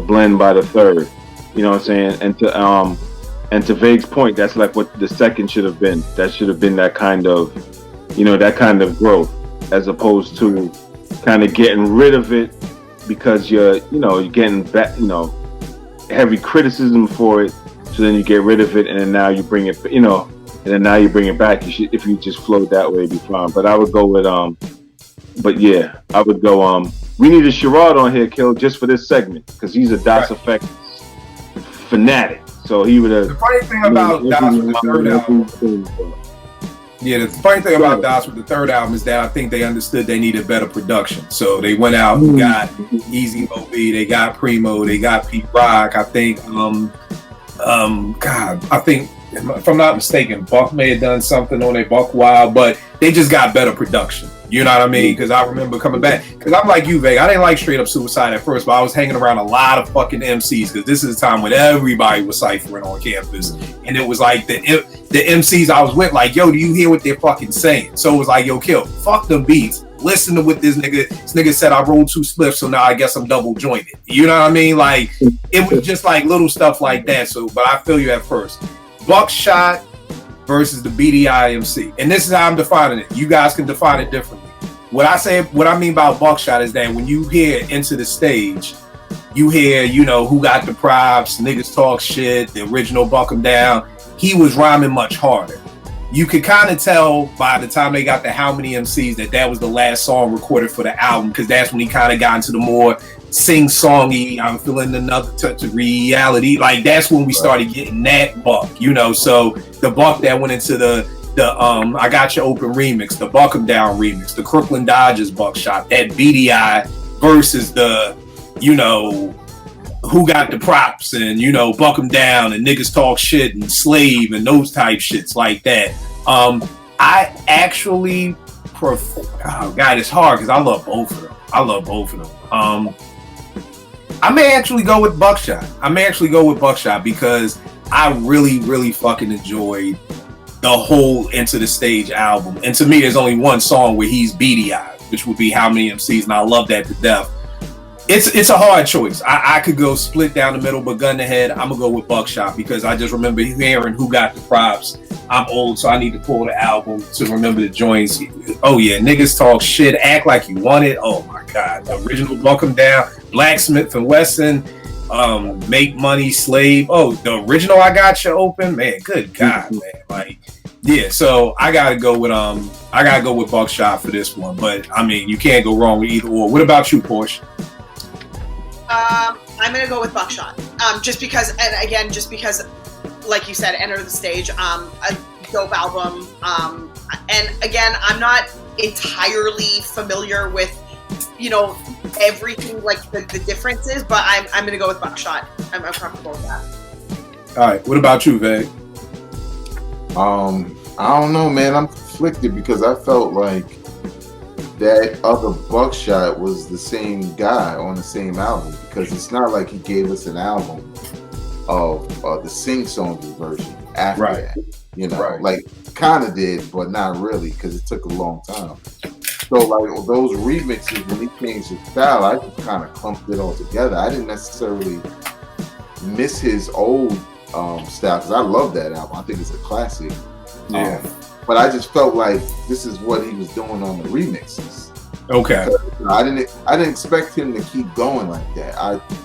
blend by the third. You know what I'm saying? And to Vague's point, that's like what the second should have been. That should have been that kind of growth, as opposed to kind of getting rid of it because you're getting back, heavy criticism for it. So then you get rid of it, and then now you bring it, and then now you bring it back. If you just flowed that way, it'd be fine. But I would go with we need a Sherrod on here, Kill, just for this segment, because he's a Das Effect fanatic. So he would have. The funny thing about Das with the third album. Yeah, the funny thing about Das with the third album is that I think they understood they needed better production. So they went out and got Easy Mo B, they got Primo, they got Pete Rock. I think, if I'm not mistaken, Buck may have done something on a Buck Wild, but they just got better production. You know what I mean? Because I remember coming back. Because I'm like you, Veg. I didn't like Straight Up Suicide at first, but I was hanging around a lot of fucking MCs because this is a time when everybody was ciphering on campus. And it was like the MCs I was with, like, yo, do you hear what they're fucking saying? So it was like, yo, Kill, fuck them beats. Listen to what this nigga said. I rolled 2 spliffs, so now I guess I'm double jointed. You know what I mean? Like, it was just like little stuff like that. So, but I feel you at first. Buckshot versus the BDI MC. And this is how I'm defining it. You guys can define it differently. What I mean by Buckshot is that when you hear Into the Stage, you hear, Who Got the Props, Niggas Talk Shit, the original Buck 'Em Down. He was rhyming much harder. You could kind of tell by the time they got to How Many MCs that was the last song recorded for the album, because that's when he kind of got into the more sing-songy, I'm feeling another touch of reality. Like, that's when we started getting that Buck, So the Buck that went into the I Got You Open remix, the Buck 'Em Down remix, the Crooklyn Dodgers Buckshot, that BDI versus the, Who Got the Props and, Buck 'Em Down and Niggas Talk Shit and Slave and those type shits like that. I actually prefer, oh God, it's hard because I love both of them. I may actually go with Buckshot because I really, really fucking enjoyed the whole Into the Stage album. And to me, there's only one song where he's BDI, which would be How Many MCs, and I love that to death. It's a hard choice. I could go split down the middle, but gun to head, I'm gonna go with Buckshot because I just remember hearing Who Got the Props. I'm old, so I need to pull the album to remember the joints. Oh yeah, Niggas Talk Shit, Act Like You Want It. Oh my God, the original Buck 'Em Down, Blacksmith and Wesson, Make Money, Slave. Oh, the original I Got You Open, man. Good God, man. Like, yeah. So I gotta go with Buckshot for this one. But I mean, you can't go wrong with either or. What about you, Porsche? I'm gonna go with Buckshot. Just because, like you said, Enter the Stage, a dope album. And again, I'm not entirely familiar with, everything, like the differences, but I'm gonna go with Buckshot. I'm comfortable with that. All right, what about you, Veg? I don't know, man. I'm conflicted because I felt like that other Buckshot was the same guy on the same album, because it's not like he gave us an album of the sing-songy version. after Right. that. You know, Right. like kind of did, but not really because it took a long time. So like those remixes, when he changed his style, I just kind of clumped it all together. I didn't necessarily miss his old style because I love that album. I think it's a classic. Yeah. But I just felt like this is what he was doing on the remixes. Okay. I didn't expect him to keep going like that.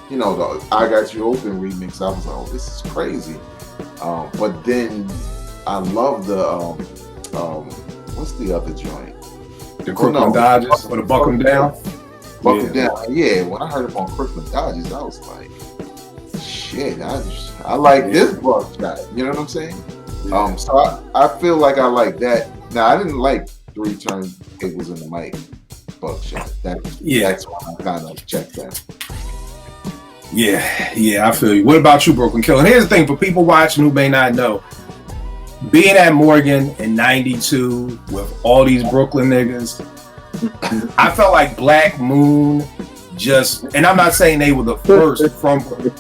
The I Got You Open remix, I was like, oh, this is crazy. But then I love the what's the other joint? The Crooklyn Dodgers or the Buck 'em Down? Buck 'em Down. Yeah, when I heard him on Crooklyn Dodgers, I was like, shit, I like this buckshot. You know what I'm saying? So I feel like I like that. Now I didn't like 3 turntables in the mic buckshot. That's why I kind of checked that. Yeah, I feel you. What about you, Brooklyn Killer? And here's the thing for people watching who may not know. Being at Morgan in 92 with all these Brooklyn niggas, I felt like Black Moon and I'm not saying they were the first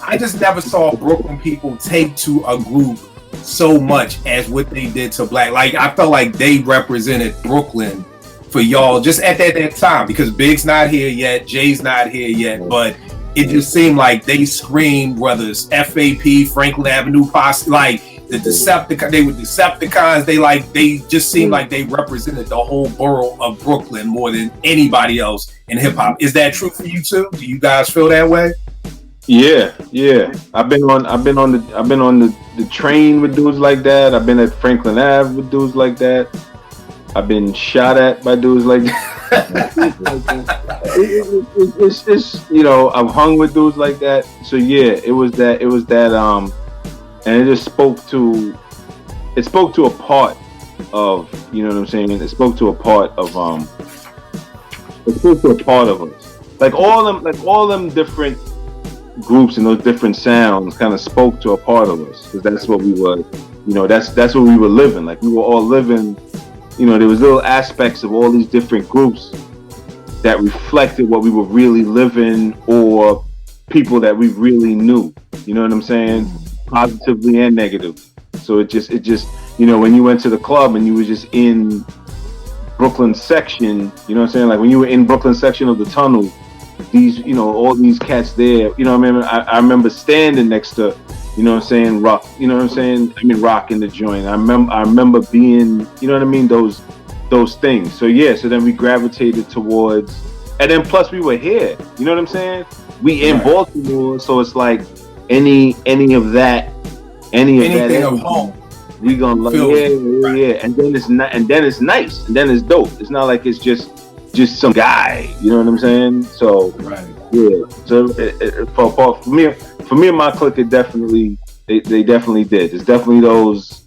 I just never saw Brooklyn people take to a group so much as what they did to Black. Like, I felt like they represented Brooklyn for y'all just at that time because Big's not here yet, Jay's not here yet, but it just seemed like they screamed, whether it's FAP, Franklin Avenue Posse, like the Decepticons, they were Decepticons. They just seemed like they represented the whole borough of Brooklyn more than anybody else in hip hop. Is that true for you too? Do you guys feel that way? Yeah. I've been on the train with dudes like that. I've been at Franklin Ave with dudes like that. I've been shot at by dudes like that. it's I've hung with dudes like that. So yeah, it was that and it just spoke to a part of, you know what I'm saying? It spoke to a part of us. Like all them different groups and those different sounds kind of spoke to a part of us because that's what we were, that's what we were living. Like we were all living, there was little aspects of all these different groups that reflected what we were really living or people that we really knew. You know what I'm saying? Positively and negative. So it just when you went to the club and you were just in Brooklyn section, you know what I'm saying? Like when you were in Brooklyn section of the tunnel, these, all these cats there, I remember standing next to, Rock, Rock in the joint. I remember being, those things. So yeah, so then we gravitated towards, and then plus we were here, you know what I'm saying? We in Baltimore, so it's like anything of that of home, we gonna love, yeah. And then it's nice, and then it's dope. It's not like it's just some guy, you know what I'm saying? So yeah. So for me and my clique, it definitely they definitely did. There's definitely those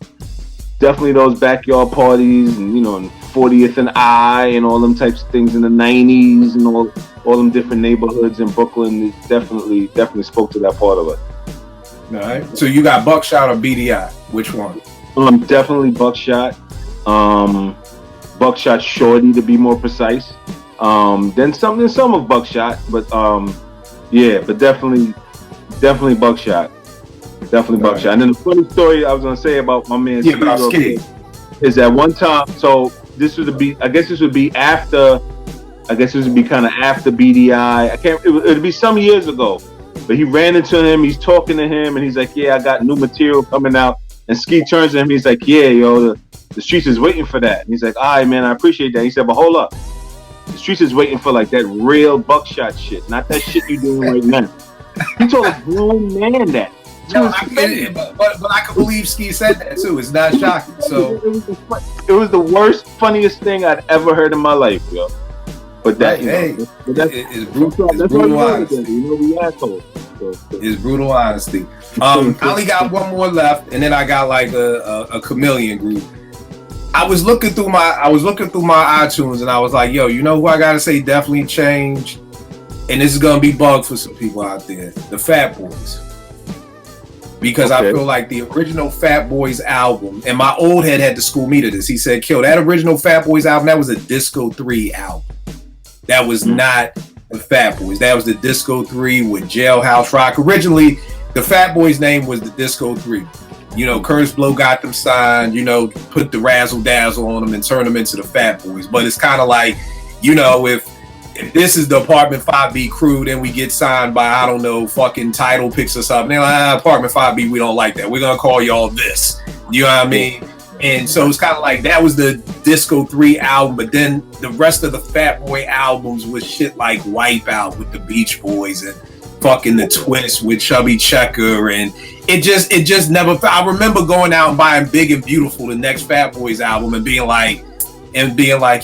backyard parties and 40th and I and all them types of things in the 90s and all them different neighborhoods in Brooklyn. It definitely spoke to that part of it. All right. So you got Buckshot or BDI? Which one? Definitely Buckshot. Buckshot Shorty to be more precise. Then some of Buckshot, but but definitely Buckshot. Definitely Buckshot. And then the funny story I was gonna say about my man Skid is that one time. So this would be kind of after BDI. It'd be some years ago. But he ran into him. He's talking to him, and he's like, "Yeah, I got new material coming out." And Ski turns to him. He's like, "Yeah, yo, the streets is waiting for that." And he's like, "All right, man, I appreciate that." He said, "But hold up, the streets is waiting for like that real Buckshot shit, not that shit you doing right now." He told a grown man that. No, but I can believe Ski said that too. It's not shocking. So it was the worst, funniest thing I'd ever heard in my life, yo. But that, it's brutal honesty. We assholes. It's brutal honesty. I only got one more left, and then I got like a chameleon group. I was looking through my iTunes, and I was like, yo, you know who I gotta say definitely changed? And this is gonna be bugged for some people out there. The Fat Boys. Because I feel like the original Fat Boys album, and my old head had to school me to this. He said, "Kill that original Fat Boys album. That was a Disco 3 album. That was not the Fat Boys. That was the Disco 3 with Jailhouse Rock. Originally, the Fat Boys name was the Disco 3. Curtis Blow got them signed, put the razzle dazzle on them and turn them into the Fat Boys. But it's kind of like, if this is the Apartment 5B crew, then we get signed by, I don't know, fucking Tidal picks us up. And they're like, Apartment 5B, we don't like that. We're going to call y'all this. You know what I mean? And so it's kind of like that was the Disco 3 album. But then the rest of the Fat Boy albums was shit like Wipeout with the Beach Boys and fucking The Twist with Chubby Checker. And it just never, I remember going out and buying Big and Beautiful, the next Fat Boys album, and being like,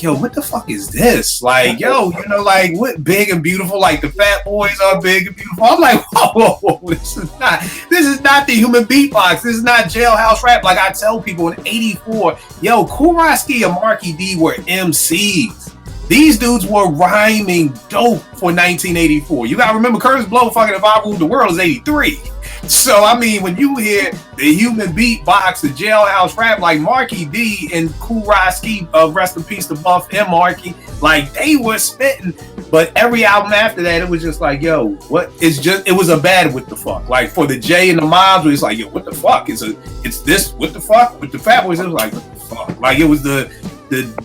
yo, what the fuck is this? Like, yo, like what Big and Beautiful? Like the Fat Boys are big and beautiful. I'm like, whoa, this is not the Human Beatbox. This is not Jailhouse Rap. Like I tell people in '84, yo, Kool Rock-Ski and Marky D were MCs. These dudes were rhyming dope for 1984. You gotta remember Curtis Blow fucking If I Ruled the World is 83. So, I mean, when you hear the Human Beatbox, the Jailhouse Rap, like Marky D and Kool Rock-Ski, rest in peace to Buff and Marky, like they were spitting. But every album after that, it was just like, yo, what? It was a bad what the fuck. Like for the J and the Mobs, it's like, yo, what the fuck? It's this, what the fuck? With the Fat Boys, it was like, what the fuck? Like it was the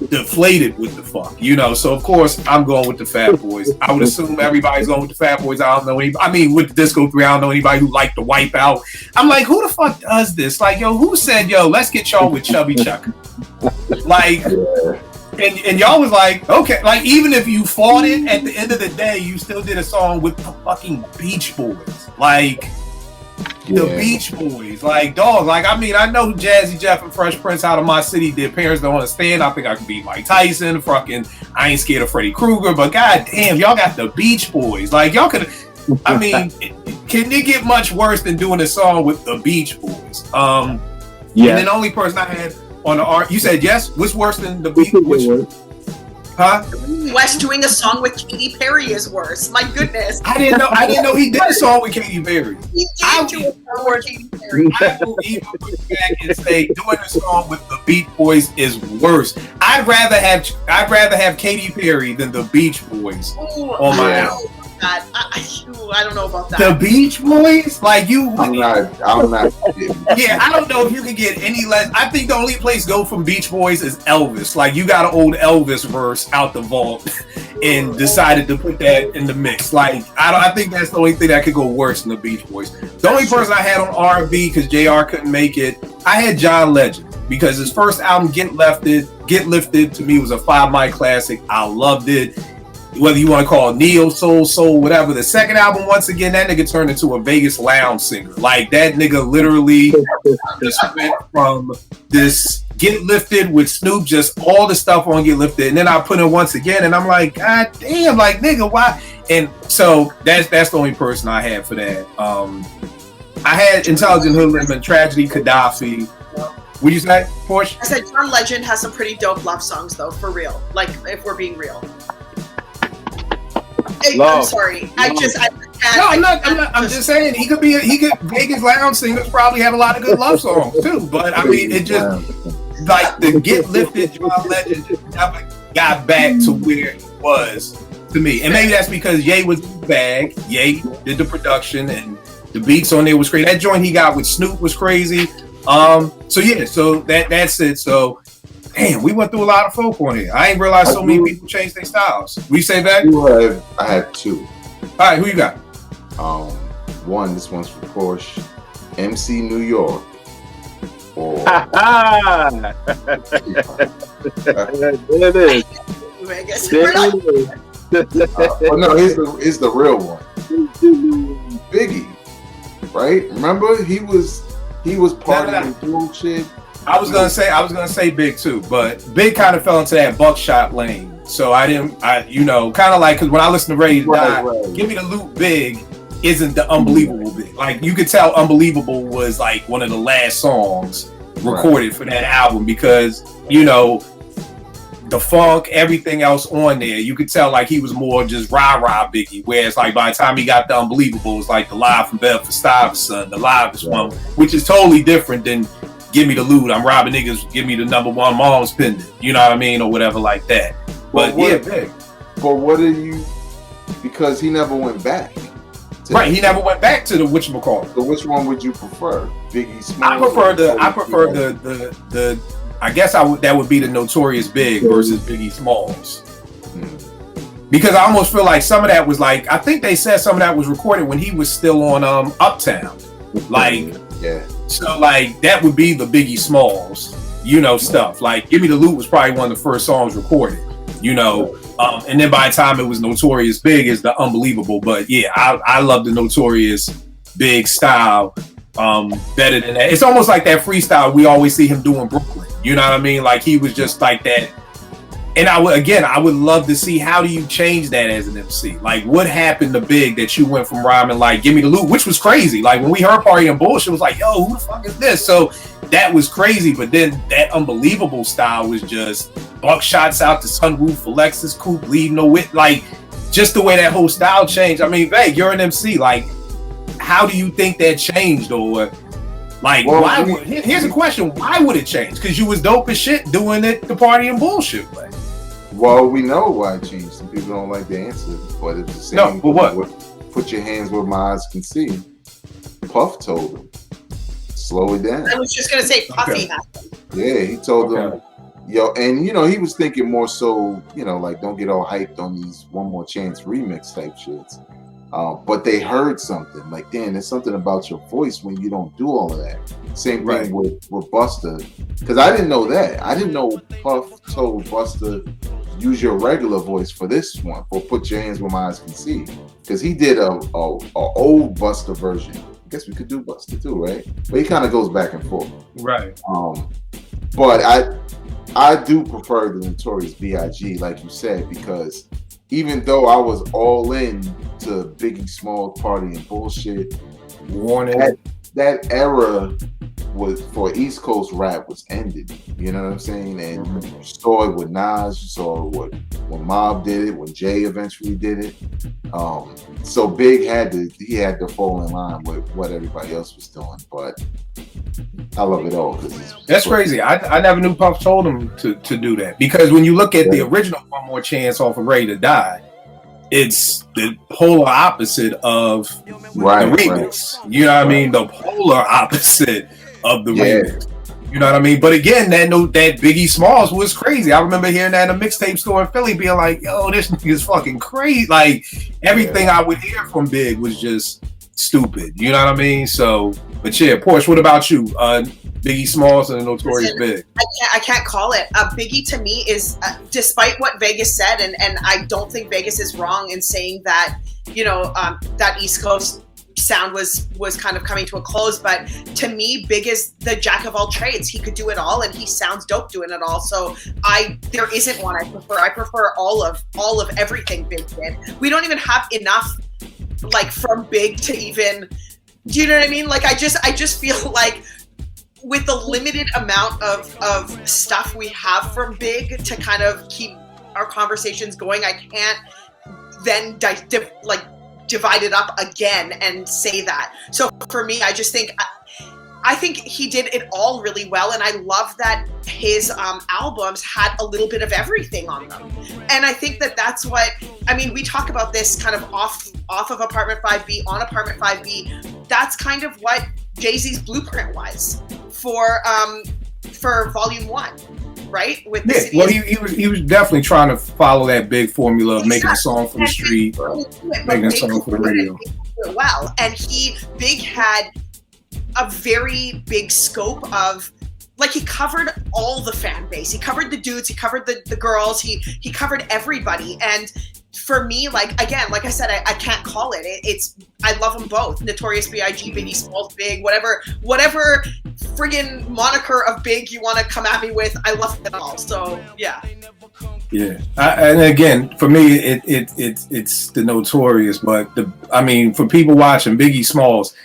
deflated with the fuck, so of course I'm going with the Fat Boys. I would assume everybody's going with the Fat Boys. I don't know anybody. I mean, with the Disco 3, I don't know anybody who liked the Wipeout. I'm like, who the fuck does this? Like, yo, who said, yo, let's get y'all with Chubby Checker? Like, and y'all was like, okay, like even if you fought it, at the end of the day, you still did a song with the fucking Beach Boys. Like, the Beach Boys, like dog, like I mean, I know Jazzy Jeff and Fresh Prince Out of My City did Parents Don't Understand. I think I could beat Mike Tyson. Fucking, I ain't scared of Freddy Krueger. But goddamn, y'all got the Beach Boys. Like y'all could, I mean, can it get much worse than doing a song with the Beach Boys? And then the only person I had on the art, you said yes. What's worse than the Beach Boys? Huh? West doing a song with Katy Perry is worse. My goodness. I didn't know he did a song with Katy Perry. He did do a song with Katy Perry. I will even push back and say doing a song with the Beach Boys is worse. I'd rather have Katy Perry than the Beach Boys on my album. I don't know about that. The Beach Boys, like you. I'm not. Yeah, I don't know if you can get any less. I think the only place go from Beach Boys is Elvis. Like you got an old Elvis verse out the vault and decided to put that in the mix. Like I think that's the only thing that could go worse than the Beach Boys. The only person I had on R&B because JR couldn't make it, I had John Legend because his first album, Get Lifted, to me was a 5 mic classic. I loved it. Whether you want to call it neo soul, whatever. The second album, once again, that nigga turned into a Vegas lounge singer. Like that nigga literally just went from this Get Lifted with Snoop, just all the stuff on Get Lifted, and then I put it once again, and I'm like, God damn, like nigga, why? And so that's the only person I had for that. I had Intelligent Hoodlum, Tragedy, Gaddafi. What you say, Porsche? I said John Legend has some pretty dope love songs though, for real. Like if we're being real. I'm sorry. I'm just saying he could Vegas lounge singers probably have a lot of good love songs too. But I mean, it just like the Get Lifted John Legend just never got back to where it was to me. And maybe that's because Ye was in the bag. Ye did the production and the beats on there was crazy. That joint he got with Snoop was crazy. So that's it. So damn, we went through a lot of folk on here. I ain't realized so many people changed their styles. We say that? I had two. All right, who you got? This one's for Porsche. MC New York. Or there it is. I guess no, here's the real one. Biggie, right? Remember he was partying through shit. I was gonna say Big too, but Big kind of fell into that buckshot lane. So kind of like, because when I listen to Ready to Die, Give Me the Loot Big isn't the Unbelievable Big. Like you could tell Unbelievable was like one of the last songs recorded for that album because, the funk, everything else on there, you could tell like he was more just rah-rah Biggie. Whereas like by the time he got the Unbelievable, it was like the Live from Bedford Stuyvesant, the Live one, which is totally different than Give Me the Loot, I'm robbing niggas, give me the #1 mom's pendant, you know what I mean, or whatever like that. But Big. But what are you? Because he never went back Right, he never went back to the whatchamacallit. So which one would you prefer? Biggie Smalls? I prefer the I guess that would be the Notorious Big versus Biggie Smalls. Because I almost feel like some of that was like, I think they said some of that was recorded when he was still on Uptown. Like, yeah. So like that would be the Biggie Smalls, stuff. Like Give Me the Loot was probably one of the first songs recorded, and then by the time it was Notorious Big is the Unbelievable. But yeah, I love the Notorious Big style better than that. It's almost like that freestyle we always see him doing Brooklyn. You know what I mean? Like he was just like that. And I would love to see, how do you change that as an MC? Like, what happened to Big that you went from rhyming like "Give Me the Loot," which was crazy. Like when we heard "Party and Bullshit," it was like, "Yo, who the fuck is this?" So that was crazy. But then that Unbelievable style was just buckshots out the sunroof, Alexis coupe, leave no wit. Like just the way that whole style changed. I mean, Veg, you're an MC. Like, how do you think that changed, or like here's a question: why would it change? Because you was dope as shit doing it the Party and Bullshit way. Well, we know why it changed. Some people don't like the answer, but it's the same. No, but what? Put your hands where my eyes can see. Puff told him, slow it down. I was just gonna say Puffy. Okay. Yeah, he told him, yo, and he was thinking more so, like don't get all hyped on these One More Chance remix type shits. But they heard something like, damn, there's something about your voice when you don't do all of that. Same thing with Busta, because I didn't know that. I didn't know Puff told Busta, use your regular voice for this one, or put your hands where my eyes can see, because he did a old Busta version. I guess we could do Busta too, right? But he kind of goes back and forth, right? But I do prefer the Notorious B.I.G. like you said, because even though I was all in to Biggie Smalls, Party and Bullshit, Warning, that era was for East Coast rap was ended. You know what I'm saying? And you saw it with Nas, you saw it when Mobb did it, when Jay eventually did it. So Big had to fall in line with what everybody else was doing. But I love it all. That's crazy. I never knew Puff told him to do that, because when you look at the original One More Chance off of Ready to Die, it's the polar opposite of the remix. Right. You know what I mean? The polar opposite of the remix. You know what I mean? But again, that Biggie Smalls was crazy. I remember hearing that in a mixtape store in Philly, being like, yo, this nigga's fucking crazy. Like everything I would hear from Big was just stupid. You know what I mean? So, but yeah, Porsche, what about you? Biggie Smalls and the Notorious Big. I can't call it. Biggie to me is, despite what Vegas said, and I don't think Vegas is wrong in saying that, that East Coast sound was kind of coming to a close, but to me, Big is the jack of all trades. He could do it all, and he sounds dope doing it all. So there isn't one I prefer. I prefer all of everything Big did. We don't even have enough like from Big to even, do you know what I mean? Like I just feel like with the limited amount of stuff we have from Big to kind of keep our conversations going, I can't then divide it up again and say that. So for me, I just think I think he did it all really well, and I love that his albums had a little bit of everything on them. And I think that's what, we talk about this kind of off of Apartment 5B, on Apartment 5B. That's kind of what Jay-Z's blueprint was for Volume 1, right? With the well, he was definitely trying to follow that Big formula of making a song for the street, making a song for the radio. Well, and Big had a very big scope of, like, he covered all the fan base. He covered the dudes, he covered the girls, he covered everybody. And for me, like, again, like I said, I can't call it. I love them both. Notorious B.I.G, Biggie Smalls, Big, whatever friggin' moniker of Big you want to come at me with, I love it all. So yeah. Yeah, and again, for me, it's the Notorious, but for people watching Biggie Smalls,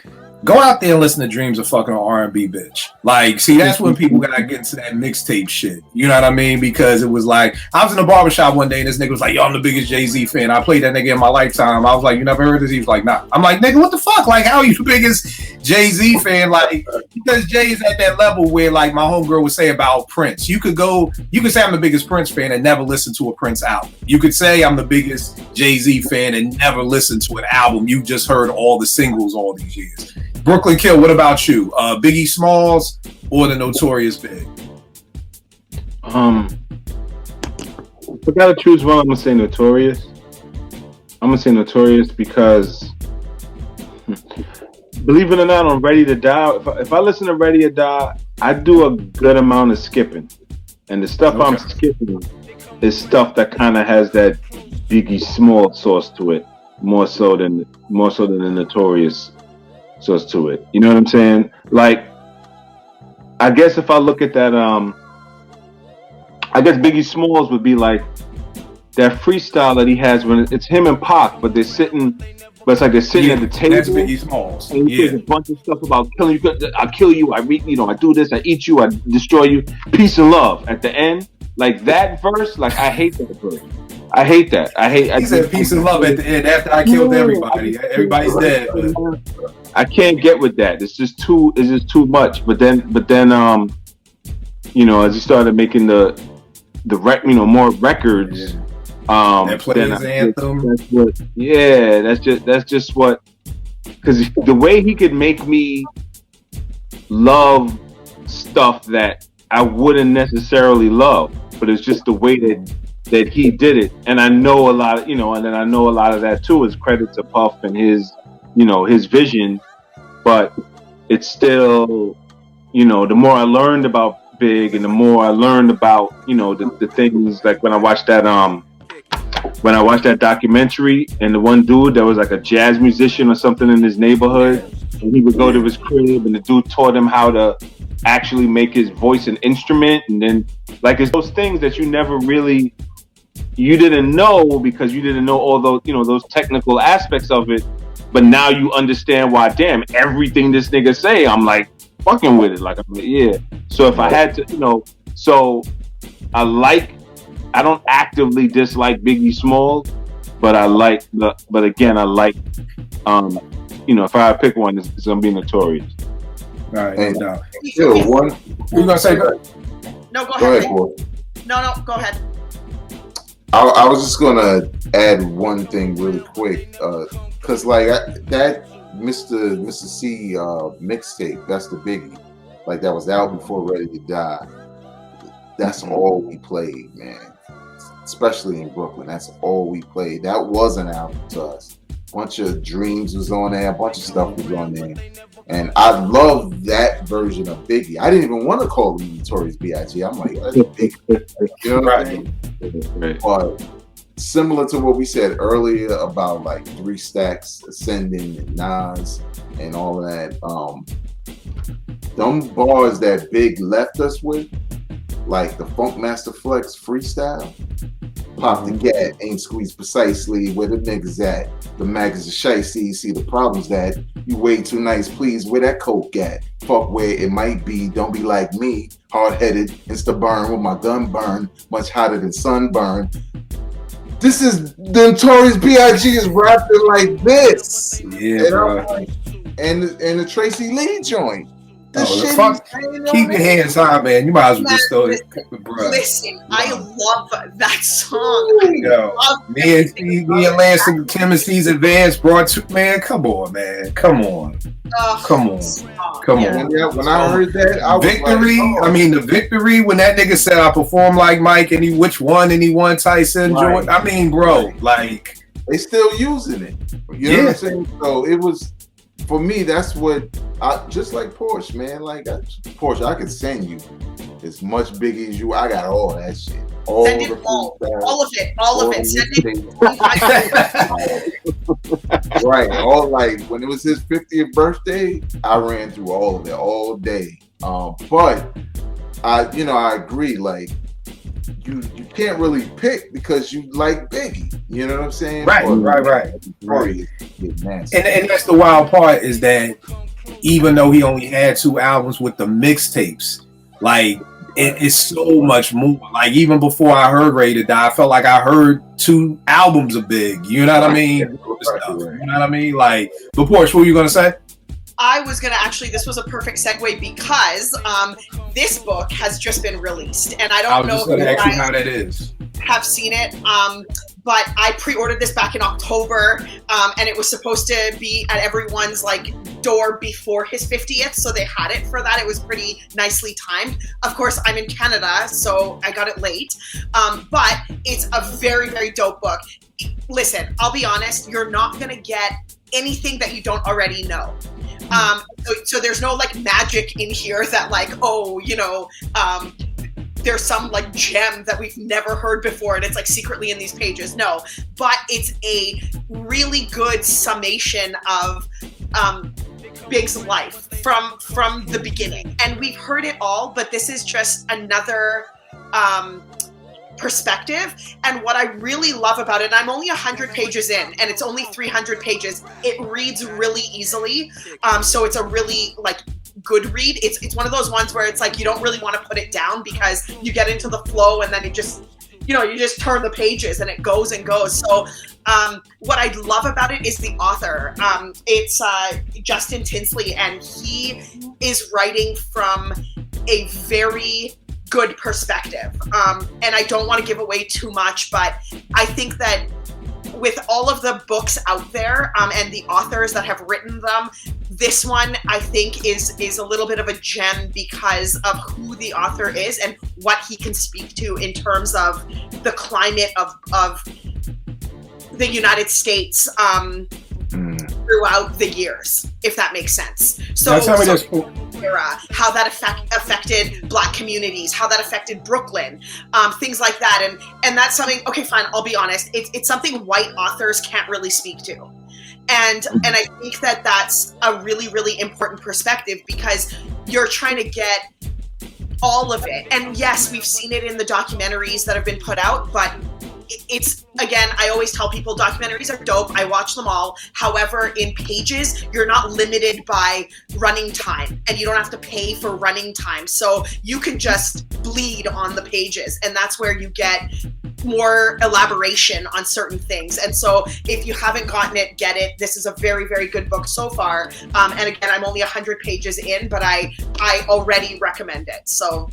go out there and listen to Dreams of Fucking R&B Bitch. Like, see, that's when people gotta get into that mixtape shit. You know what I mean? Because it was like, I was in a barbershop one day and this nigga was like, yo, I'm the biggest Jay-Z fan. I played that nigga in my lifetime. I was like, you never heard this? He was like, nah. I'm like, nigga, what the fuck? Like, how are you the biggest Jay-Z fan? Like, because Jay is at that level where, like, my homegirl would say about Prince. You could say I'm the biggest Prince fan and never listen to a Prince album. You could say I'm the biggest Jay-Z fan and never listen to an album. You just heard all the singles all these years. Brooklyn Kill, what about you? Biggie Smalls or the Notorious Big? If I gotta choose one, I'm gonna say Notorious. I'm gonna say Notorious because, believe it or not, on Ready to Die, if I listen to Ready to Die, I do a good amount of skipping, and the stuff I'm skipping is stuff that kind of has that Biggie Small sauce to it, more so than the Notorious sauce to it. You know what I'm saying? Like, I guess if I look at that, I guess Biggie Smalls would be like that freestyle that he has when it's him and Pac, but they're sitting at the table. That's Biggie Smalls. And he says a bunch of stuff about killing you. I kill you. I do this. I eat you. I destroy you. Peace and love at the end. Like that verse. Like I hate that verse. I hate that. He said peace and love at the end after I killed everybody. Everybody's dead. I can't get with that. It's just too much. But then, as he started making more records, and play his anthem. That's just what. Because the way he could make me love stuff that I wouldn't necessarily love, but it's just the way that he did it. And I know a lot of, and then I know a lot of that too is credit to Puff and his vision. But it's still, the more I learned about Big and the more I learned about, the things like when I watched that documentary and the one dude that was like a jazz musician or something in his neighborhood, and he would go to his crib and the dude taught him how to actually make his voice an instrument. And then like it's those things that you didn't know because you didn't know all those, those technical aspects of it. But now you understand why, damn, everything this nigga say, I'm like fucking with it. Like, yeah. So if I had to, I don't actively dislike Biggie Smalls, but I like if I had to pick one, it's gonna be Notorious. All right, and, no. One. What you gonna say? No, go ahead. No, go ahead. I was just gonna add one thing really quick, cause like that Mr. C mixtape, that's the Biggie, like that was out before Ready to Die. That's all we played, man. Especially in Brooklyn, that's all we played. That was an album to us. Bunch of Dreams was on there, a bunch of stuff was on there, and I love that version of Biggie. I didn't even want to call him Notorious B.I.G. I'm like, that's Biggie. You know what I mean? Right. But similar to what we said earlier about like 3 Stacks Ascending and Nas and all of that, them bars that Big left us with, like the Funk Master Flex freestyle, pop the gat, ain't squeezed precisely where the niggas at. The mag is a shicey, see the problems that you way too nice, please, where that coke at? Fuck where it might be, don't be like me, hard-headed, insta burn with my gun burn, much hotter than sunburn. This is the Notorious B.I.G. is rapping like this. Yeah, bro. And the Tracy Lee joint. Keep your hands high, man. You might as well just throw it, bro. Listen, I love that song. Yo, me and Lance and Tim and C's Advance brought to, man. Come on, man. Come on. Yeah, when I heard that, I was Victory. like, I mean, the Victory when that nigga said I perform like Mike and he won Tyson Jordan. I mean, bro, like they still using it. You know what I'm saying? So it was. For me, that's what just like Porsche, man. Like Porsche, I could send you as much Biggie as you. I got all that shit. All of it. Send it. Right. All like when it was his 50th birthday, I ran through all of it all day. But I agree. Like you can't really pick because you like Biggie. You know what I'm saying? Right. And And that's the wild part is that even though he only had 2 albums with the mixtapes. Like, it is so much more. Like, even before I heard Ready to Die, I felt like I heard 2 albums of Big. You know what I mean? You know what I mean? Like, but Porsche, what were you gonna say? I was going to actually, this was a perfect segue because this book has just been released. And I don't know if you guys how that is. Have seen it. But I pre-ordered this back in October, and it was supposed to be at everyone's like door before his 50th. So they had it for that. It was pretty nicely timed. Of course, I'm in Canada, so I got it late. But it's a very, very dope book. Listen, I'll be honest, you're not going to get anything that you don't already know. So there's no like magic in here that like, oh, you know, there's some like gem that we've never heard before and it's like secretly in these pages. No, but it's a really good summation of Big's life from the beginning. And we've heard it all, but this is just another perspective. And what I really love about it, and I'm only 100 pages in and it's only 300 pages, it reads really easily. So it's a really like good read. It's one of those ones where it's like you don't really want to put it down because you get into the flow and then it just, you know, you just turn the pages and it goes and goes. So what I love about it is the author. It's Justin Tinsley, and he is writing from a very good perspective. And I don't want to give away too much, but I think that with all of the books out there and the authors that have written them, this one I think is a little bit of a gem because of who the author is and what he can speak to in terms of the climate of the United States throughout the years, if that makes sense. So how that affected Black communities, how that affected Brooklyn, things like that. And that's something, okay, fine, I'll be honest, it's something white authors can't really speak to. And I think that that's a really, really important perspective because you're trying to get all of it. And yes, we've seen it in the documentaries that have been put out, but it's, again, I always tell people documentaries are dope. I watch them all. However, in pages, you're not limited by running time and you don't have to pay for running time. So you can just bleed on the pages, and that's where you get more elaboration on certain things. And so if you haven't gotten it, get it. This is a very, very good book so far. And again, I'm only 100 pages in, but I already recommend it. So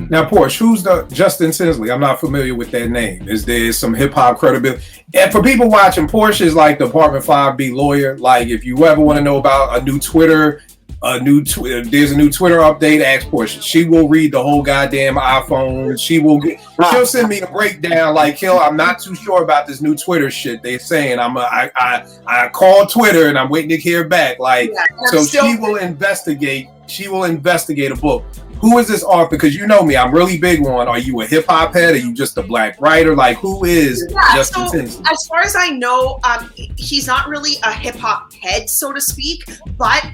now, Porsche, who's the Justin Tinsley? I'm not familiar with that name. Is there some hip hop credibility? And for people watching, Porsche is like the Department 5B lawyer. Like, if you ever want to know about a new Twitter, there's a new Twitter update, ask Porsche. She will read the whole goddamn iPhone. She'll send me a breakdown. Like, I'm not too sure about this new Twitter shit they're saying. I called Twitter and I'm waiting to hear back. Like, yeah, so she will investigate. She will investigate a book. Who is this author? Because you know me, I'm really big on, are you a hip hop head? Are you just a black writer? Like, who is Justin Tinsley? As far as I know, he's not really a hip hop head, so to speak, but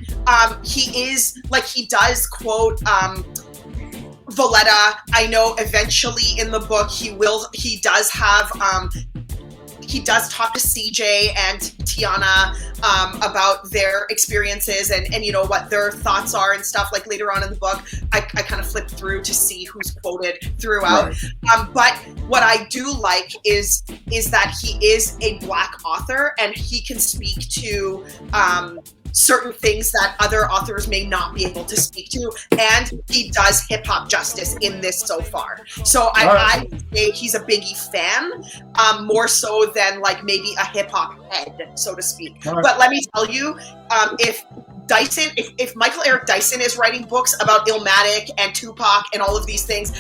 he is, like, he does quote Valletta. I know eventually in the book he does talk to CJ and Tiana about their experiences and you know what their thoughts are and stuff. Like later on in the book, I kind of flipped through to see who's quoted throughout. Right. But what I do like is that he is a Black author and he can speak to certain things that other authors may not be able to speak to, and he does hip hop justice in this so far. So I would say he's a Biggie fan, more so than like maybe a hip hop head, so to speak. Right. But let me tell you, if Michael Eric Dyson is writing books about Illmatic and Tupac and all of these things,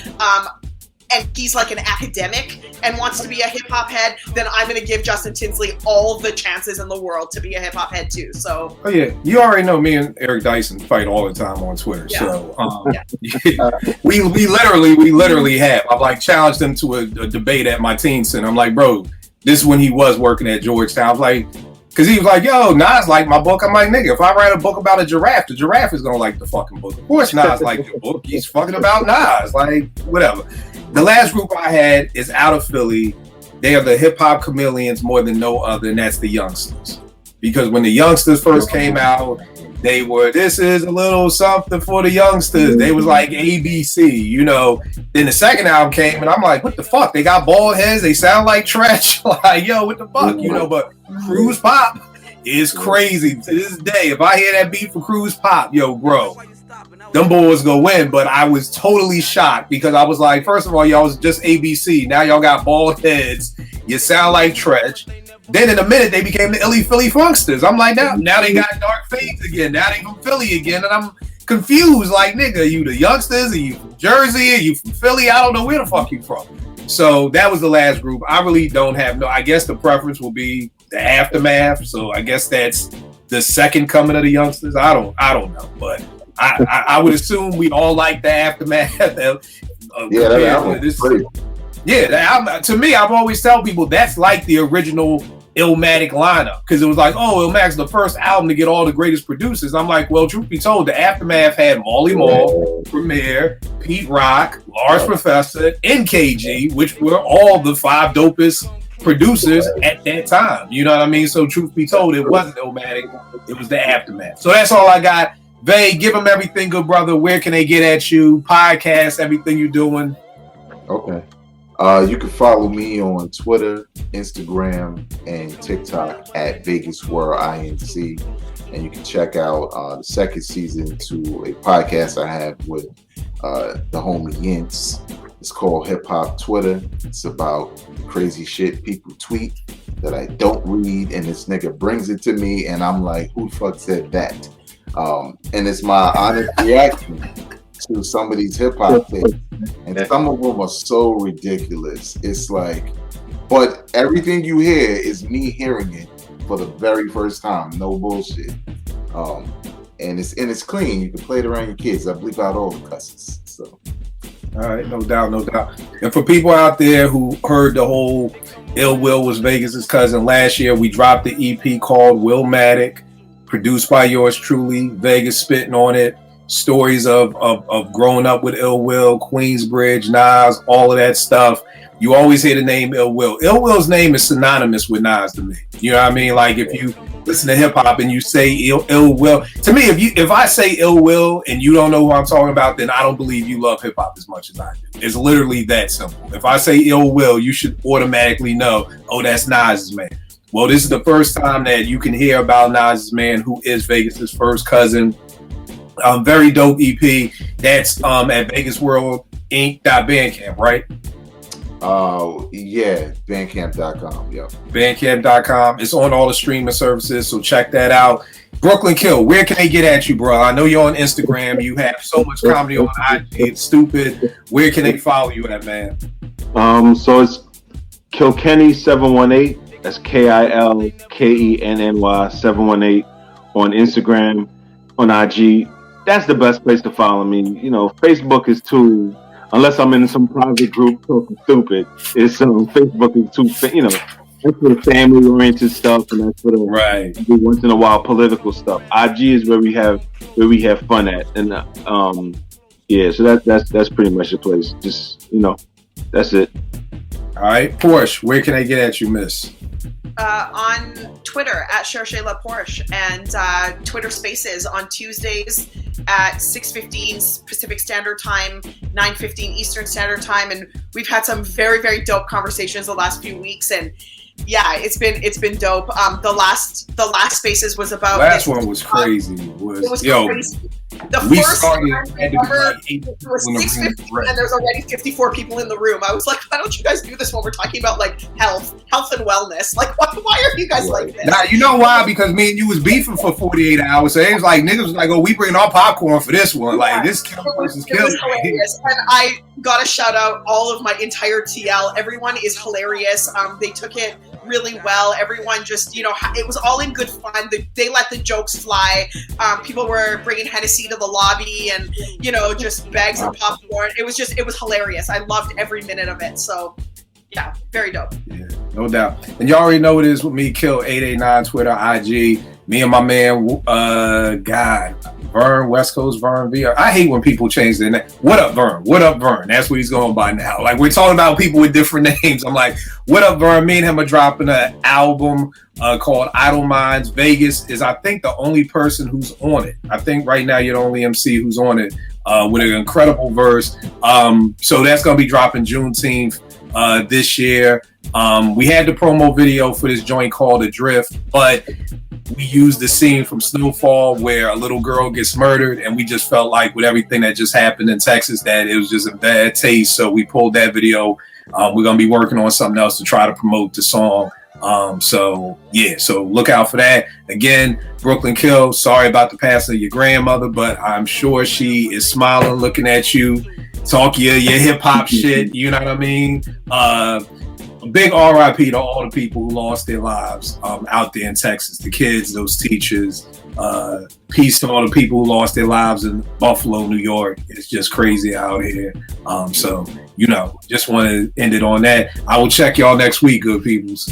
and he's like an academic and wants to be a hip hop head, then I'm going to give Justin Tinsley all the chances in the world to be a hip hop head too. So, oh yeah, you already know me and Eric Dyson fight all the time on Twitter. Yeah. So we literally have. I've like challenged him to a debate at my teen center. I'm like, bro, this is when he was working at Georgetown. I was like, because he was like, yo, Nas like my book. I'm like, nigga, if I write a book about a giraffe, the giraffe is going to like the fucking book. Of course Nas like the book. He's fucking about Nas. Like, whatever. The last group I had is out of Philly. They are the hip hop chameleons more than no other, and that's the Youngsters. Because when the Youngsters first came out, They were, this is a little something for the youngsters. They was like ABC, you know. Then the second album came, and I'm like, what the fuck? They got bald heads. They sound like trash. Like, yo, what the fuck? You know, but Cruise Pop is crazy to this day. If I hear that beat for Cruise Pop, yo, bro, them boys go win. But I was totally shocked because I was like, first of all, y'all was just ABC. Now y'all got bald heads. You sound like trash. Then in a minute they became the Illy Philly Funksters. I'm like, now they got dark fades again. Now they from Philly again, and I'm confused. Like, nigga, you the youngsters? Are you from Jersey? Are you from Philly? I don't know where the fuck you from. So that was the last group. I really don't have I guess the preference will be the Aftermath. So I guess that's the second coming of the youngsters. I don't know, but I would assume we all like the Aftermath. That album was great. Yeah, the album, to me, I've always tell people that's like the original Illmatic lineup, because it was like, oh, Illmatic's the first album to get all the greatest producers. I'm like, well, truth be told, the Aftermath had Marley Marl, Premier, Pete Rock, Large Professor, NKG, which were all the 5 dopest producers at that time. You know what I mean? So truth be told, it wasn't Illmatic, it was the Aftermath. So that's all I got. Vay, give them everything, good brother. Where can they get at you? Podcast, everything you're doing. Okay. You can follow me on Twitter, Instagram, and TikTok at Vegas World INC. And you can check out the second season to a podcast I have with the homie Yints. It's called Hip Hop Twitter. It's about crazy shit people tweet that I don't read, and this nigga brings it to me, and I'm like, who the fuck said that? And it's my honest reaction to some of these hip hop things, and some of them are so ridiculous. It's like, but everything you hear is me hearing it for the very first time. No bullshit. And it's clean. You can play it around your kids. I bleep out all the cusses. So, all right, no doubt. And for people out there who heard the whole Ill Will was Vegas's cousin last year, we dropped the EP called Willmatic, produced by yours truly. Vegas spitting on it. Stories of growing up with Ill Will, Queensbridge, Nas, all of that stuff. You always hear the name Ill Will. Ill Will's name is synonymous with Nas to me. You know what I mean? Like, if you listen to hip hop and you say Ill Will, to me, if I say Ill Will and you don't know who I'm talking about, then I don't believe you love hip hop as much as I do. It's literally that simple. If I say Ill Will, you should automatically know, oh, that's Nas's man. Well, this is the first time that you can hear about Nas's man, who is Vegas's first cousin. Very dope EP. That's at VegasWorldInc.bandcamp, right? Yeah, bandcamp.com. Yep. Bandcamp.com. It's on all the streaming services, so check that out. Brooklyn Kill, where can they get at you, bro? I know you're on Instagram. You have so much comedy on IG. It's stupid. Where can they follow you at, man? So it's Kilkenny718. That's KILKENNY 718 on Instagram, on IG. That's the best place to follow me. You know, Facebook is too, unless I'm in some private group talking stupid. It's Facebook is too, you know, that's for the family oriented stuff, and that's for the once in a while political stuff. IG is where we have fun at, and yeah. So that's pretty much the place. Just, you know, that's it. All right, Porsche, where can I get at you, miss? On Twitter at Cherchez La Porsche, and Twitter Spaces on Tuesdays at 6:15 Pacific Standard Time, 9:15 Eastern Standard Time, and we've had some very, very dope conversations the last few weeks, and yeah, it's been dope. The last Spaces was about. Last one was crazy. It was crazy. The first time it was 6:50 and there's already 54 people in the room. I was like, why don't you guys do this when we're talking about like health and wellness? Like, why are you guys like this? Now, you know why? Because me and you was beefing for 48 hours. So it was like, niggas was like, oh, we bringing our popcorn for this one. Like, this kill versus kill. And I gotta shout out all of my entire TL. Everyone is hilarious. They took it really well. Everyone just, you know, it was all in good fun. They let the jokes fly. People were bringing Hennessy to the lobby and, you know, just bags of popcorn. It was hilarious. I loved every minute of it. So yeah, very dope. Yeah, no doubt. And you already know what it is with me, Kill 889 Twitter, IG. Me and my man, Vern, West Coast Vern V. I hate when people change their name. What up, Vern? What up, Vern? That's what he's going by now. Like, we're talking about people with different names. I'm like, what up, Vern? Me and him are dropping an album called Idle Minds. Vegas is, I think, the only person who's on it. I think right now you're the only MC who's on it with an incredible verse. So that's going to be dropping Juneteenth this year. We had the promo video for this joint called Adrift, but we used the scene from Snowfall where a little girl gets murdered, and we just felt like with everything that just happened in Texas that it was just a bad taste. So we pulled that video. We're going to be working on something else to try to promote the song. So look out for that. Again, Brooklyn Kill, sorry about the passing of your grandmother, but I'm sure she is smiling, looking at you, talk your hip hop shit. You know what I mean? A big RIP to all the people who lost their lives out there in Texas, the kids, those teachers. Peace to all the people who lost their lives in Buffalo, New York. It's just crazy out here. So, just want to end it on that. I will check y'all next week, good peoples.